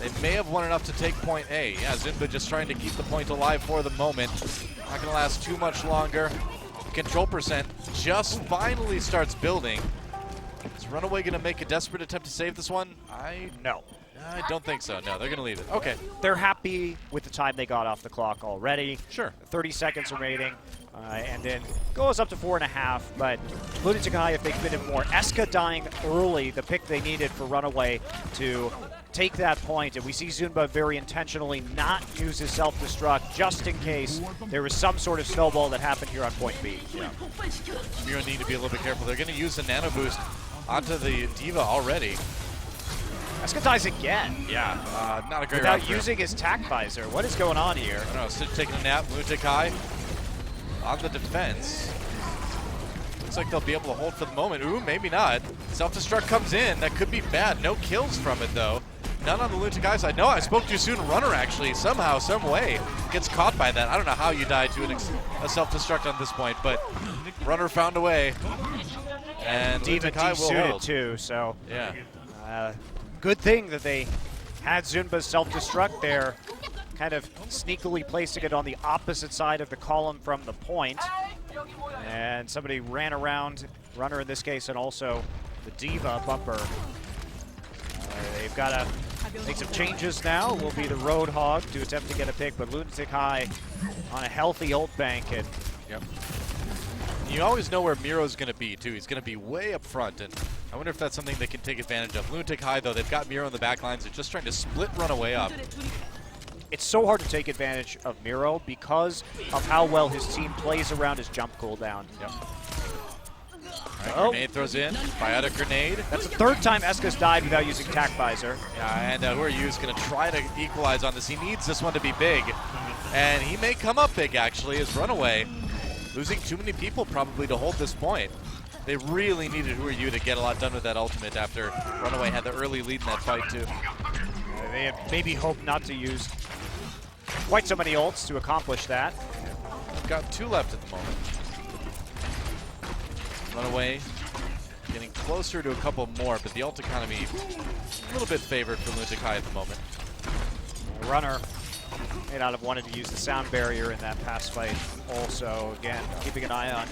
They may have won enough to take point A. Yeah, Zunba just trying to keep the point alive for the moment. Not going to last too much longer. Control percent just finally starts building. Is Runaway going to make a desperate attempt to save this one? No. I don't think so. No, they're going to leave it. Okay. They're happy with the time they got off the clock already. Sure. 30 seconds remaining, and then goes up to 4.5. But Lunatic-Hai, if they committed more, Eska dying early, the pick they needed for Runaway to take that point, and we see Zunba very intentionally not use his self-destruct just in case there was some sort of snowball that happened here on point B. Yeah. You're going to need to be a little bit careful. They're going to use the Nano Boost onto the D.Va already. Eska dies again. Yeah, not a great Without round for using his tack visor. What is going on here? I don't know, Stitch taking a nap, Lunatic-Hai on the defense. Looks like they'll be able to hold for the moment. Ooh, maybe not. Self-destruct comes in. That could be bad. No kills from it, though. None on the Lunatic-Hai side. No, I spoke too soon. Runner, actually, somehow, some way, gets caught by that. I don't know how you died to a self-destruct on this point, but Runner found a way. And D.Va Lunatic-Hai will desuited hold. too, so yeah. good thing that they had Zunba's self-destruct there, kind of sneakily placing it on the opposite side of the column from the point. And somebody ran around, Runner in this case, and also the D.Va Bumper. They've got to make some changes now. Will be the Roadhog to attempt to get a pick, but Lunatic-Hai on a healthy ult bank. And yep. You always know where Miro's going to be, too. He's going to be way up front, and I wonder if that's something they can take advantage of. Lunatic-Hai, though, they've got Miro in the back lines. They're just trying to split Runaway up. it's so hard to take advantage of Miro because of how well his team plays around his jump cooldown. Yep. Right, grenade throws in. Biotic grenade. That's the third time Eska's died without using tack visor. Yeah, and Whoryu's going to try to equalize on this. He needs this one to be big. And he may come up big, actually, as Runaway. Losing too many people probably to hold this point. They really needed Whoryu to get a lot done with that ultimate after Runaway had the early lead in that fight, too. They had maybe hoped not to use quite so many ults to accomplish that. They've got 2 left at the moment. Runaway getting closer to a couple more, but the ult economy a little bit favored for Lunatic-Hai at the moment. Runner may not have wanted to use the sound barrier in that past fight. Also, again, keeping an eye on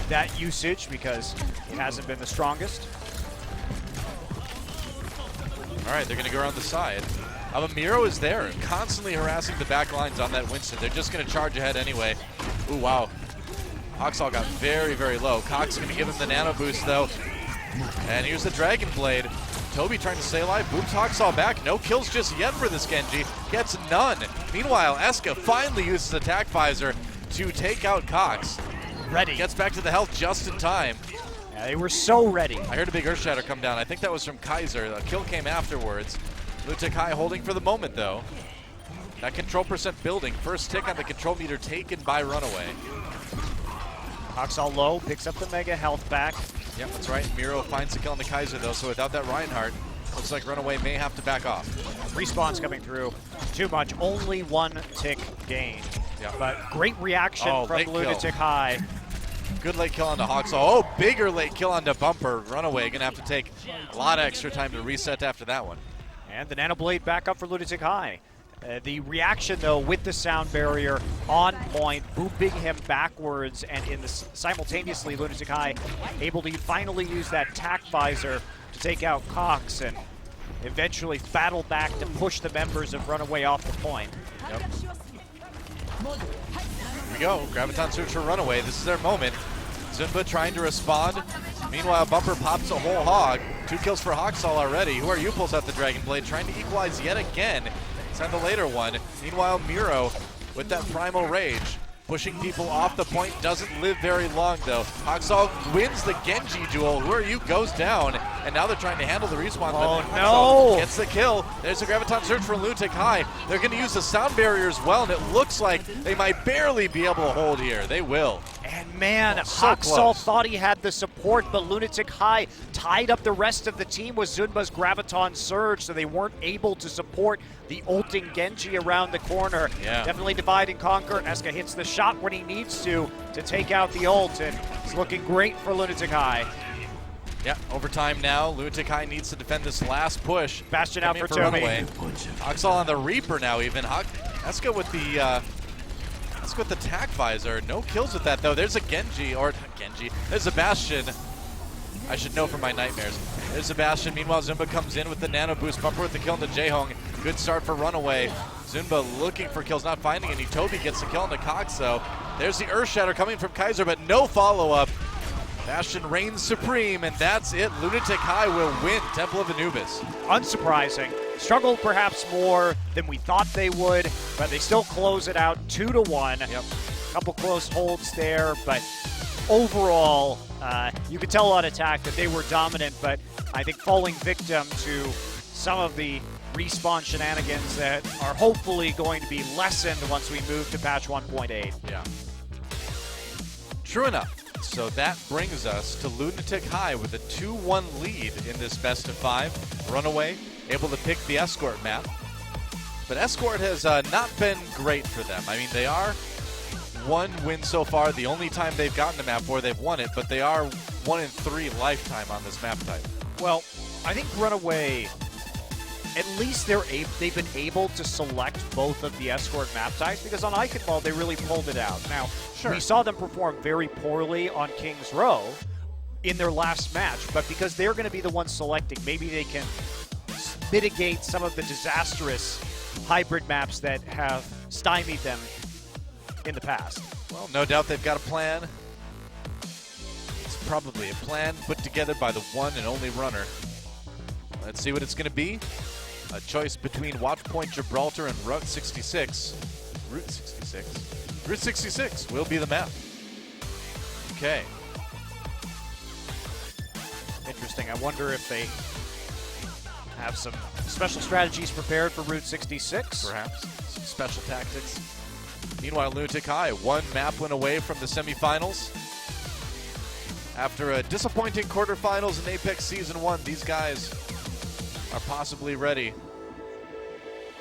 that usage because it hasn't been the strongest. All right, they're going to go around the side. Miro is there, constantly harassing the back lines on that Winston. They're just going to charge ahead anyway. Ooh, wow. Oxal got very, very low. Cox going to give him the nano boost, though. And here's the Dragon Blade. Toby trying to stay alive, booms Oxal back. No kills just yet for this Genji. Gets none. Meanwhile, Eska finally uses attack visor to take out Cox. Ready. Gets back to the health just in time. Yeah, they were so ready. I heard a big Earthshatter come down. I think that was from Kaiser. The kill came afterwards. Lunatic-Hai holding for the moment, though. That control percent building. First tick on the control meter taken by Runaway. Oxal low, picks up the mega health back. Yep, that's right. Miro finds the kill on the Kaiser, though, so without that Reinhardt, looks like Runaway may have to back off. Respawn's coming through. Too much. Only 1 tick gain. Yeah. But great reaction from late kill. Lunatic-Hai. Good late kill onto Hawks. Oh, bigger late kill onto Bumper. Runaway gonna have to take a lot of extra time to reset after that one. And the Nano Blade back up for Lunatic-Hai. The reaction, though, with the sound barrier on point, booping him backwards, and simultaneously Lunatic-Hai able to finally use that tack visor to take out Cox and eventually battle back to push the members of Runaway off the point. Yep. Here we go. Graviton search for Runaway. This is their moment. Zunba trying to respond. Meanwhile, Bumper pops a whole hog. 2 kills for Hawksall already. Who Are You pulls out the Dragon Blade, trying to equalize yet again. Send the later one. Meanwhile, Miro with that Primal Rage, pushing people off the point, doesn't live very long though. Hawksall wins the Genji duel. Who Are You goes down, and now they're trying to handle the respawn. Oh Hawksall no! Gets the kill. There's a Graviton search for Lunatic-Hai. They're going to use the sound barrier as well, and it looks like they might barely be able to hold here. They will. And man, so Hawksall close. thought he had the support, but Lunatic-Hai tied up the rest of the team with Zunba's Graviton Surge, so they weren't able to support the ulting Genji around the corner. Yeah. Definitely divide and conquer. Eska hits the shot when he needs to take out the ult, and it's looking great for Lunatic-Hai. Yeah, overtime now. Lunatic-Hai needs to defend this last push. Bastion out Coming for Toby. Runaway. Hawksall on the Reaper now even. Eska with the with the tack visor. No kills with that though. There's a Genji, or not Genji. There's a Bastion. I should know from my nightmares. There's a Bastion. Meanwhile, Zunba comes in with the nano boost. Bumper with the kill into Jaehong. Good start for Runaway. Zunba looking for kills, not finding any. Toby gets the kill into Cox though. There's the Earth Shatter coming from Kaiser, but no follow-up. Bastion reigns supreme, and that's it. Lunatic-Hai will win Temple of Anubis. Unsurprising. Struggled perhaps more than we thought they would, but they still close it out 2-1. Yep. Couple close holds there, but overall, you could tell on attack that they were dominant, but I think falling victim to some of the respawn shenanigans that are hopefully going to be lessened once we move to patch 1.8. Yeah. True enough. So that brings us to Lunatic-Hai with a 2-1 lead in this best of 5. Runaway able to pick the Escort map. But Escort has not been great for them. I mean, they are 1 win so far. The only time they've gotten the map where they've won it, but they are 1 in 3 lifetime on this map type. Well, I think Runaway, at least they've been able to select both of the Escort map types, because on Eichenwald they really pulled it out. Now, we saw them perform very poorly on King's Row in their last match, but because they're going to be the ones selecting, maybe they can mitigate some of the disastrous hybrid maps that have stymied them in the past. Well, no doubt they've got a plan. It's probably a plan put together by the one and only runner. Let's see what it's going to be. A choice between Watchpoint Gibraltar and Route 66. Route 66. Route 66 will be the map. Okay. Interesting. I wonder if they have some special strategies prepared for Route 66. Perhaps. Some special tactics. Meanwhile, Lunatic-Hai 1 map win away from the semifinals. After a disappointing quarterfinals in Apex Season 1, these guys are possibly ready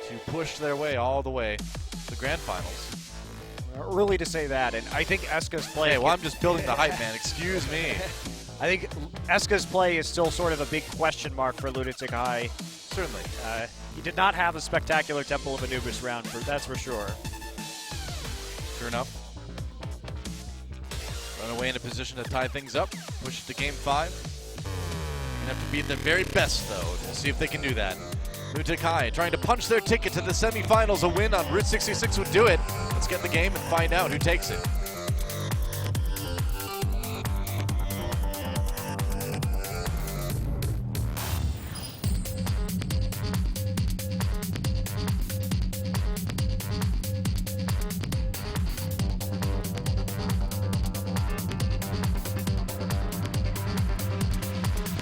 to push their way all the way to the grand finals. Early to say that, and I think Eska's play... Hey, well, I'm just building the hype, man. Excuse me. I think Eska's play is still sort of a big question mark for Lunatic-Hai. Certainly. He did not have a spectacular Temple of Anubis round, that's for sure. Sure enough. Runaway in a position to tie things up, push it to game 5. Gonna have to be their very best, though, to see if they can do that. Lunatic-Hai trying to punch their ticket to the semifinals. A win on Route 66 would do it. Let's get in the game and find out who takes it.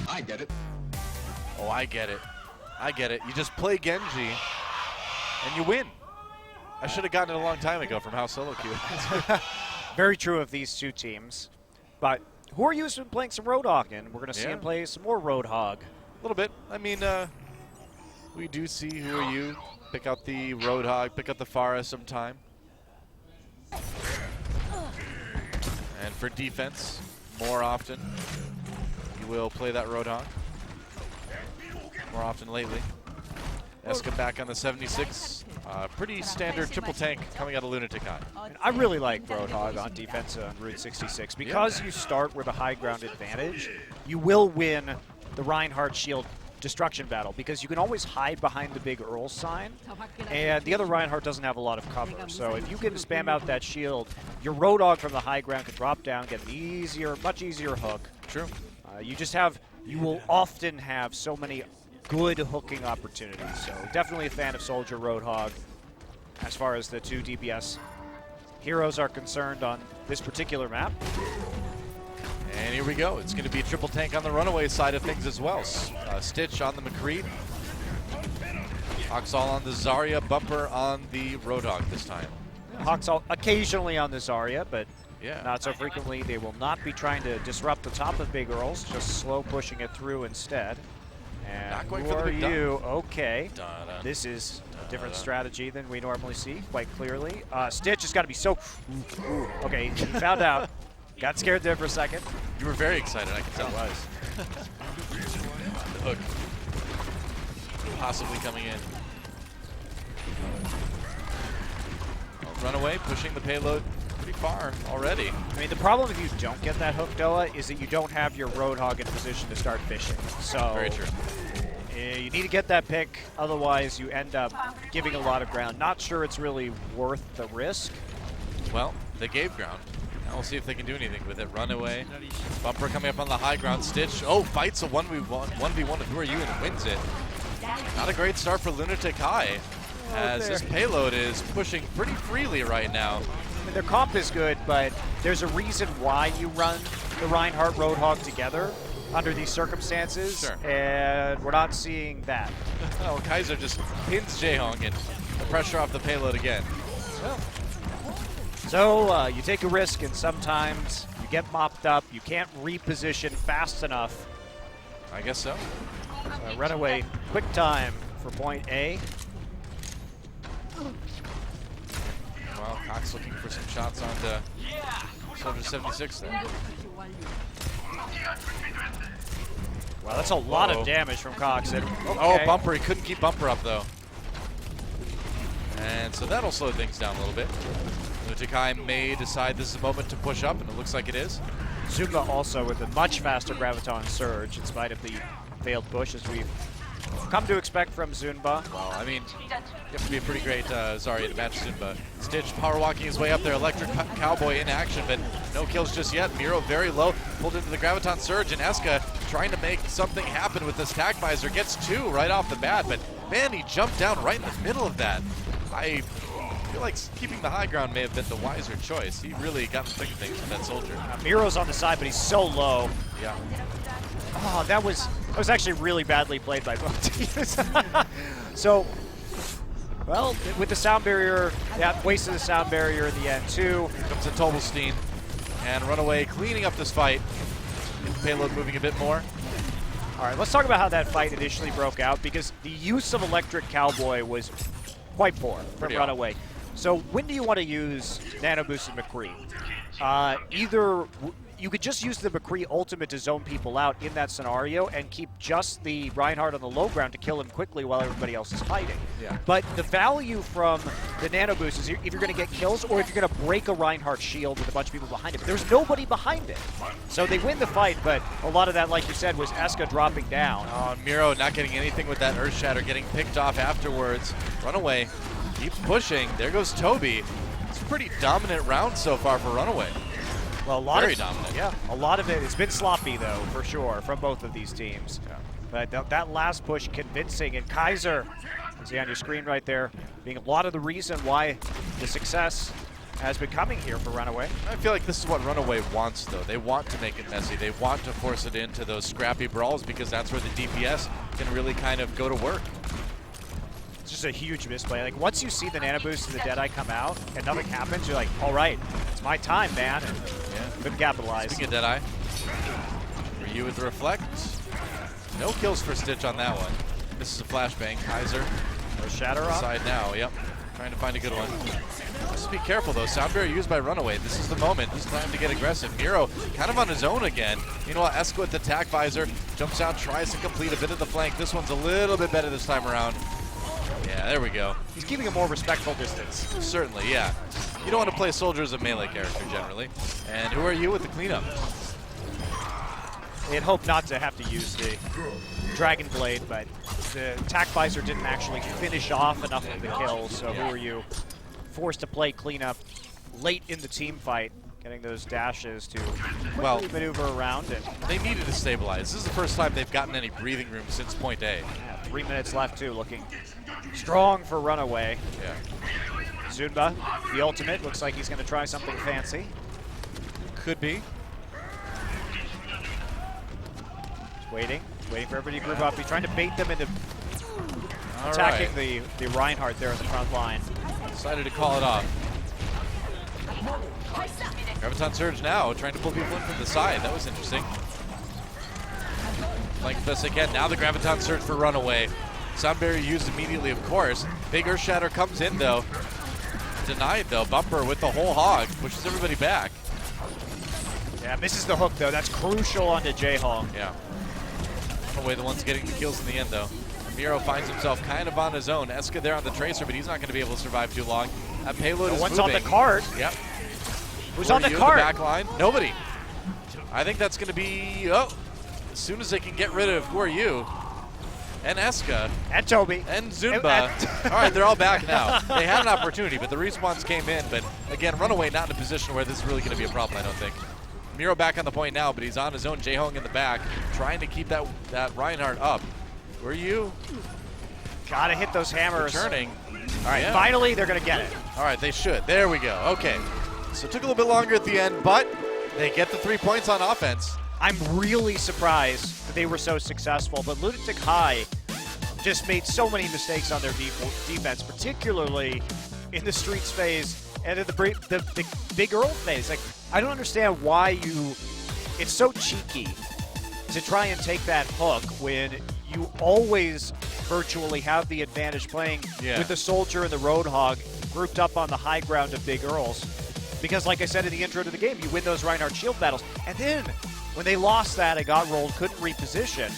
I get it. Oh, I get it. I get it. You just play Genji and you win. I should have gotten it a long time ago from how solo queue. Very true of these two teams. But Who Are You has been playing some Roadhog, and we're going to see him play some more Roadhog. A little bit. I mean, we do see Who Are You pick out the Roadhog, pick out the Pharah sometime. And for defense more often. He will play that Roadhog more often lately. Eska back on the 76. Pretty standard triple tank coming out of Lunatic-Hai. I really like Roadhog on defense on Route 66. Because you start with a high ground advantage, you will win the Reinhardt shield destruction battle because you can always hide behind the big Earl sign, and the other Reinhardt doesn't have a lot of cover. So if you can spam out that shield, your Roadhog from the high ground can drop down, get an easier, much easier hook. True. You will often have so many good hooking opportunities. So definitely a fan of Soldier Roadhog as far as the two DPS heroes are concerned on this particular map. And here we go. It's going to be a triple tank on the Runaway side of things as well. Stitch on the McCree. Hawksall on the Zarya. Bumper on the Roadhog this time. Hawksall occasionally on the Zarya, but yeah, not so frequently. They will not be trying to disrupt the top of Big Earls, just slow pushing it through instead. And not going who for the are big you? Okay. Da-da. This is a different strategy than we normally see, quite clearly. Stitch has got to be so... Ooh, okay, he found out. Got scared there for a second. You were very excited, I can tell. I was. The hook possibly coming in. Runaway pushing the payload pretty far already. I mean, the problem if you don't get that hook, Doa, is that you don't have your Roadhog in position to start fishing. So Very true. You need to get that pick, otherwise you end up giving a lot of ground. Not sure it's really worth the risk. Well, they gave ground. Now we'll see if they can do anything with it. Runaway. Bumper coming up on the high ground. Stitch. Oh, fights a 1v1 of Who Are You and wins it. Not a great start for Lunatic-Hai, as this payload is pushing pretty freely right now. I mean, their comp is good, but there's a reason why you run the Reinhardt Roadhog together under these circumstances, Sure. and we're not seeing that. Oh, Kaiser just pins Jaehong and the pressure off the payload again. So you take a risk, and sometimes you get mopped up. You can't reposition fast enough. I guess so. Runaway, quick time for point A. Well, Cox looking for some shots onto Soldier 76 there. Wow, that's a lot Whoa. of damage from Cox. Okay. Oh, Bumper. He couldn't keep Bumper up, though. And so that'll slow things down a little bit. Lunatic-Hai may decide this is a moment to push up, and it looks like it is. Zumba also with a much faster Graviton Surge in spite of the failed push, as we've come to expect from Zunba. Well, I mean, you have to be a pretty great Zarya to match Zumba. Stitch power walking his way up there. Electric Cowboy in action, but no kills just yet. Miro very low, pulled into the Graviton Surge, and Eska trying to make something happen with this Tag Visor. Gets two right off the bat, but man, he jumped down right in the middle of that. I feel like keeping the high ground may have been the wiser choice. He really got the thick of things with that Soldier. Miro's on the side, but he's so low. Yeah. Oh, that was actually really badly played by both teams. So, well, with the sound barrier, that wasted the sound barrier in the end too. Here comes a Tobelstein, and Runaway cleaning up this fight. Payload moving a bit more. All right, let's talk about how that fight initially broke out, because the use of Electric Cowboy was quite poor from Pretty Runaway. So when do you want to use Nano Boost and McCree? Either you could just use the McCree ultimate to zone people out in that scenario and keep just the Reinhardt on the low ground to kill him quickly while everybody else is hiding. Yeah. But the value from the Nano Boost is if you're going to get kills or if you're going to break a Reinhardt shield with a bunch of people behind it. But there's nobody behind it. So they win the fight, but a lot of that, like you said, was Eska dropping down. Miro not getting anything with that Earth Shatter, getting picked off afterwards. Runaway keeps pushing. There goes Toby. It's a pretty dominant round so far for Runaway. Well, a lot Very of dominant. Yeah, a lot of it. It's been sloppy, though, for sure, from both of these teams. Yeah. But that last push convincing, and Kaiser, you see on your screen right there, being a lot of the reason why the success has been coming here for Runaway. I feel like this is what Runaway wants, though. They want to make it messy. They want to force it into those scrappy brawls because that's where the DPS can really kind of go to work. It's just a huge misplay. Like, once you see the Nano Boost and the Deadeye come out and nothing happens, you're like, all right, it's my time, man. And couldn't capitalize. Speaking of Deadeye, Ryu with the Reflect. No kills for Stitch on that one. This is a flashbang. Kaiser No shatter off. side now, yep. Trying to find a good one. Just be careful though. Soundbarrier used by Runaway. This is the moment. This is time to get aggressive. Miro kind of on his own again. Meanwhile, Eska with the attack visor jumps out, tries to complete a bit of the flank. This one's a little bit better this time around. Yeah, there we go. He's keeping a more respectful distance. Certainly, yeah. You don't want to play Soldier as a melee character generally. And who are you with the cleanup? They'd hope not to have to use the Dragon Blade, but the attack visor didn't actually finish off enough of the kills, so who are you? Forced to play cleanup late in the team fight, getting those dashes to quickly maneuver around it. They needed to stabilize. This is the first time they've gotten any breathing room since point A. Yeah, 3 minutes left too, looking strong for Runaway. Yeah. Zunba, the ultimate, looks like he's going to try something fancy. Could be. Just waiting for everybody to group up. He's trying to bait them into attacking the Reinhardt there in the front line. Decided to call it off. Graviton Surge now, trying to pull people in from the side. That was interesting. Like this again. Now the Graviton Surge for Runaway. Soundbarrier used immediately, of course. Big Earth Shatter comes in though. Denied though. Bumper with the whole hog pushes everybody back. Yeah, misses the hook though. That's crucial onto J-Hong. Yeah. Runaway the one's getting the kills in the end though. Miro finds himself kind of on his own. Eska there on the Tracer, but he's not going to be able to survive too long. That payload is one's moving. on the cart. Yep. Who's on the cart? Back line? Nobody. I think that's going to be, as soon as they can get rid of who are you? And Eska. And Toby. And Zunba. All right, they're all back now. They had an opportunity, but the respawns came in. But again, Runaway not in a position where this is really going to be a problem, I don't think. Miro back on the point now, but he's on his own. J-Hong in the back, trying to keep that Reinhardt up. Where are you? Gotta hit those hammers. Returning. All right, finally they're gonna get it. All right, they should. There we go. Okay. So it took a little bit longer at the end, but they get the 3 points on offense. I'm really surprised that they were so successful, but Lunatic-Hai just made so many mistakes on their defense, particularly in the Streets phase and in the Big Earl phase. Like, I don't understand why it's so cheeky to try and take that hook when you always virtually have the advantage playing with the Soldier and the Roadhog grouped up on the high ground of Big Earls. Because like I said in the intro to the game, you win those Reinhardt shield battles. And then when they lost that and got rolled, couldn't reposition,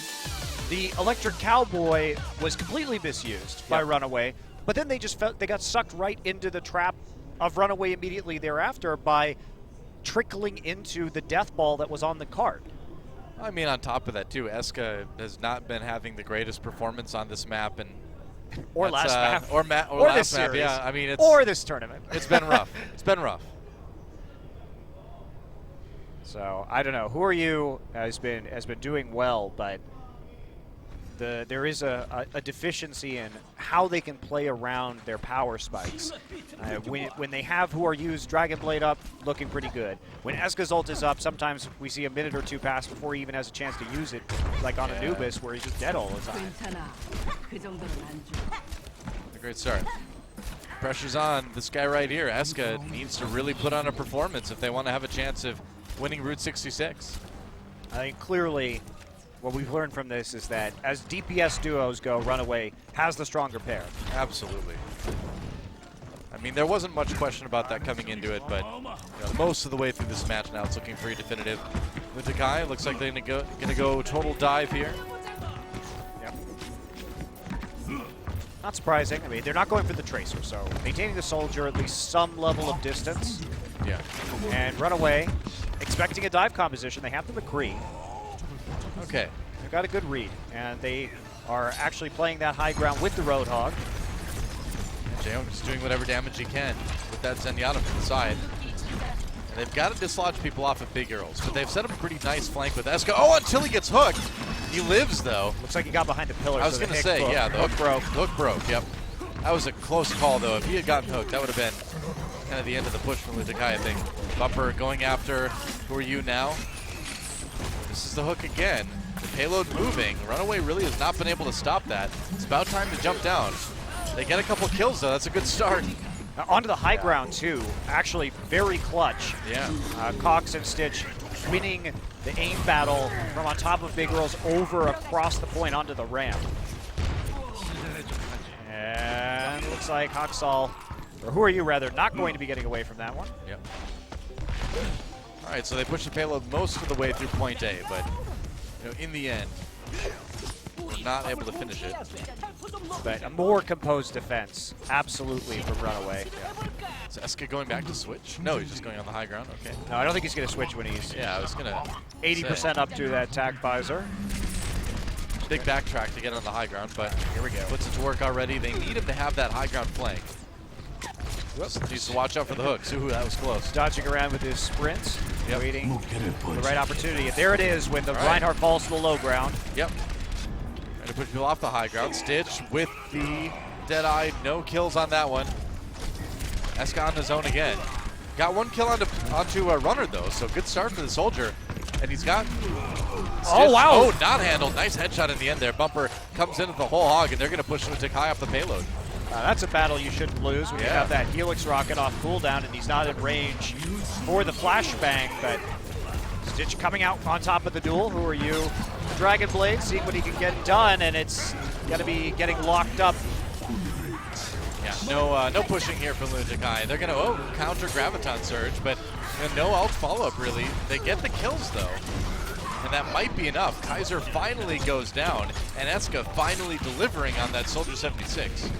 the Electric Cowboy was completely misused by Runaway. But then they just they got sucked right into the trap of Runaway immediately thereafter by trickling into the death ball that was on the cart. I mean, on top of that too, Eska has not been having the greatest performance on this map, and or last map, or last this map. Series. Yeah, I mean, or this tournament. It's been rough. It's been rough. So I don't know. Who are you has been doing well, but there is a deficiency in how they can play around their power spikes. When they have Who Are You's Dragon Blade up, looking pretty good. When Eska's ult is up, sometimes we see a minute or two pass before he even has a chance to use it, like on Anubis, where he's just dead all the time. A great start. Pressure's on this guy right here. Eska needs to really put on a performance if they want to have a chance of winning Route 66. I think clearly what we've learned from this is that as DPS duos go, Runaway has the stronger pair. Absolutely. I mean, there wasn't much question about that coming into it, but most of the way through this match now, it's looking pretty definitive. Lunatic-Hai looks like they're gonna go total dive here. Yep. Not surprising. I mean, they're not going for the Tracer, so maintaining the Soldier at least some level of distance. Yeah. And Runaway, expecting a dive composition. They have the McCree. Okay. They've got a good read, and they are actually playing that high ground with the Roadhog. J-Hong just doing whatever damage he can with that Zenyatta from the side. And they've got to dislodge people off of Big Earls, but they've set up a pretty nice flank with Eska. Oh, until he gets hooked. He lives, though. Looks like he got behind the pillar. I was going to say, yeah, the hook broke. The hook broke, yep. That was a close call, though. If he had gotten hooked, that would have been kind of the end of the push from Lunatic-Hai, I think. Bumper going after Who Are You now? This is the hook again. The payload moving. Runaway really has not been able to stop that. It's about time to jump down. They get a couple kills, though. That's a good start. Onto the high ground, too. Actually, very clutch. Yeah. Cox and Stitch winning the aim battle from on top of Big Earls over across the point onto the ramp. And looks like Haksal Or who are you, rather, not going to be getting away from that one? Yep. All right, so they push the payload most of the way through point A, but in the end, we're not able to finish it. But a more composed defense, absolutely, from Runaway. Yeah. Is Eska going back to switch? No, he's just going on the high ground. Okay. No, I don't think he's going to switch when he's I was gonna 80% up to that attack visor. Big backtrack to get on the high ground, but here we go. Puts it to work already. They need him to have that high ground flank. Needs to watch out for the hooks. Ooh, that was close. Dodging around with his sprints, waiting for the right opportunity. And there it is when the Reinhardt falls to the low ground. Yep. Trying to push people off the high ground. Stitch with the Deadeye. No kills on that one. Eska on his own again. Got one kill onto a runner, though, so good start for the soldier. And he's got Stitch. Oh, wow. Oh, not handled. Nice headshot in the end there. Bumper comes into the whole hog, and they're going to push Lunatic-Hai off the payload. That's a battle you shouldn't lose when you have that Helix rocket off cooldown and he's not in range for the flashbang. But Stitch coming out on top of the duel. Who are you? Dragon Blade, seeing what he can get done, and it's going to be getting locked up. Yeah, no pushing here for Lunatic-Hai. They're going to counter Graviton Surge, but no ult follow-up really. They get the kills though, and that might be enough. Kaiser finally goes down, and Eska finally delivering on that Soldier 76.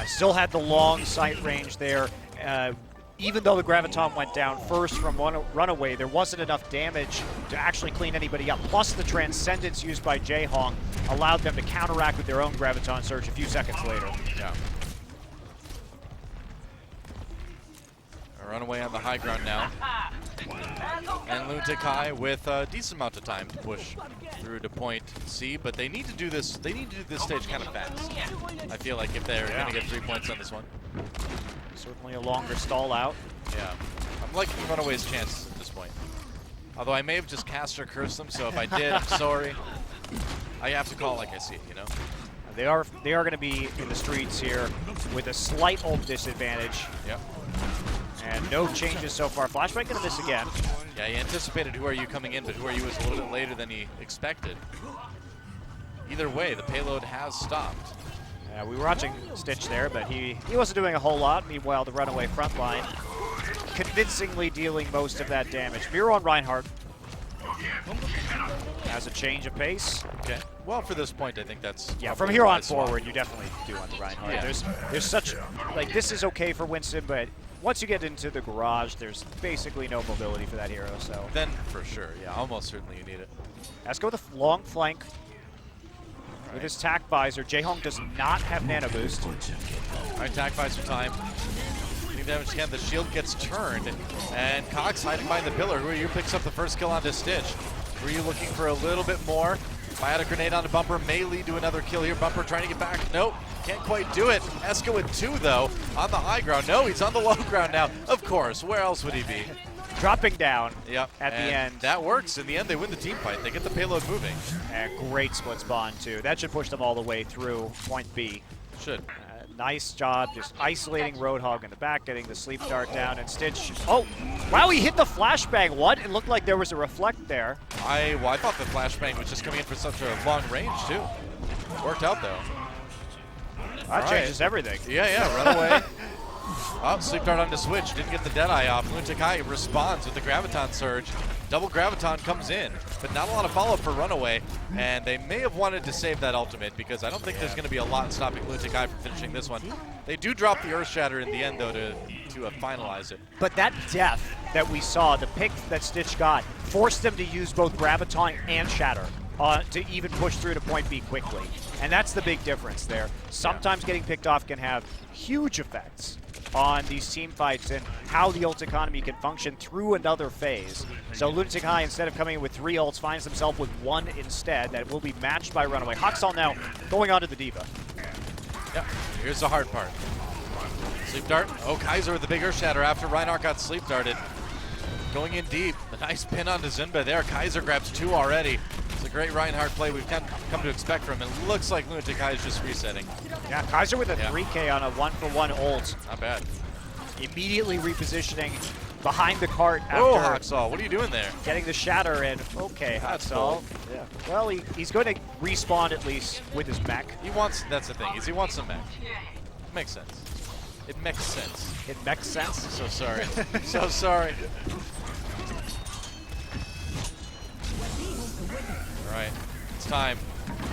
Still had the long sight range there. Even though the Graviton went down first from Runaway, there wasn't enough damage to actually clean anybody up. Plus the Transcendence used by Jaehong allowed them to counteract with their own Graviton Surge a few seconds later. Yeah. Runaway on the high ground now. And Lunatic-Hai with a decent amount of time to push through to point C, but they need to do this. They need to do this stage kind of fast. I feel like if they're going to get 3 points on this one. Certainly a longer stall out. Yeah, I'm liking Runaway's chances at this point. Although I may have just cast or cursed them, so if I did, I'm sorry. I have to call it like I see it, you know. They are going to be in the streets here with a slight ult disadvantage. Yep. And no changes so far. Flashbang going to miss again. Yeah, he anticipated Who Are You coming in, but Who Are You was a little bit later than he expected. Either way, the payload has stopped. We were watching Stitch there, but he wasn't doing a whole lot. Meanwhile, the Runaway front line convincingly dealing most of that damage. Mirror on Reinhardt. Has a change of pace. Okay. Well, for this point, I think that's... Yeah, from here on forward, you definitely do want the Reinhardt. Yeah. There's such... Like, this is okay for Winston, but once you get into the garage, there's basically no mobility for that hero, so... Then, for sure, yeah, almost certainly you need it. Let's go with a long flank. With his tack visor, Jaehong does not have nano boost. All right, tack visor time. Damage again, the shield gets turned, and Cox hiding behind the pillar. Who Are You picks up the first kill onto Stitch. Who Are You looking for a little bit more? Fired a grenade onto Bumper, may lead to another kill here. Bumper trying to get back. Nope, can't quite do it. Eska with 2 though, on the high ground. No, he's on the low ground now. Of course, where else would he be? Dropping down at the and end. That works. In the end, they win the team fight. They get the payload moving. And great split spawn too. That should push them all the way through point B. Should. Nice job just isolating Roadhog in the back, getting the sleep dart down, and Stitch. Oh, wow, he hit the flashbang. What? It looked like there was a reflect there. I thought the flashbang was just coming in for such a long range, too. Worked out, though. That changes everything. Yeah, Runaway. Oh, sleep dart onto switch. Didn't get the Deadeye off. Lunatic-Hai responds with the Graviton Surge. Double Graviton comes in, but not a lot of follow-up for Runaway. And they may have wanted to save that ultimate because I don't think there's going to be a lot stopping Lunatic-Hai from finishing this one. They do drop the Earth Shatter in the end, though, to finalize it. But that death that we saw, the pick that Stitch got, forced them to use both Graviton and Shatter to even push through to point B quickly. And that's the big difference there. Sometimes getting picked off can have huge effects on these team fights and how the ult economy can function through another phase. So Lunatic-Hai, instead of coming in with 3 ults, finds himself with 1 instead that will be matched by Runaway. Haksal now going on to the Diva. Yeah, here's the hard part. Sleep dart. Oh, Kaiser with the big Earth Shatter after Reinhardt got sleep darted. Going in deep. A nice pin onto Zunba there. Kaiser grabs 2 already. It's a great Reinhardt play we've come to expect from him. It looks like Lunatic-Hai is just resetting. Yeah, Kaiser with a 3K on a 1-for-1 ult. Not bad. Immediately repositioning behind the cart after Haksal, what are you doing there? Getting the shatter in. Okay, That's Haksal. cool. Yeah. Well, he's going to respawn at least with his mech. That's the thing, he wants some mech. Makes sense. It makes sense. It makes sense. So sorry. So sorry. All right, it's time.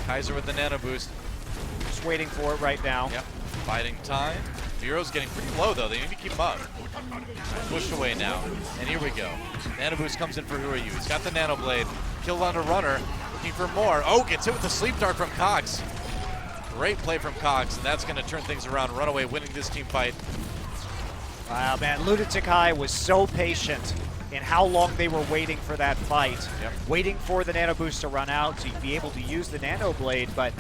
Kaiser with the nano boost. Just waiting for it right now. Yep, biding time. Miro's getting pretty low though. They need to keep him up. Pushed away now, and here we go. Nano boost comes in for Who Are You. He's got the nano blade. Killed on a runner. Looking for more. Oh, gets hit with the sleep dart from Cox. Great play from Cox, and that's going to turn things around. Runaway winning this team fight. Wow, man, Lunatic-Hai was so patient in how long they were waiting for that fight. Yep. Waiting for the nano boost to run out to be able to use the nano blade, but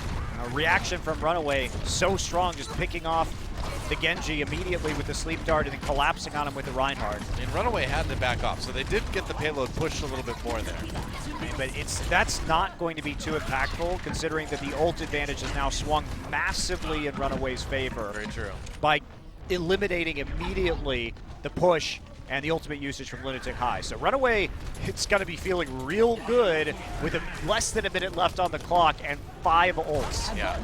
a reaction from Runaway so strong, just picking off the Genji immediately with the sleep dart and then collapsing on him with the Reinhardt. And Runaway had to back off, so they did get the payload pushed a little bit more there. But that's not going to be too impactful, considering that the ult advantage has now swung massively in Runaway's favor. Very true. By eliminating immediately the push and the ultimate usage from Lunatic-Hai. So Runaway, it's going to be feeling real good with less than a minute left on the clock and 5 ults. Yeah.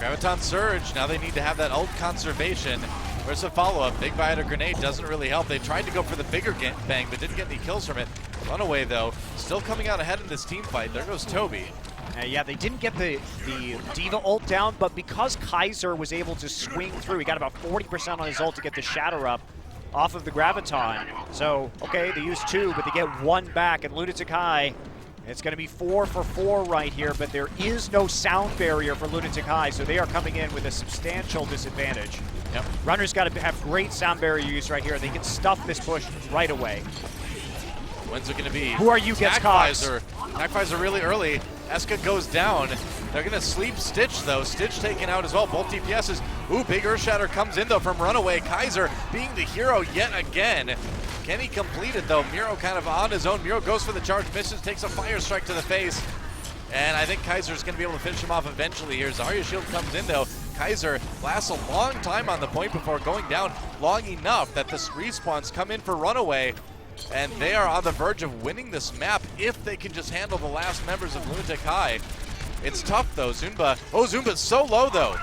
Graviton Surge, now they need to have that ult conservation. Where's the follow-up? Big Viator Grenade doesn't really help. They tried to go for the bigger bang, but didn't get any kills from it. Runaway, though, still coming out ahead in this team fight. There goes Toby. Yeah, they didn't get the Diva ult down, but because Kaiser was able to swing through, he got about 40% on his ult to get the Shatter up off of the Graviton. So, okay, they use 2, but they get 1 back, and Lunatic-Hai, it's going to be 4 for 4 right here, but there is no sound barrier for Lunatic-Hai, so they are coming in with a substantial disadvantage. Yep. Runner's got to have great sound barrier use right here. They can stuff this push right away. When's it going to be? Who Are You gets Cox. Attack really early. Eska goes down. They're going to sleep Stitch, though. Stitch taken out as well. Both DPSs. Ooh, big Earthshatter comes in, though, from Runaway. Kaiser being the hero yet again. Can he complete it, though? Miro kind of on his own. Miro goes for the charge, misses, takes a fire strike to the face. And I think Kaiser's going to be able to finish him off eventually here. Zarya Shield comes in, though. Kaiser lasts a long time on the point before going down, long enough that the respawns come in for Runaway. And they are on the verge of winning this map if they can just handle the last members of Lunatic-Hai. It's tough, though. Zumba. Oh, Zumba's so low, though.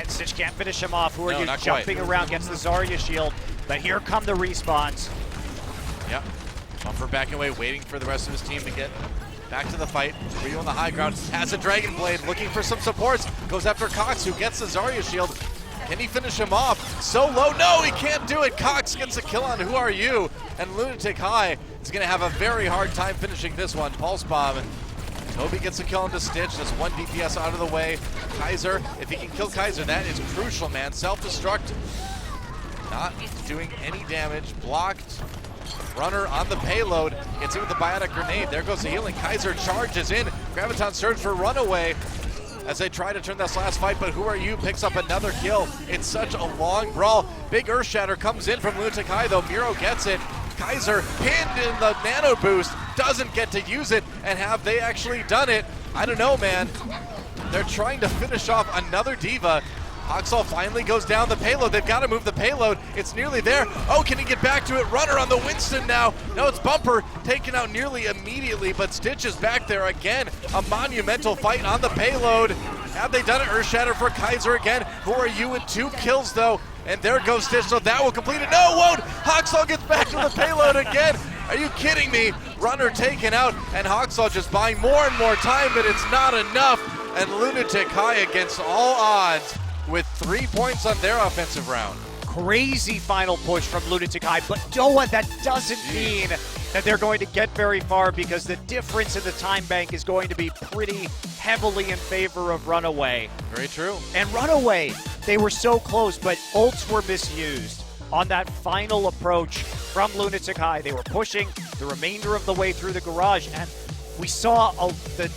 Stitch can't finish him off. Who Are You not jumping quite. around, gets the Zarya Shield. But here come the respawns. Yep. Bumper backing away, waiting for the rest of his team to get back to the fight. Ryu on the high ground, has a Dragon Blade, looking for some supports. Goes after Cox, who gets the Zarya Shield. Can he finish him off? So low, no, he can't do it. Cox gets a kill on Who Are You? And Lunatic-Hai is going to have a very hard time finishing this one. Pulse Bomb. Toby gets a kill into Stitch. Just 1 DPS out of the way. Kaiser, if he can kill Kaiser, that is crucial, man. Self-destruct. Not doing any damage. Blocked. Runner on the payload. Gets hit with the Biotic Grenade. There goes the healing. Kaiser charges in. Graviton Surge for Runaway as they try to turn this last fight, but Who Are You picks up another kill. It's such a long brawl. Big Earthshatter comes in from Lunatic-Hai, though. Miro gets it. Kaiser pinned in the nano boost, doesn't get to use it, and have they actually done it? I don't know, man. They're trying to finish off another Diva. Hoxall finally goes down the payload. They've got to move the payload. It's nearly there. Oh, can he get back to it? Runner on the Winston now. No, it's Bumper taken out nearly immediately, but Stitch is back there again. A monumental fight on the payload. Have they done it? Earthshatter for Kaiser again. Who Are You with 2 kills, though? And there goes Stitch, so that will complete it. No, won't! Hoxall gets back to the payload again. Are you kidding me? Runner taken out, and Hoxall just buying more and more time, but it's not enough. And Lunatic-Hai against all odds with 3 points on their offensive round. Crazy final push from Lunatic-Hai, but Doa, that doesn't mean that they're going to get very far, because the difference in the time bank is going to be pretty heavily in favor of Runaway. Very true. And Runaway, they were so close, but ults were misused on that final approach from Lunatic-Hai. They were pushing the remainder of the way through the garage, and we saw the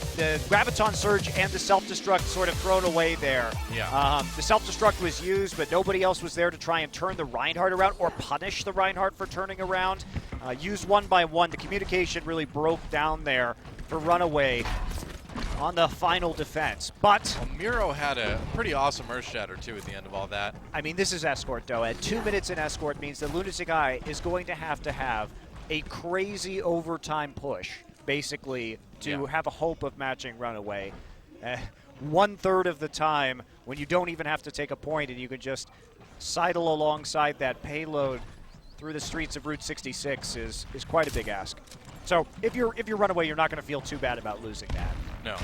Graviton Surge and the self-destruct sort of thrown away there. Yeah. The self-destruct was used, but nobody else was there to try and turn the Reinhardt around or punish the Reinhardt for turning around. Used one by one. The communication really broke down there for Runaway on the final defense. But Well, Miro had a pretty awesome Earthshatter, too, at the end of all that. I mean, this is Escort, though. At 2 minutes in Escort means that Lunatic-Hai is going to have a crazy overtime push, basically, to have a hope of matching Runaway. 1/3 of the time, when you don't even have to take a point and you can just sidle alongside that payload through the streets of Route 66 is quite a big ask. So if you're Runaway, you're not going to feel too bad about losing that. No.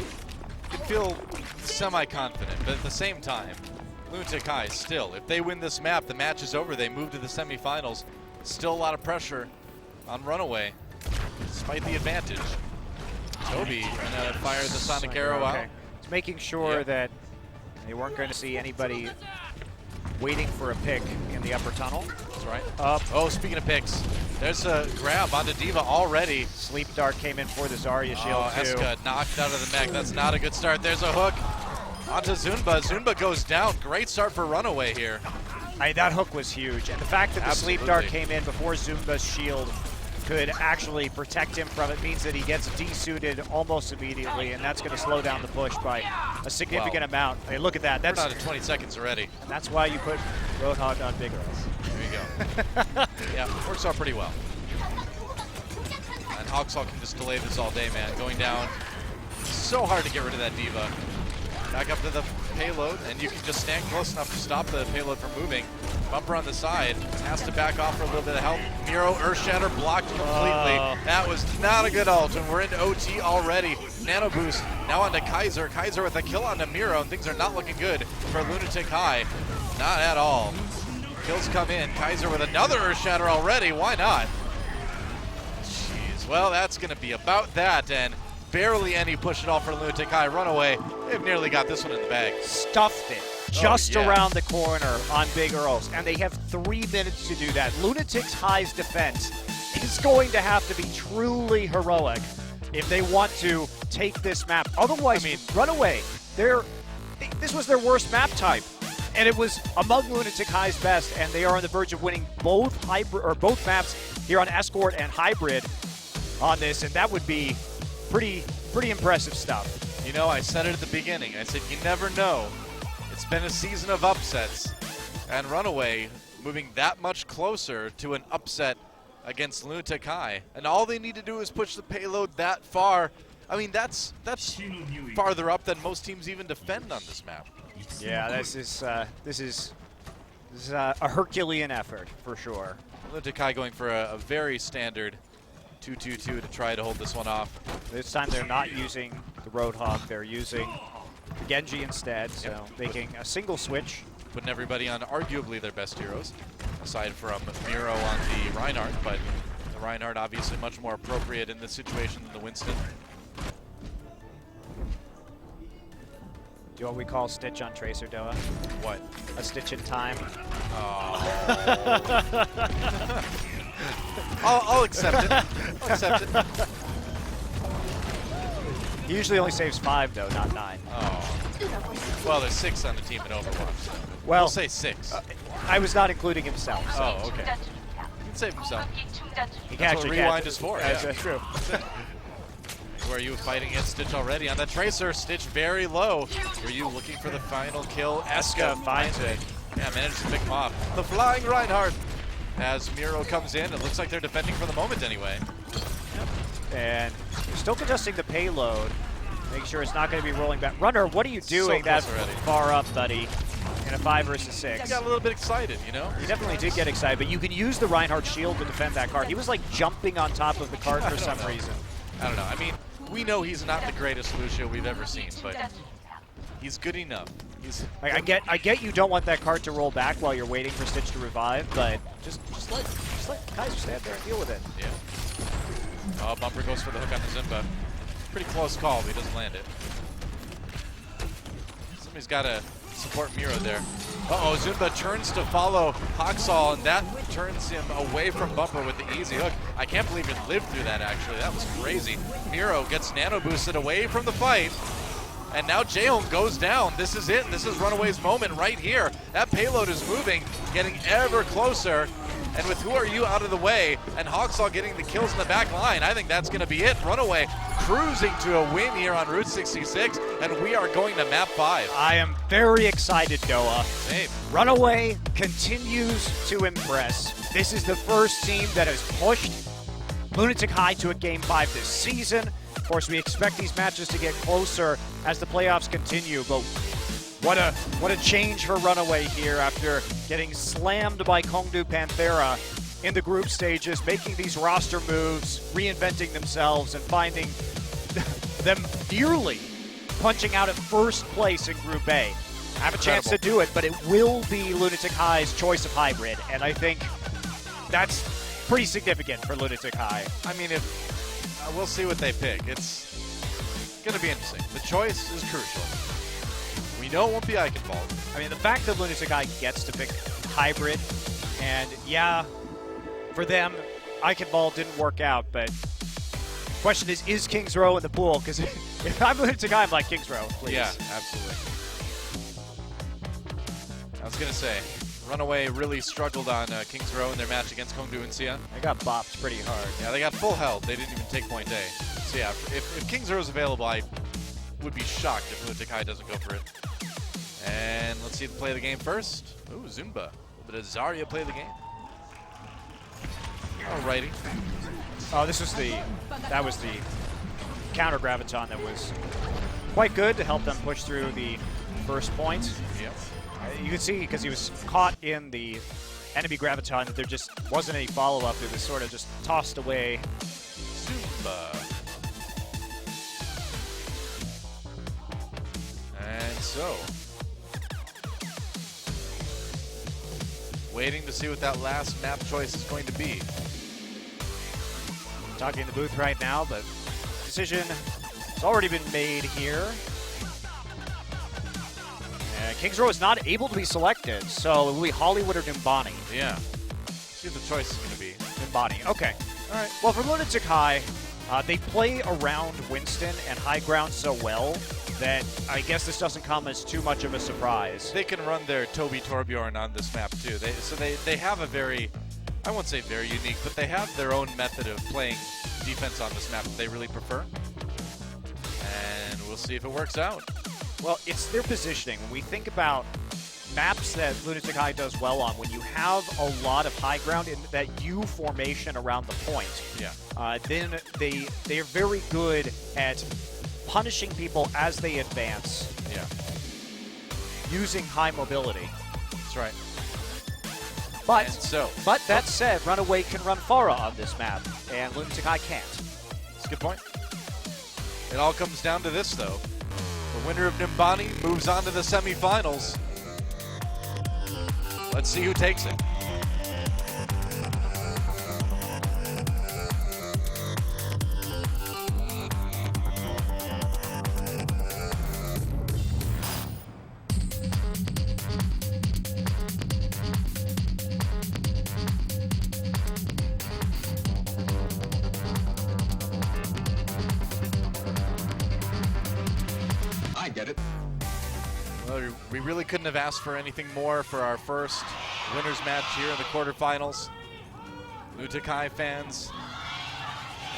You feel semi-confident, but at the same time, Lunatic-Hai still, if they win this map, the match is over. They move to the semifinals. Still a lot of pressure on Runaway, despite the advantage. Toby gonna fire the Sonic Arrow out. It's making sure that they weren't going to see anybody waiting for a pick in the upper tunnel. That's right. Oh, speaking of picks, there's a grab onto D.Va already. Sleep Dart came in for the Zarya shield too. Eska knocked out of the mech. That's not a good start. There's a hook onto Zunba. Zunba goes down. Great start for Runaway here. That hook was huge, and the fact that the Sleep Dart came in before Zumba's shield could actually protect him from it means that he gets desuited almost immediately, and that's going to slow down the push by a significant amount. Hey, look at that. That's down to 20 seconds already. And that's why you put Roadhog on Big Earls. There you go. Yeah, works out pretty well. And Hawksall can just delay this all day, man. Going down. So hard to get rid of that D.Va. Back up to the payload, and you can just stand close enough to stop the payload from moving. Bumper on the side, has to back off for a little bit of help. Miro, Earthshatter blocked completely. That was not a good ult, and we're into OT already. Nano boost, now onto Kaiser. Kaiser with a kill onto Miro, and things are not looking good for Lunatic-Hai. Not at all. Kills come in. Kaiser with another Earthshatter already. Why not? Jeez, well, that's going to be about that, and barely any push at all for Lunatic-Hai. Runaway, they've nearly got this one in the bag. Stuffed it just around the corner on Big Earls, and they have 3 minutes to do that. Lunatic-Hai's defense is going to have to be truly heroic if they want to take this map. Otherwise, I mean, Runaway, this was their worst map type, and it was among Lunatic-Hai's best, and they are on the verge of winning both maps here on Escort and Hybrid on this, and that would be pretty impressive stuff. You know, I said it at the beginning. I said you never know. It's been a season of upsets, and Runaway moving that much closer to an upset against Lunatic-Hai, and all they need to do is push the payload that far. I mean, that's farther up than most teams even defend on this map. Yeah, this is a Herculean effort for sure. Lunatic-Hai going for a very standard 2-2-2 to try to hold this one off. This time they're not using the Roadhog, they're using the Genji instead, so making a single switch. Putting everybody on arguably their best heroes, aside from Miro on the Reinhardt, but the Reinhardt obviously much more appropriate in this situation than the Winston. Do what we call stitch on Tracer, Doa. What? A stitch in time. Oh. I'll accept it. I'll accept it. He usually only saves 5, though, not 9. Oh. Well, there's 6 on the team in Overwatch. So well, we'll say 6. I was not including himself. So. Oh, okay. He can save himself. That's what Rewind is for. That's yeah. true. Were you fighting against Stitch already on the Tracer? Stitch very low. Were you looking for the final kill? Eska finds it. Yeah, managed to pick him off. The flying Reinhardt. As Miro comes in, it looks like they're defending for the moment anyway. And they're still contesting the payload. Make sure it's not going to be rolling back. Runner, what are you doing that far up, buddy, in a 5 versus 6? I got a little bit excited, you know? You definitely did get excited, but you can use the Reinhardt shield to defend that card. He was like jumping on top of the card for some reason. I don't know. I mean, we know he's not the greatest Lucio we've ever seen, but he's good enough. I get you don't want that card to roll back while you're waiting for Stitch to revive, but just let Kaiser stand there and deal with it. Yeah. Oh, Bumper goes for the hook on the Zimba. Pretty close call, but he doesn't land it. Somebody's got to support Miro there. Uh-oh, Zumba turns to follow Hawksall, and that turns him away from Bumper with the easy hook. I can't believe he lived through that, actually. That was crazy. Miro gets nano boosted away from the fight. And now Jehom goes down. This is it. This is Runaway's moment right here. That payload is moving, getting ever closer. And with Who Are You out of the way, and Hawksall getting the kills in the back line, I think that's going to be it. Runaway cruising to a win here on Route 66, and we are going to map 5. I am very excited, Noah. Same. Runaway continues to impress. This is the first team that has pushed Lunatic-Hai to a Game 5 this season. Of course, we expect these matches to get closer as the playoffs continue, but What a change for Runaway here after getting slammed by Kongdu Panthera in the group stages, making these roster moves, reinventing themselves, and finding them nearly punching out at first place in Group A. Have a chance to do it, but it will be Lunatic-Hai's choice of hybrid, and I think that's pretty significant for Lunatic-Hai. I mean, if we'll see what they pick. It's going to be interesting. The choice is crucial. We know it won't be Eichenwald. I mean, the fact that Lunatic-Hai gets to pick hybrid, and yeah, for them, Eichenwald didn't work out, but question is King's Row in the pool? Because if I'm Lunatic-Hai, I'm like, King's Row, please. Yeah, absolutely. I was going to say, Runaway really struggled on King's Row in their match against Kongdu and Sia. They got bopped pretty hard. Yeah, they got full health. They didn't even take point A. So yeah, if King's Row is available, I would be shocked if Lunatic-Hai doesn't go for it. And let's see the play of the game first. Ooh, Zumba. A little bit of Zarya play of the game. Alrighty. Oh, that was the counter graviton that was quite good to help them push through the first point. Yep. You can see because he was caught in the enemy graviton that there just wasn't any follow-up. It was sort of just tossed away. Zumba. And so, waiting to see what that last map choice is going to be. Talking in the booth right now, but decision has already been made here. And King's Row is not able to be selected, so it will be Hollywood or Nimbani. Yeah. See what the choice is going to be. Nimbani, okay. All right. Well, for Lunatic-Hai, they play around Winston and high ground so well that I guess this doesn't come as too much of a surprise. They can run their Toby Torbjorn on this map too. They have a very, I won't say very unique, but they have their own method of playing defense on this map that they really prefer. And we'll see if it works out. Well, it's their positioning. When we think about maps that Lunatic-Hai does well on, when you have a lot of high ground in that U formation around the point, then they are very good at punishing people as they advance. Yeah. Using high mobility. That's right. But that said, Runaway can run Farah on this map, and Lunatic-Hai can't. That's a good point. It all comes down to this, though. The winner of Nimbani moves on to the semifinals. Let's see who takes it. Well, we really couldn't have asked for anything more for our first winners match here in the quarterfinals. Lunatic-Hai fans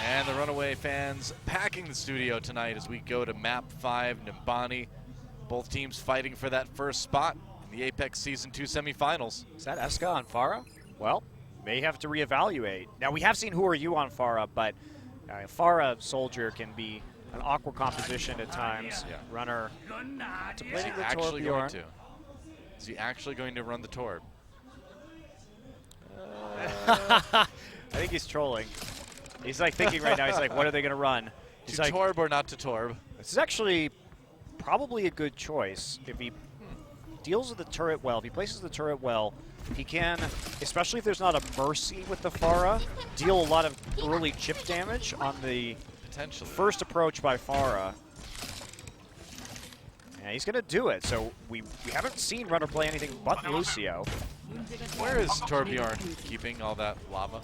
and the Runaway fans packing the studio tonight as we go to Map 5, Nimbani. Both teams fighting for that first spot in the Apex Season 2 semifinals. Is that Eska on Farah? Well, may have to reevaluate. Now, we have seen Who Are You on Farah, but Farah Soldier can be an awkward composition at times. Yeah. Runner Is he actually going to? Is he actually going to run the Torb? I think he's trolling. He's like thinking right now, he's like, what are they going to run? He's To like, Torb or not to Torb? this is actually probably a good choice. If he deals with the turret well, if he places the turret well, he can, especially if there's not a Mercy with the Farah, deal a lot of early chip damage on the Potentially. first approach by Farah. And he's going to do it. So we haven't seen Runner play anything but Lucio. Where is Torbjorn keeping all that lava?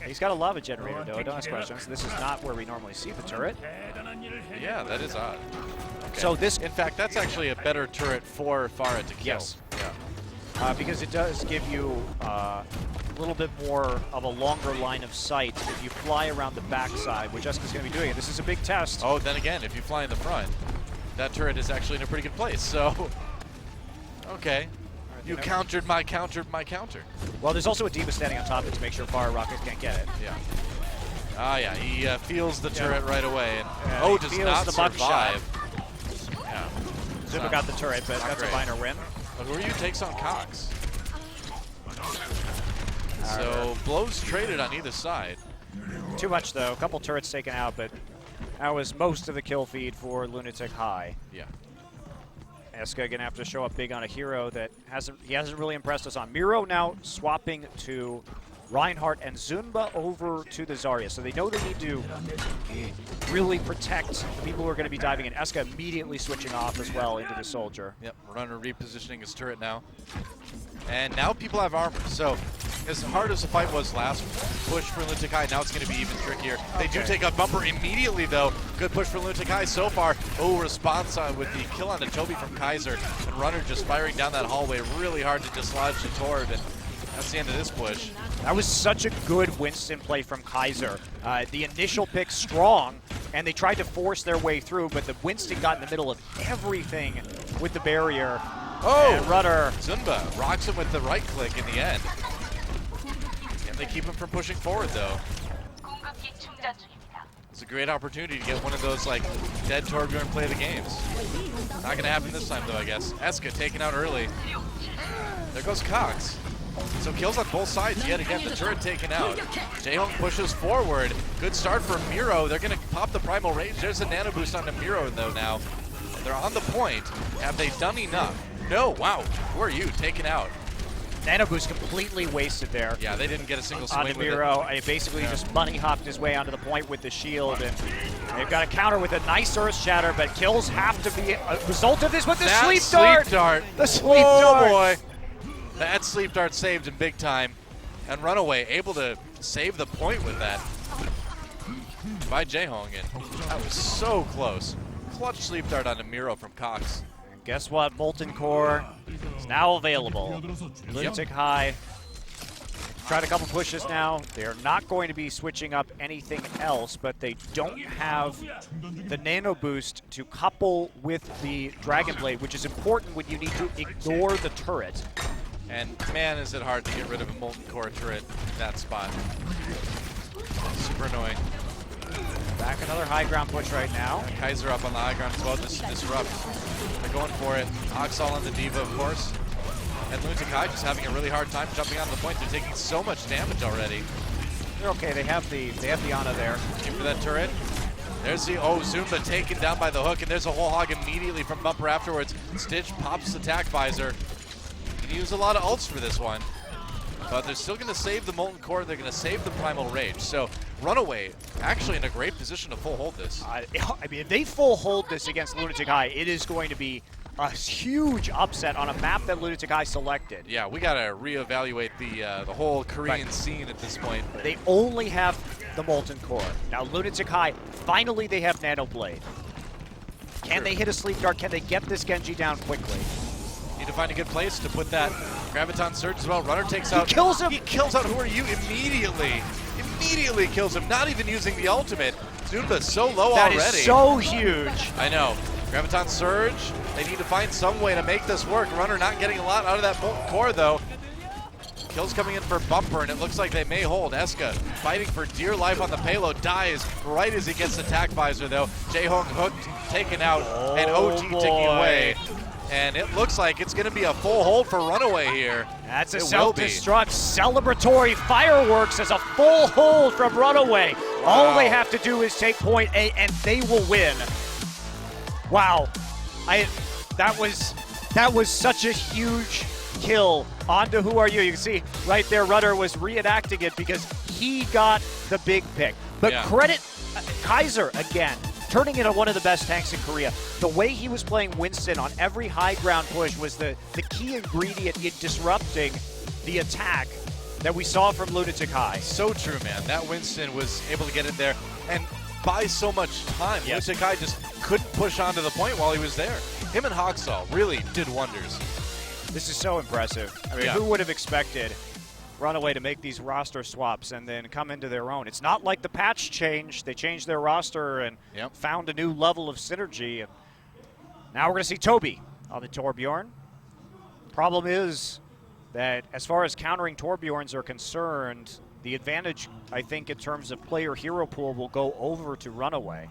He's got a lava generator, though. Don't ask questions. This is not where we normally see the turret. Yeah, that is odd. Okay. So this, in fact, that's actually a better turret for Farah to kill. Yes. Yeah. because it does give you a little bit more of a longer line of sight if you fly around the backside, which Eska's going to be doing. This is a big test. Oh, then again, if you fly in the front, that turret is actually in a pretty good place. So, okay. You countered my counter. Well, there's also a D.Va standing on top of it to make sure Fire Rockets can't get it. Yeah. Ah, yeah. He feels the turret right away. And he does feels not the buckshot. survive. Yeah. Zuma got the turret, but that's great. a minor win. But who are you takes on Cox? So blows traded on either side. Too much though. A couple turrets taken out, but that was most of the kill feed for Lunatic-Hai. Yeah. Eska gonna have to show up big on a hero that hasn't really impressed us on. Miro now swapping to Reinhardt and Zunba over to the Zarya. So they know they need to really protect the people who are going to be diving in. Eska immediately switching off as well into the Soldier. Yep, Runner repositioning his turret now. And now people have armor. So as hard as the fight was last push for Lunatic-Hai, now it's going to be even trickier. They do take out Bumper immediately though. Good push for Lunatic-Hai so far. Oh, response with the kill on the Toby from Kaiser. And Runner just firing down that hallway. Really hard to dislodge the Torb. And that's the end of this push. That was such a good Winston play from Kaiser. The initial pick strong, and they tried to force their way through, but the Winston got in the middle of everything with the barrier. Oh, and Rudder. Zunba rocks him with the right click in the end. And they keep him from pushing forward though. It's a great opportunity to get one of those like dead Torbjorn play the games. Not gonna happen this time though, I guess. Eska taken out early. There goes Cox. So kills on both sides yet again, the turret taken out. Jaehong pushes forward. Good start for Miro. They're gonna pop the Primal Rage. There's a nano boost onto Miro though now. They're on the point. Have they done enough? No, wow, who are you? Taken out. Nano boost completely wasted there. Yeah, they didn't get a single swing Onto with Miro. it. He basically just bunny hopped his way onto the point with the shield, and they've got a counter with a nice Earth Shatter, but kills have to be a result of this with the That sleep dart. The sleep dart. Oh boy. That sleep dart saved him big time. And Runaway able to save the point with that. By Jaehong, and that was so close. Clutch sleep dart onto Miro from Cox. And guess what? Molten Core is now available. Lunatic-Hai tried a couple pushes now. They're not going to be switching up anything else, but they don't have the nano boost to couple with the Dragon Blade, which is important when you need to ignore the turret. And man, is it hard to get rid of a Molten Core turret in that spot. Super annoying. Back another high ground push right now. Kaiser up on the high ground as well, just disrupt. They're going for it. Oxall on the Diva, of course. And Lunatic-Hai just having a really hard time jumping on the point. They're taking so much damage already. They're okay. They have the Ana there. Looking for that turret. There's the Zumba taken down by the hook, and there's a whole hog immediately from Bumper afterwards. Stitch pops the attack visor. You can use a lot of ults for this one. But they're still going to save the Molten Core. They're going to save the Primal Rage. So Runaway actually in a great position to full hold this. I mean, if they full hold this against Lunatic-Hai, it is going to be a huge upset on a map that Lunatic-Hai selected. Yeah, we got to reevaluate the whole Korean scene at this point. They only have the Molten Core. Now Lunatic-Hai, finally they have Nano Blade. Can they hit a Sleep Dart? Can they get this Genji down quickly? Need to find a good place to put that Graviton Surge as well. Runner takes out. He kills him! He kills out Who Are You immediately. Immediately kills him, not even using the ultimate. Zumba's so low already. That is so huge. I know. Graviton Surge. They need to find some way to make this work. Runner not getting a lot out of that Molten Core though. Kills coming in for Bumper, and it looks like they may hold. Eska fighting for dear life on the payload, dies right as he gets the attack visor though. Jaehong hooked, taken out, and OG ticking away. And it looks like it's going to be a full hold for Runaway here. That's a self-destruct celebratory fireworks as a full hold from Runaway. Wow. All they have to do is take point A and they will win. Wow. That was such a huge kill onto Who Are You. You can see right there Rudder was reenacting it because he got the big pick. But credit Kaiser again, turning into one of the best tanks in Korea. The way he was playing Winston on every high ground push was the key ingredient in disrupting the attack that we saw from Lunatic-Hai. So true, man. That Winston was able to get it there and buy so much time. Yes. Lunatic-Hai just couldn't push onto the point while he was there. Him and Hogsall really did wonders. This is so impressive. I mean, who would have expected Runaway to make these roster swaps and then come into their own? It's not like the patch changed. They changed their roster and found a new level of synergy. And now we're going to see Toby on the Torbjorn. Problem is that as far as countering Torbjorns are concerned, the advantage, I think, in terms of player hero pool will go over to Runaway.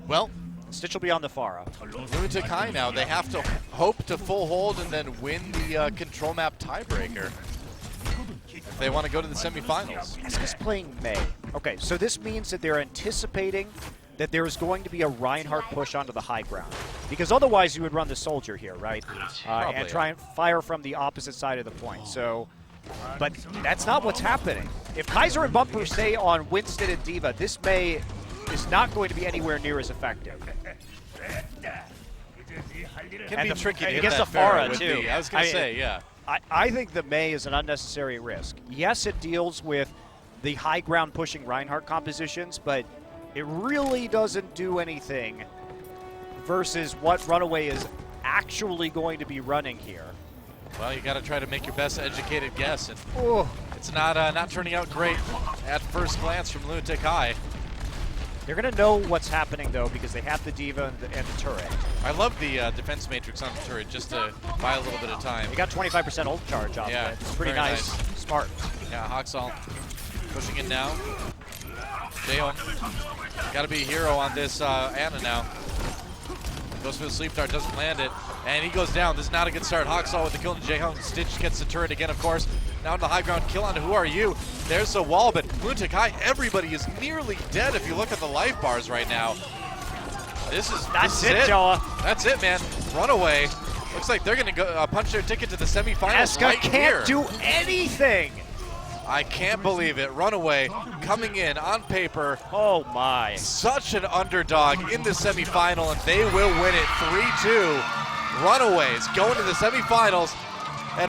Well, Stitch will be on the Pharah. Lunatic-Hai now, they have to hope to full hold and then win the control map tiebreaker if they want to go to the semifinals. Eska's playing Mei. Okay, so this means that they're anticipating that there is going to be a Reinhardt push onto the high ground. Because otherwise you would run the soldier here, right? And try and fire from the opposite side of the point. So, but that's not what's happening. If Kaiser and Bumper stay on Winston and D.Va, this Mei is not going to be anywhere near as effective. Can be tricky to hit against that the Pharah, with too. I was going to say, yeah. I think the Mei is an unnecessary risk. Yes, it deals with the high ground pushing Reinhardt compositions, but it really doesn't do anything versus what Runaway is actually going to be running here. Well, you got to try to make your best educated guess, and it's not turning out great at first glance from Lunatic-Hai. They're going to know what's happening, though, because they have the D.Va and the turret. I love the defense matrix on the turret just to buy a little bit of time. They got 25% ult charge off Yeah, it. It's pretty very nice. Smart. Yeah, Hoxall pushing in now. Jaehoon, got to be a hero on this Ana now. Goes for the sleep dart, doesn't land it, and he goes down. This is not a good start. Hoxall with the kill to Jaehoon. Stitch gets the turret again, of course. Now on the high ground kill on Who Are You? There's the wall, but Lunatic-Hai, everybody is nearly dead if you look at the life bars right now. This is it, Joa. That's it, man. Runaway. Looks like they're going to go punch their ticket to the semifinals Eska right can't here. do anything. I can't believe it. Runaway coming in on paper. Oh, my. Such an underdog in the semifinal, and they will win it 3-2. Runaways going to the semifinals.